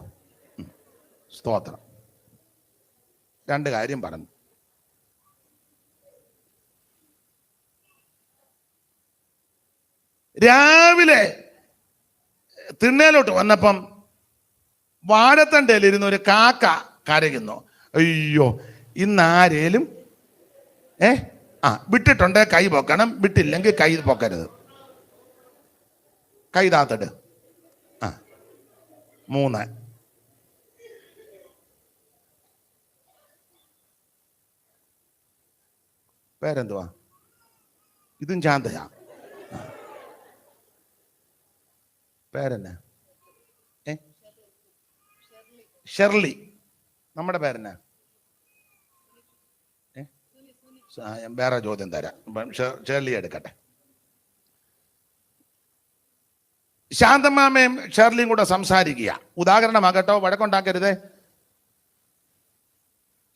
സ്തോത്രം. 2 കാര്യം പറഞ്ഞു. രാവിലെ തിണ്ണയിലോട്ട് വന്നപ്പം വാഴത്തണ്ടയിലിരുന്ന് ഒരു കാക്ക കരയുന്നു. അയ്യോ, ഇന്നാരേലും വിട്ടിട്ടുണ്ട് കൈ പൊക്കണം, വിട്ടില്ലെങ്കിൽ കൈ പൊക്കരുത്. കൈ താത്തട്. 3. പേരെന്തുവാ? ഇതും ശാന്തയാ. പേരെന്നാ? ഷെർലി. നമ്മുടെ പേരെന്നാ? വേറെ ചോദ്യം തരാം. ഷെർലി എടുക്കട്ടെ. ശാന്തമാമയും ഷെർലിയും കൂടെ സംസാരിക്കുക. ഉദാഹരണമാകട്ടോ, വഴക്കുണ്ടാക്കരുതേ.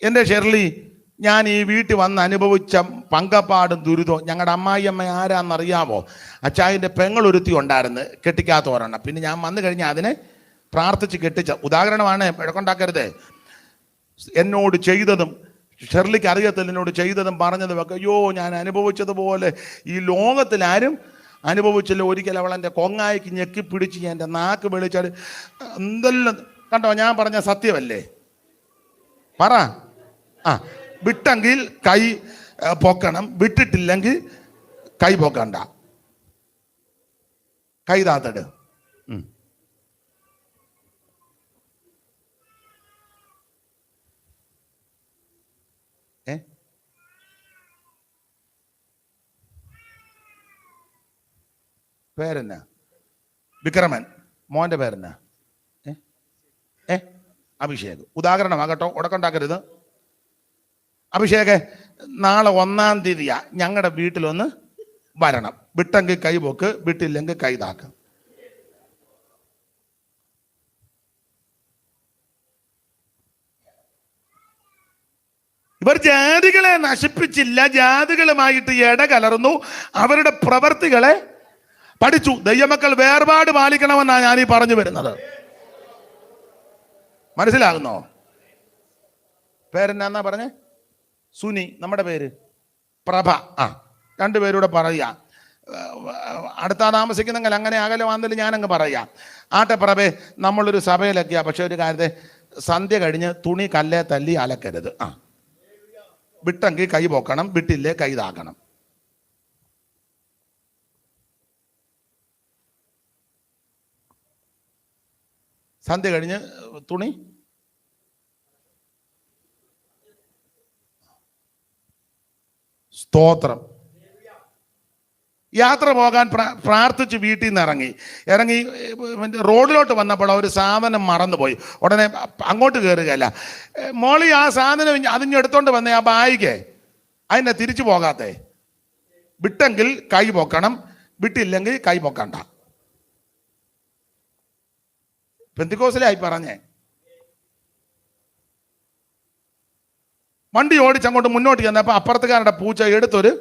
എൻ്റെ ഷെർലി, ഞാൻ ഈ വീട്ടിൽ വന്ന് അനുഭവിച്ച പങ്കപ്പാടും ദുരിതവും. ഞങ്ങളുടെ അമ്മായിയമ്മ ആരാന്നറിയാമോ? അച്ചായൻ്റെ പെങ്ങളൊരുത്തി ഉണ്ടായിരുന്നു, കെട്ടിക്കാത്ത ഒരെണ്ണം. പിന്നെ ഞാൻ വന്നു കഴിഞ്ഞാൽ അതിനെ പ്രാർത്ഥിച്ച് കെട്ടിച്ച. ഉദാഹരണമാണ്, വഴക്കുണ്ടാക്കരുതേ. എന്നോട് ചെയ്തതും ഷെർലിക്ക് അറിയത്തില്ല, എന്നോട് ചെയ്തതും പറഞ്ഞതും ഒക്കെ അയ്യോ ഞാൻ അനുഭവിച്ചതുപോലെ ഈ ലോകത്തിലാരും അനുഭവിച്ചില്ല. ഒരിക്കൽ അവൾ എൻ്റെ കൊങ്ങായിക്ക് ഞെക്കിപ്പിടിച്ച് എൻ്റെ നാക്ക് വെളിച്ചാൽ എന്തെല്ലാം കണ്ടോ. ഞാൻ പറഞ്ഞ സത്യമല്ലേ? പറ. വിട്ടെങ്കിൽ കൈ പൊക്കണം, വിട്ടിട്ടില്ലെങ്കിൽ കൈ പൊക്കണ്ട. കൈ താത്തട്. പേരെന്നാ? വിക്രമൻ. മോൻ്റെ പേരെന്നാ? അഭിഷേക്. ഉദാഹരണമാകട്ടോ, ഉടക്കുണ്ടാക്കരുത്. അഭിഷേക്, നാളെ 1-ാം തീയതിയാ ഞങ്ങളുടെ വീട്ടിലൊന്ന് വരണം. വിട്ടെങ്കിൽ കൈ പൊക്ക്, വിട്ടില്ലെങ്കിൽ കൈ താക്ക്. ഇവർ ജാതികളെ നശിപ്പിച്ചില്ല, ജാതികളുമായിട്ട് ഇടകലർന്നു, അവരുടെ പ്രവർത്തികളെ പഠിച്ചു. ദൈവമക്കൾ വേർപാട് പാലിക്കണമെന്നാണ് ഞാനീ പറഞ്ഞു വരുന്നത്. മനസ്സിലാകുന്നോ? പേരെന്നാ പറഞ്ഞേ? സുനി. നമ്മുടെ പേര് പ്രഭ. 2 പേരൂടെ പറയുക. അടുത്താ താമസിക്കുന്നെങ്കിൽ അങ്ങനെ അകലെ വന്നില്ല, ഞാനങ്ങ് പറയാം. ആട്ടെ പ്രഭേ, നമ്മളൊരു സഭയിലൊക്കെയാ, പക്ഷെ ഒരു കാര്യത്തെ സന്ധ്യ കഴിഞ്ഞ് തുണി കല്ലേ തല്ലി അലക്കരുത്. വിട്ടെങ്കിൽ കൈ പൊക്കണം, വിട്ടില്ലേ കൈ താക്കണം. സന്ധ്യ കഴിഞ്ഞ് തുണി സ്തോത്രം. യാത്ര പോകാൻ പ്രാർത്ഥിച്ച് വീട്ടിൽ നിന്ന് ഇറങ്ങി റോഡിലോട്ട് വന്നപ്പോൾ ഒരു സാധനം മറന്നുപോയി. ഉടനെ അങ്ങോട്ട് കയറുകയല്ല, മോളി ആ സാധനം അതിഞ്ഞെടുത്തോണ്ട് വന്നേ, ആ ബായിക്ക് അതിനെ തിരിച്ചു പോകാത്തേ. വിട്ടെങ്കിൽ കൈ പൊക്കണം, വിട്ടില്ലെങ്കിൽ കൈ പൊക്കണ്ട. പെന്തിക്കോസിലായി പറഞ്ഞേ. വണ്ടി ഓടിച്ചങ്ങോട്ട് മുന്നോട്ട് ചെന്നപ്പോ അപ്പുറത്തുകാരുടെ പൂച്ച എടുത്തൊരു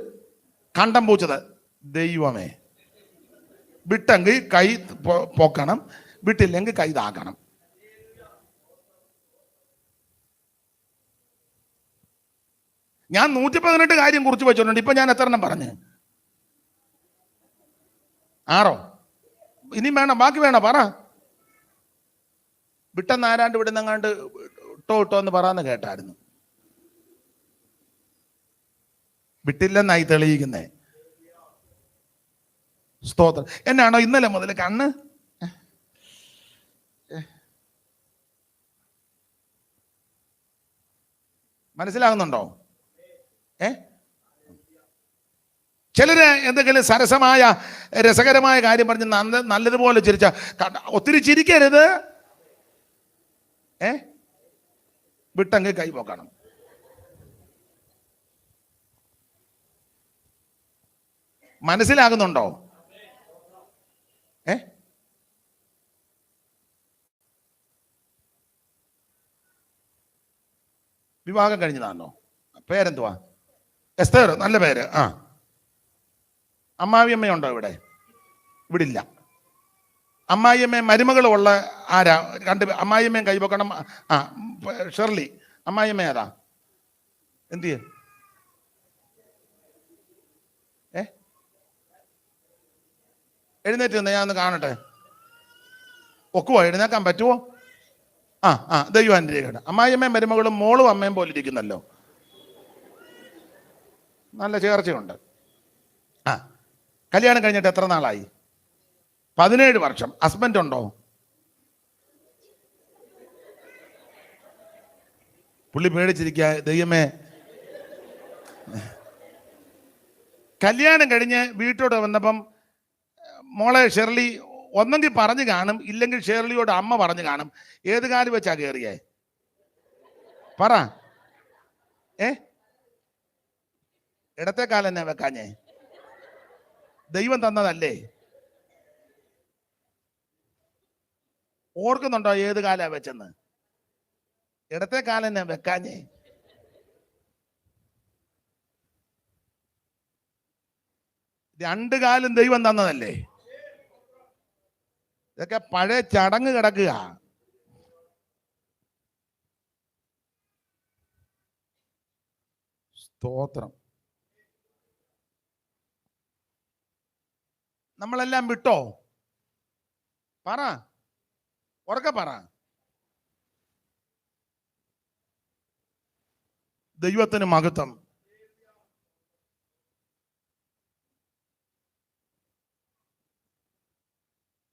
കണ്ടം പൂച്ചത്. ദൈവമേ, വിട്ടെങ്കിൽ കൈ പൊക്കണം, വിട്ടില്ലെങ്കിൽ കൈ താക്കണം. ഞാൻ 118 കാര്യം കുറിച്ച് വെച്ചിട്ടുണ്ട്. ഇപ്പൊ ഞാൻ എത്ര എണ്ണം പറഞ്ഞു? 6. ഇനിയും വേണം, ബാക്കി വേണോ? പറ. വിട്ടെന്ന് ആരാണ്ട് വിടുന്നെങ്ങാണ്ട് ഇട്ടോ എന്ന് പറയാന്ന് കേട്ടായിരുന്നു. വിട്ടില്ലെന്നായി തെളിയിക്കുന്നേ. സ്തോത്രം. എന്നാണോ ഇന്നലെ മുതൽ കണ്ണ് മനസ്സിലാകുന്നുണ്ടോ? ചിലര് എന്തെങ്കിലും സരസമായ രസകരമായ കാര്യം പറഞ്ഞ് നല്ലതുപോലെ ചിരിച്ച, ഒത്തിരി ചിരിക്കരുത്. വിട്ടെങ്കിൽ കൈ പോക്കണം. മനസ്സിലാകുന്നുണ്ടോ? വിവാഹം കഴിഞ്ഞതാണോ? പേരെന്തുവാ? എസ്തർ. നല്ല പേര്. അമ്മായിയമ്മയുണ്ടോ ഇവിടെ? ഇവിടെ ഇല്ല. അമ്മായിയമ്മ മരുമകളുള്ള ആരാ? അമ്മായിയമ്മയും കൈവക്കണം. ഷെർലി. അമ്മായിയമ്മ ഏതാ? എന്ത് ചെയ്യ? എഴുന്നേറ്റ് നിന്ന് ഞാൻ ഒന്ന് കാണട്ടെ. ഒക്കുവോ? എഴുന്നേക്കാൻ പറ്റുമോ? ദൈവം അനുഗ്രഹിക്കട്ടെ. അമ്മായിയമ്മയും മരുമകളും മോളും അമ്മയും പോലെ ഇരിക്കുന്നല്ലോ. നല്ല ചേർച്ചയുണ്ട്. കല്യാണം കഴിഞ്ഞിട്ട് എത്ര നാളായി? 17 വർഷം. ഹസ്ബൻഡ് ഉണ്ടോ? പുള്ളി പേടിച്ചിരിക്കുക. ദൈവമേ. കല്യാണം കഴിഞ്ഞ് വീട്ടോട് വന്നപ്പം മോളെ ഷെർലി ഒന്നെങ്കിൽ പറഞ്ഞു കാണും, ഇല്ലെങ്കിൽ ഷെർലിയോട് അമ്മ പറഞ്ഞു കാണും. ഏത് കാലം വെച്ചാ കയറിയേ? പറ. ഇടത്തെ കാലം തന്നെ വെക്കാഞ്ഞേ? ദൈവം തന്നതല്ലേ? ഓർക്കുന്നുണ്ടോ ഏത് കാലാ വെച്ചെന്ന്? ഇടത്തെ കാലം തന്നെ വെക്കാഞ്ഞേ? രണ്ട് കാലം ദൈവം തന്നതല്ലേ? ഇതൊക്കെ പഴയ ചടങ്ങ് കിടക്കുക. സ്തോത്രം. നമ്മളെല്ലാം വിട്ടോ? പറ, ഉറക്കെ പറ. ദൈവത്തിന് മഹത്വം.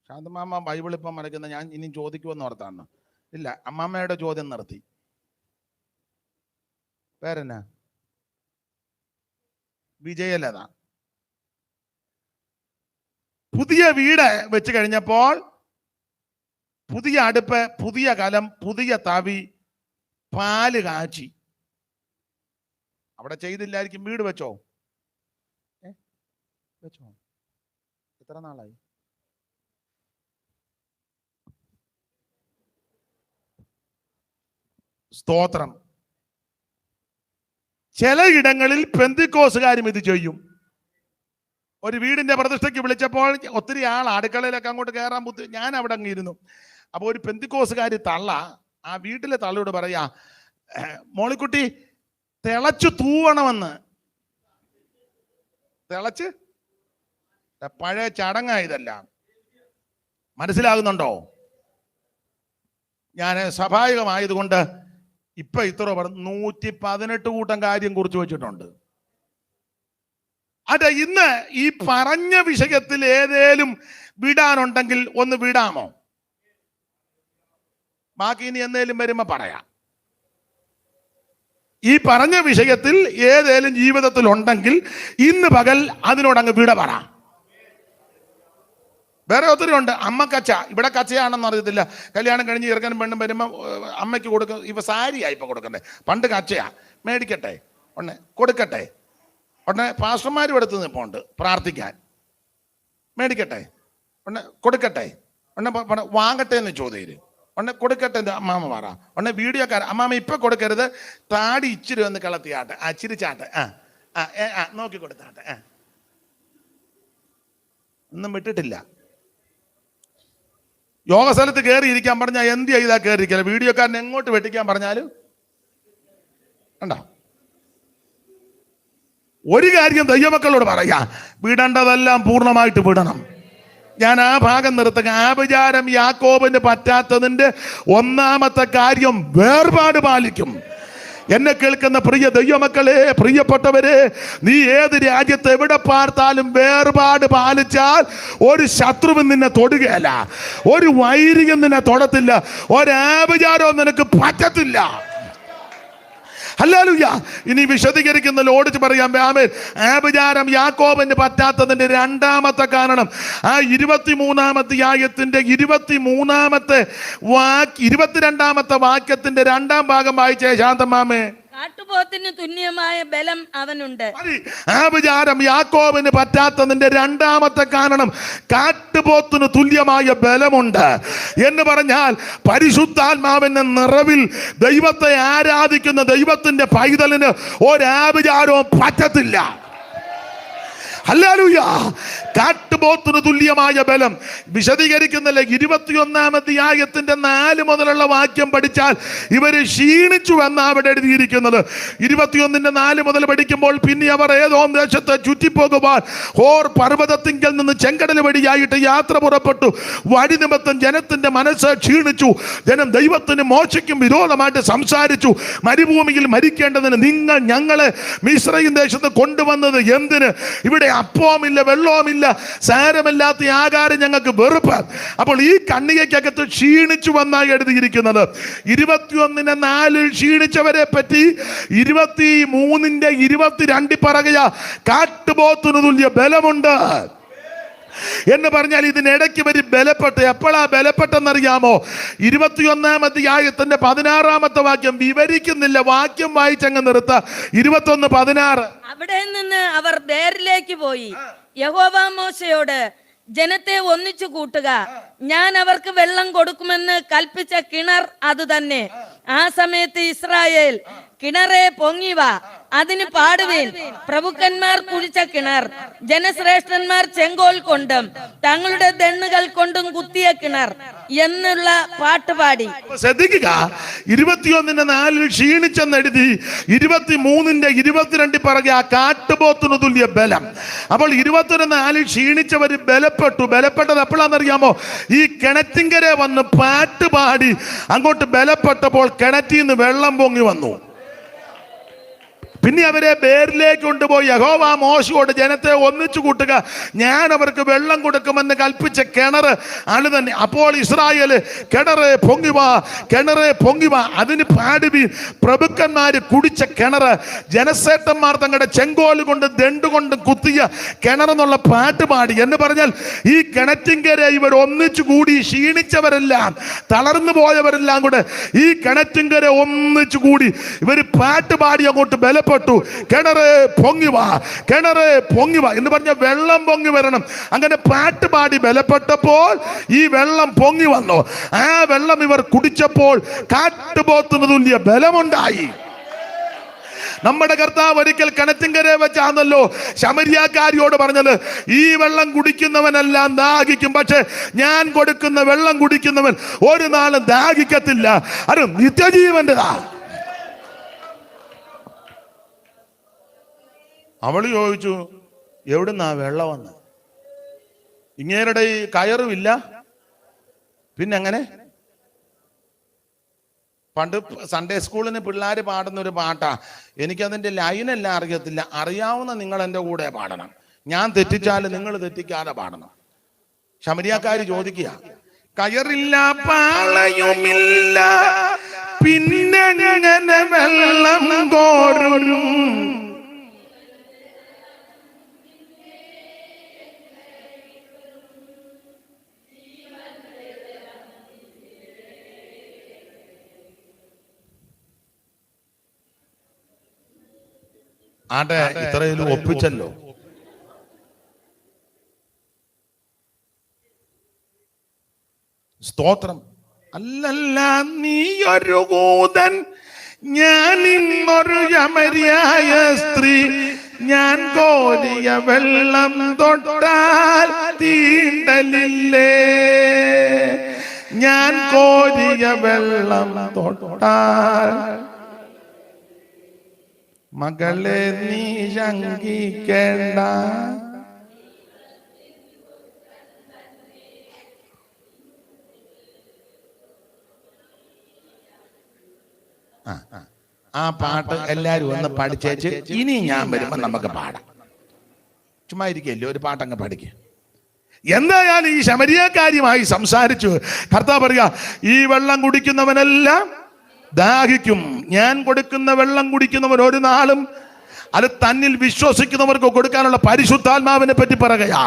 ശാന്തമാമ ബൈബിൾ ഇപ്പം മടക്കുന്ന ഞാൻ ഇനി ചോദിക്കുമെന്ന് ഓർത്താണ്. ഇല്ല, അമ്മാമ്മയുടെ ചോദ്യം നിർത്തി. പേരെന്നാ? വിജയലത. പുതിയ വീട് വെച്ച് കഴിഞ്ഞപ്പോൾ പുതിയ അടുപ്പ്, പുതിയ കലം, പുതിയ തവി, പാല് കാച്ചി. അവിടെ ചെയ്തില്ലായിരിക്കും. വീട് വെച്ചോ? വെച്ചോ? എത്ര നാളായി? സ്തോത്രം. ചിലയിടങ്ങളിൽ പെന്തിക്കോസുകാരും ഇത് ചെയ്യും. ഒരു വീടിന്റെ പ്രതിഷ്ഠയ്ക്ക് വിളിച്ചപ്പോൾ ഒത്തിരി ആൾ അടുക്കളയിലൊക്കെ അങ്ങോട്ട് കയറാൻ ഞാൻ അവിടെ അങ്ങ് ഇരുന്നു. അപ്പൊ ഒരു പെന്തിക്കോസുകാരി തള്ള ആ വീട്ടിലെ തള്ളയോട് പറയാ, മോളിക്കുട്ടി തിളച്ചു തൂവണമെന്ന്. തിളച്ച് പഴയ ചടങ്ങായതെല്ലാം. മനസ്സിലാകുന്നുണ്ടോ? ഞാൻ സ്വാഭാവികമായതുകൊണ്ട് ഇപ്പൊ ഇത്ര 118 കൂട്ടം കാര്യം കുറിച്ച് വെച്ചിട്ടുണ്ട്. അതെ, ഇന്ന് ഈ പറഞ്ഞ വിഷയത്തിൽ ഏതേലും വിടാനുണ്ടെങ്കിൽ ഒന്ന് വിടാമോ? ബാക്കി ഇനി എന്നേലും വരുമ്പോ പറയാം. ഈ പറഞ്ഞ വിഷയത്തിൽ ഏതേലും ജീവിതത്തിൽ ഉണ്ടെങ്കിൽ ഇന്ന് പകൽ അതിനോടങ്ങ് വിട പറ. വേറെ ഒത്തിരി ഉണ്ട്. അമ്മ കച്ച. ഇവിടെ കച്ചയാണെന്ന് അറിയത്തില്ല. കല്യാണം കഴിഞ്ഞ് ഇറക്കാനും പെണ്ണും വരുമ്പോ അമ്മയ്ക്ക് കൊടുക്കും. ഇപ്പൊ സാരിയായി ഇപ്പൊ കൊടുക്കണ്ടേ. പണ്ട് കച്ചയാ. മേടിക്കട്ടെ, ഒന്ന് കൊടുക്കട്ടെ. ഉടനെ പാസ്റ്റർമാരും എടുത്ത് നിൽപ്പുണ്ട് പ്രാർത്ഥിക്കാൻ. മേടിക്കട്ടെ, ഉടനെ കൊടുക്കട്ടെ, ഉടനെ വാങ്ങട്ടെ എന്ന് ചോദ്യം. ഉടനെ കൊടുക്കട്ടെ എന്ന് അമ്മാമ്മ പറ. ഉടനെ വീഡിയോക്കാരൻ അമ്മാമ്മ ഇപ്പൊ കൊടുക്കരുത്, താടി ഇച്ചിരി ഒന്ന് കളത്തിയാട്ടെ, ചിരിച്ചാട്ടെ, നോക്കി കൊടുത്താട്ടെ. ഒന്നും വിട്ടിട്ടില്ല. യോഗ സ്ഥലത്ത് കയറി ഇരിക്കാൻ പറഞ്ഞാൽ എന്ത് ചെയ്താൽ കയറിയിരിക്കില്ല. വീഡിയോക്കാരൻ എങ്ങോട്ട് വെട്ടിക്കാൻ പറഞ്ഞാലും ഉണ്ടോ? ഒരു കാര്യം ദൈവമക്കളോട് പറയാ, വിടേണ്ടതെല്ലാം പൂർണ്ണമായിട്ട് വിടണം. ഞാൻ ആ ഭാഗം നിർത്തുക. ആഭിചാരം യാക്കോബിന് പറ്റാത്തതിന്റെ ഒന്നാമത്തെ കാര്യം വേർപാട് പാലിക്കും. എന്നെ കേൾക്കുന്ന പ്രിയ ദൈവമക്കളെ, പ്രിയപ്പെട്ടവരെ, നീ ഏത് രാജ്യത്ത് എവിടെ പാർത്താലും വേർപാട് പാലിച്ചാൽ ഒരു ശത്രുവിൻ നിന്നെ തൊടുകയല്ല, ഒരു വൈരികൻ നിന്നെ തൊടത്തില്ല, ഒരാഭിചാരവും നിനക്ക് പറ്റത്തില്ല. ഹല്ലേലൂയ. ഇനി വിശദീകരിക്കുന്ന ഓടിച്ച് പറയാം. ആമേൻ. ആഭിചാരം യാക്കോബിന് പറ്റാത്തതിന്റെ രണ്ടാമത്തെ കാരണം, ആ 23-ാമത്തെ ആയത്തിന്റെ 22-ാമത്തെ വാക്യത്തിന്റെ രണ്ടാം ഭാഗം വായിച്ചേ ശാന്തമാമേ. കാട്ടുപോത്തിന് തുല്യമായ ബലം അവനുണ്ട്. ആഭിചാരം യാക്കോബിന് പറ്റാത്തതിന്റെ രണ്ടാമത്തെ കാരണം, കാട്ടുപോത്തിന് തുല്യമായ ബലമുണ്ട് എന്ന് പറഞ്ഞാൽ പരിശുദ്ധാത്മാവിന്റെ നിറവിൽ ദൈവത്തെ ആരാധിക്കുന്ന ദൈവത്തിന്റെ പൈതലിന് ഒരാഭിചാരവും പറ്റത്തില്ല. ഹല്ലേലൂയ. കാട്ടുപോത്തിന് തുല്യമായ ബലം വിശദീകരിക്കുന്നില്ല. 21-ാമത്തെ ആയത്തിന്റെ 4 മുതലുള്ള വാക്യം പഠിച്ചാൽ ഇവര് ക്ഷീണിച്ചു എന്നാ അവിടെ എഴുതിയിരിക്കുന്നത്. 21-4 മുതൽ പഠിക്കുമ്പോൾ, പിന്നെ അവർ ഏതോം ദേശത്ത് ചുറ്റിപ്പോകുവാൻ ഹോർ പർവ്വതത്തിങ്കൽ നിന്ന് ചെങ്കടൽ വഴിയായിട്ട് യാത്ര പുറപ്പെട്ടു. വഴി നിമിത്തം ജനത്തിന്റെ മനസ്സ് ക്ഷീണിച്ചു. ജനം ദൈവത്തിന് മോശയ്ക്കും വിരോധമായിട്ട് സംസാരിച്ചു. മരുഭൂമിയിൽ മരിക്കേണ്ടതിന് നിങ്ങൾ ഞങ്ങളെ മിസ്രയീം ദേശത്ത് കൊണ്ടുവന്നത് എന്തിന്? ഇവിടെ അപ്പവുമില്ല, വെള്ളവുമില്ല, സാരമില്ലാത്ത ആകാരം ഞങ്ങൾക്ക് വെറുപ്പ്. അപ്പോൾ ഈ കണ്ണികയ്ക്കകത്ത് ക്ഷീണിച്ചു വന്നായി എഴുതിയിരിക്കുന്നത്. 21-4 ക്ഷീണിച്ചവരെ പറ്റി 23-22 പറയുക, കാട്ടുപോത്തിന് തുല്യ ബലമുണ്ട് എന്ന് പറഞ്ഞാൽ ഇതിനിടയ്ക്ക് വരി ബലപ്പെട്ട്. എപ്പോഴാ ബലപ്പെട്ടെന്നറിയാമോ? 21-ാമത്തെ ആയത്തിന്റെ 16-ാമത്തെ വാക്യം വിവരിക്കുന്നില്ല, വാക്യം വായിച്ചങ്ങ് നിർത്ത. 21:16. അവിടെ നിന്ന് അവർ ബേറിലേക്ക് പോയി. യഹോവ മോശയോട്, ജനത്തെ ഒന്നിച്ചു കൂട്ടുക, ഞാൻ അവർക്ക് വെള്ളം കൊടുക്കുമെന്ന് കൽപ്പിച്ച കിണർ അത് തന്നെ. ആ സമയത്ത് ഇസ്രായേൽ, കിണറെ പൊങ്ങിവ, അതിന് പാടുവേൻ. പ്രഭുക്കന്മാർ കുഴിച്ച കിണർ, ജനശ്രേഷ്ഠന്മാർ ചെങ്കോൽ കൊണ്ടും തങ്ങളുടെ ദണ്ണുകൾ കൊണ്ടും കുത്തിയ കിണർ എന്നുള്ള പാട്ടുപാടി. ശ്രദ്ധിക്കുക. 21-4 ക്ഷീണിച്ചെന്നെഴുതി. 23-22 പറയുക കാട്ടുപോത്തിന് തുല്യ ബലം. അപ്പോൾ 21-4 ക്ഷീണിച്ചവര് ബലപ്പെട്ടു. ബലപ്പെട്ടത് എപ്പോഴാണെന്നറിയാമോ? ഈ കിണറ്റിങ്കരെ വന്ന് പാട്ടുപാടി അങ്ങോട്ട് ബലപ്പെട്ടപ്പോൾ കിണറ്റിൽ നിന്ന് വെള്ളം പൊങ്ങി വന്നു. പിന്നെ അവരെ ബേറിലേക്ക് കൊണ്ടുപോയി. യഹോവ മോശയോട്, ജനത്തെ ഒന്നിച്ചു കൂട്ടുക, ഞാൻ അവർക്ക് വെള്ളം കൊടുക്കുമെന്ന് കൽപ്പിച്ച കിണർ അത് തന്നെ. അപ്പോൾ ഇസ്രായേൽ, കിണറെ പൊങ്ങിവാ, കിണറെ പൊങ്ങിവാ, അതിന് പാടുവീൻ. പ്രഭുക്കന്മാര് കുടിച്ച കിണർ, ജനസേട്ടന്മാർ തങ്ങളുടെ ചെങ്കോല് കൊണ്ട് ദണ്ടുകൊണ്ട് കുത്തിയ കിണറെന്നുള്ള പാട്ട് പാടി. എന്ന് പറഞ്ഞാൽ ഈ കിണറ്റിങ്കരെ ഇവർ ഒന്നിച്ചു കൂടി. ക്ഷീണിച്ചവരെല്ലാം, തളർന്നു പോയവരെല്ലാം കൂടെ ഈ കിണറ്റിങ്കരെ ഒന്നിച്ചു കൂടി ഇവർ പാട്ട് പാടി അങ്ങോട്ട് ബലപ്പെട്ടു. കിണറ് പൊങ്ങിവാ, കിണറ് പൊങ്ങിവാ എന്ന് പറഞ്ഞ വെള്ളം പൊങ്ങി വരണം. അങ്ങനെ പാട്ട് പാടി ബലപ്പെട്ടപ്പോൾ ഈ വെള്ളം പൊങ്ങി വന്നു. ആ വെള്ളം ഇവർ കുടിച്ചപ്പോൾ കാട്ടുപോത്തിന് തുല്യ ബലമുണ്ടായി. നമ്മുടെ കർത്താവ് ഒരിക്കൽ കിണറ്റിങ്കരെ വെച്ചാണല്ലോ ശമരിയാക്കാരിയോട് പറഞ്ഞത്, ഈ വെള്ളം കുടിക്കുന്നവനെല്ലാം ദാഹിക്കും, പക്ഷെ ഞാൻ കൊടുക്കുന്ന വെള്ളം കുടിക്കുന്നവൻ ഒരു നാളും ദാഹിക്കത്തില്ല, അത് നിത്യജീവന്റെതാ. അവള് ചോദിച്ചു, എവിടുന്നാ വെള്ളം വന്ന്? ഇങ്ങേരുടെ ഈ കയറുമില്ല, പിന്നെ എങ്ങനെ? പണ്ട് സൺഡേ സ്കൂളിന് പിള്ളേർ പാടുന്ന ഒരു പാട്ടാ. എനിക്കതിൻ്റെ ലൈനെല്ലാം അറിയത്തില്ല. അറിയാവുന്ന നിങ്ങൾ എൻ്റെ കൂടെ പാടണം. ഞാൻ തെറ്റിച്ചാൽ നിങ്ങൾ തെറ്റിക്കാതെ പാടണം. ശമരിയാക്കാര് ചോദിക്കുക, കയറില്ല പാളയുമില്ല, പിന്നെ എങ്ങനെ വെള്ളം കോരും? ആട്ടെ, ഇത്രയിലും ഒപ്പിച്ചല്ലോ. സ്തോത്രം. അല്ലല്ല, നീയൊരു കൂതൻ, ഞാൻ ഇന്നൊരു ശമരിയായ സ്ത്രീ, ഞാൻ കോരിയ വെള്ളം തൊട്ടാൽ തീണ്ടലില്ലേ, ഞാൻ കോരിയ വെള്ളം തൊട്ടാൽ. മകളെ നീ ശങ്കിക്കേണ്ട, ആ പാട്ട് എല്ലാരും ഒന്ന് പഠിച്ചേച്ച് ഇനി ഞാൻ വരുമ്പോ നമുക്ക് പാടാം. ചുമ്മാ ഇരിക്കല്ലേ, ഒരു പാട്ടങ്ങ് പഠിക്കുക. എന്തായാലും ഈ ശമരിയക്കാരിയുമായി സംസാരിച്ചു. കർത്താവ് പറയാ, ഈ വെള്ളം കുടിക്കുന്നവനെല്ലാം ദാഹിക്കും, ഞാൻ കൊടുക്കുന്ന വെള്ളം കുടിക്കുന്നവൻ ഒരു നാളും, അത് തന്നിൽ വിശ്വസിക്കുന്നവർക്ക് കൊടുക്കാനുള്ള പരിശുദ്ധാത്മാവിനെ പറ്റി പറയുകയാ.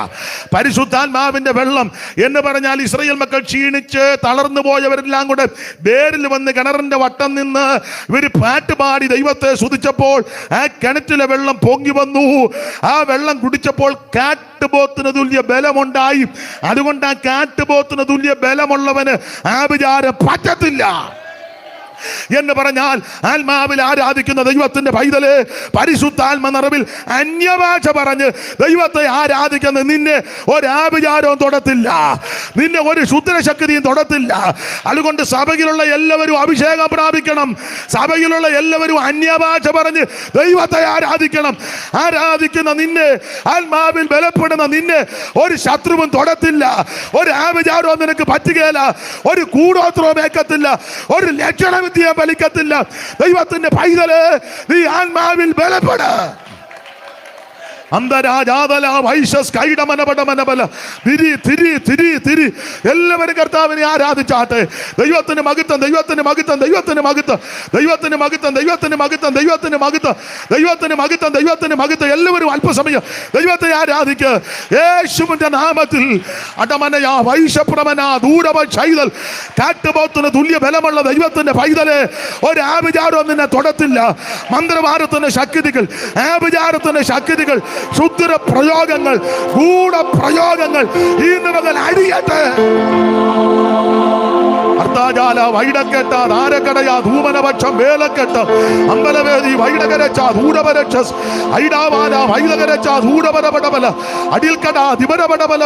പരിശുദ്ധാത്മാവിന്റെ വെള്ളം എന്ന് പറഞ്ഞാൽ ഇസ്രായേൽ മക്കൾ ക്ഷീണിച്ച് തളർന്നു പോയവരെല്ലാം കൂടെ ബേരിൽ വന്ന് കിണറിന്റെ വട്ടം നിന്ന് ഇവര് പാട്ടുപാടി ദൈവത്തെ സ്തുതിച്ചപ്പോൾ ആ കിണറ്റിലെ വെള്ളം പൊങ്ങി വന്നു. ആ വെള്ളം കുടിച്ചപ്പോൾ കാട്ടുപോത്തിന് തുല്യ ബലമുണ്ടായി. അതുകൊണ്ട് ആ കാട്ടുപോത്തിന് തുല്യ ബലമുള്ളവന് ആ വിചാരം പറ്റത്തില്ല എന്ന് പറഞ്ഞാൽ, ആത്മാവിൽ ആരാധിക്കുന്ന ദൈവത്തിന്റെ പൈതല്, പരിശുദ്ധാത്മ നിറവിൽ അന്യഭാഷ പറഞ്ഞ് ദൈവത്തെ ആരാധിക്കുന്ന നിന്നെ ഒരാഭിചാരവും തൊടത്തില്ല, നിന്നെ ഒരു ശുദ്രശക്തിയും തൊടത്തില്ല. അതുകൊണ്ട് സഭയിലുള്ള എല്ലാവരും അഭിഷേകം പ്രാപിക്കണം. സഭയിലുള്ള എല്ലാവരും അന്യഭാഷ പറഞ്ഞ് ദൈവത്തെ ആരാധിക്കണം. ആരാധിക്കുന്ന നിന്നെ, ആത്മാവിൽ ബലപ്പെടുന്ന നിന്നെ ഒരു ശത്രുവും തൊടത്തില്ല. ഒരു ആഭിചാരവും നിനക്ക് പറ്റുകയില്ല. ഒരു കൂടോത്രവും ഏക്കത്തില്ല. ഒരു ലക്ഷണം ഫലിക്കത്തില്ല. ദൈവത്തിന്റെ പൈതല്, നീ ആത്മാവിൽ ബലപ്പെട. എല്ലാവരും കർത്താവിനെ ആരാധിച്ചാട്ടെ. ദൈവത്തിന് മഹത്വം, ദൈവത്തിന് മഹത്വം, ദൈവത്തിന് മഹത്വം, ദൈവത്തിന് മഹത്വം, ദൈവത്തിന് മഹത്വം, ദൈവത്തിന് മഹത്വം, ദൈവത്തിന് മഹത്വം, ദൈവത്തിന് മഹത്വം. എല്ലാവരും അല്പസമയം ദൈവത്തെ ആരാധിക്കുക യേശുവിന്റെ നാമത്തിൽ. അടമനയാ വൈശപ്രമനാ ദൂരവ ശൈതൽ, കാട്ടുപോത്തിന് തുല്യ ബലമുള്ള ദൈവത്തിന്റെ പൈതലെ, ഒരു ആഭിചാരവും നിന്നെ തൊടത്തില്ല. മന്ത്രവാദത്തിന്റെ ശക്തികൾ, ആഭിചാരത്തിന്റെ ശക്തികൾ, ശുദ്ധ പ്രയോഗങ്ങൾ, ഗൂഢപ്രയോഗങ്ങൾ ഈ മകൻ അടിയട്ടെ. അർത്താജാല വൈടക്കെട്ട ധാരക്കടയാ ധൂമനപക്ഷം വേലക്കെട്ട് അമ്പലവേദി വൈടകരച്ച ധൂരപരക്ഷ ഐടാവാല വൈദകരച്ച ധൂരപരപടബല അടിൽക്കട ദിപരപടബല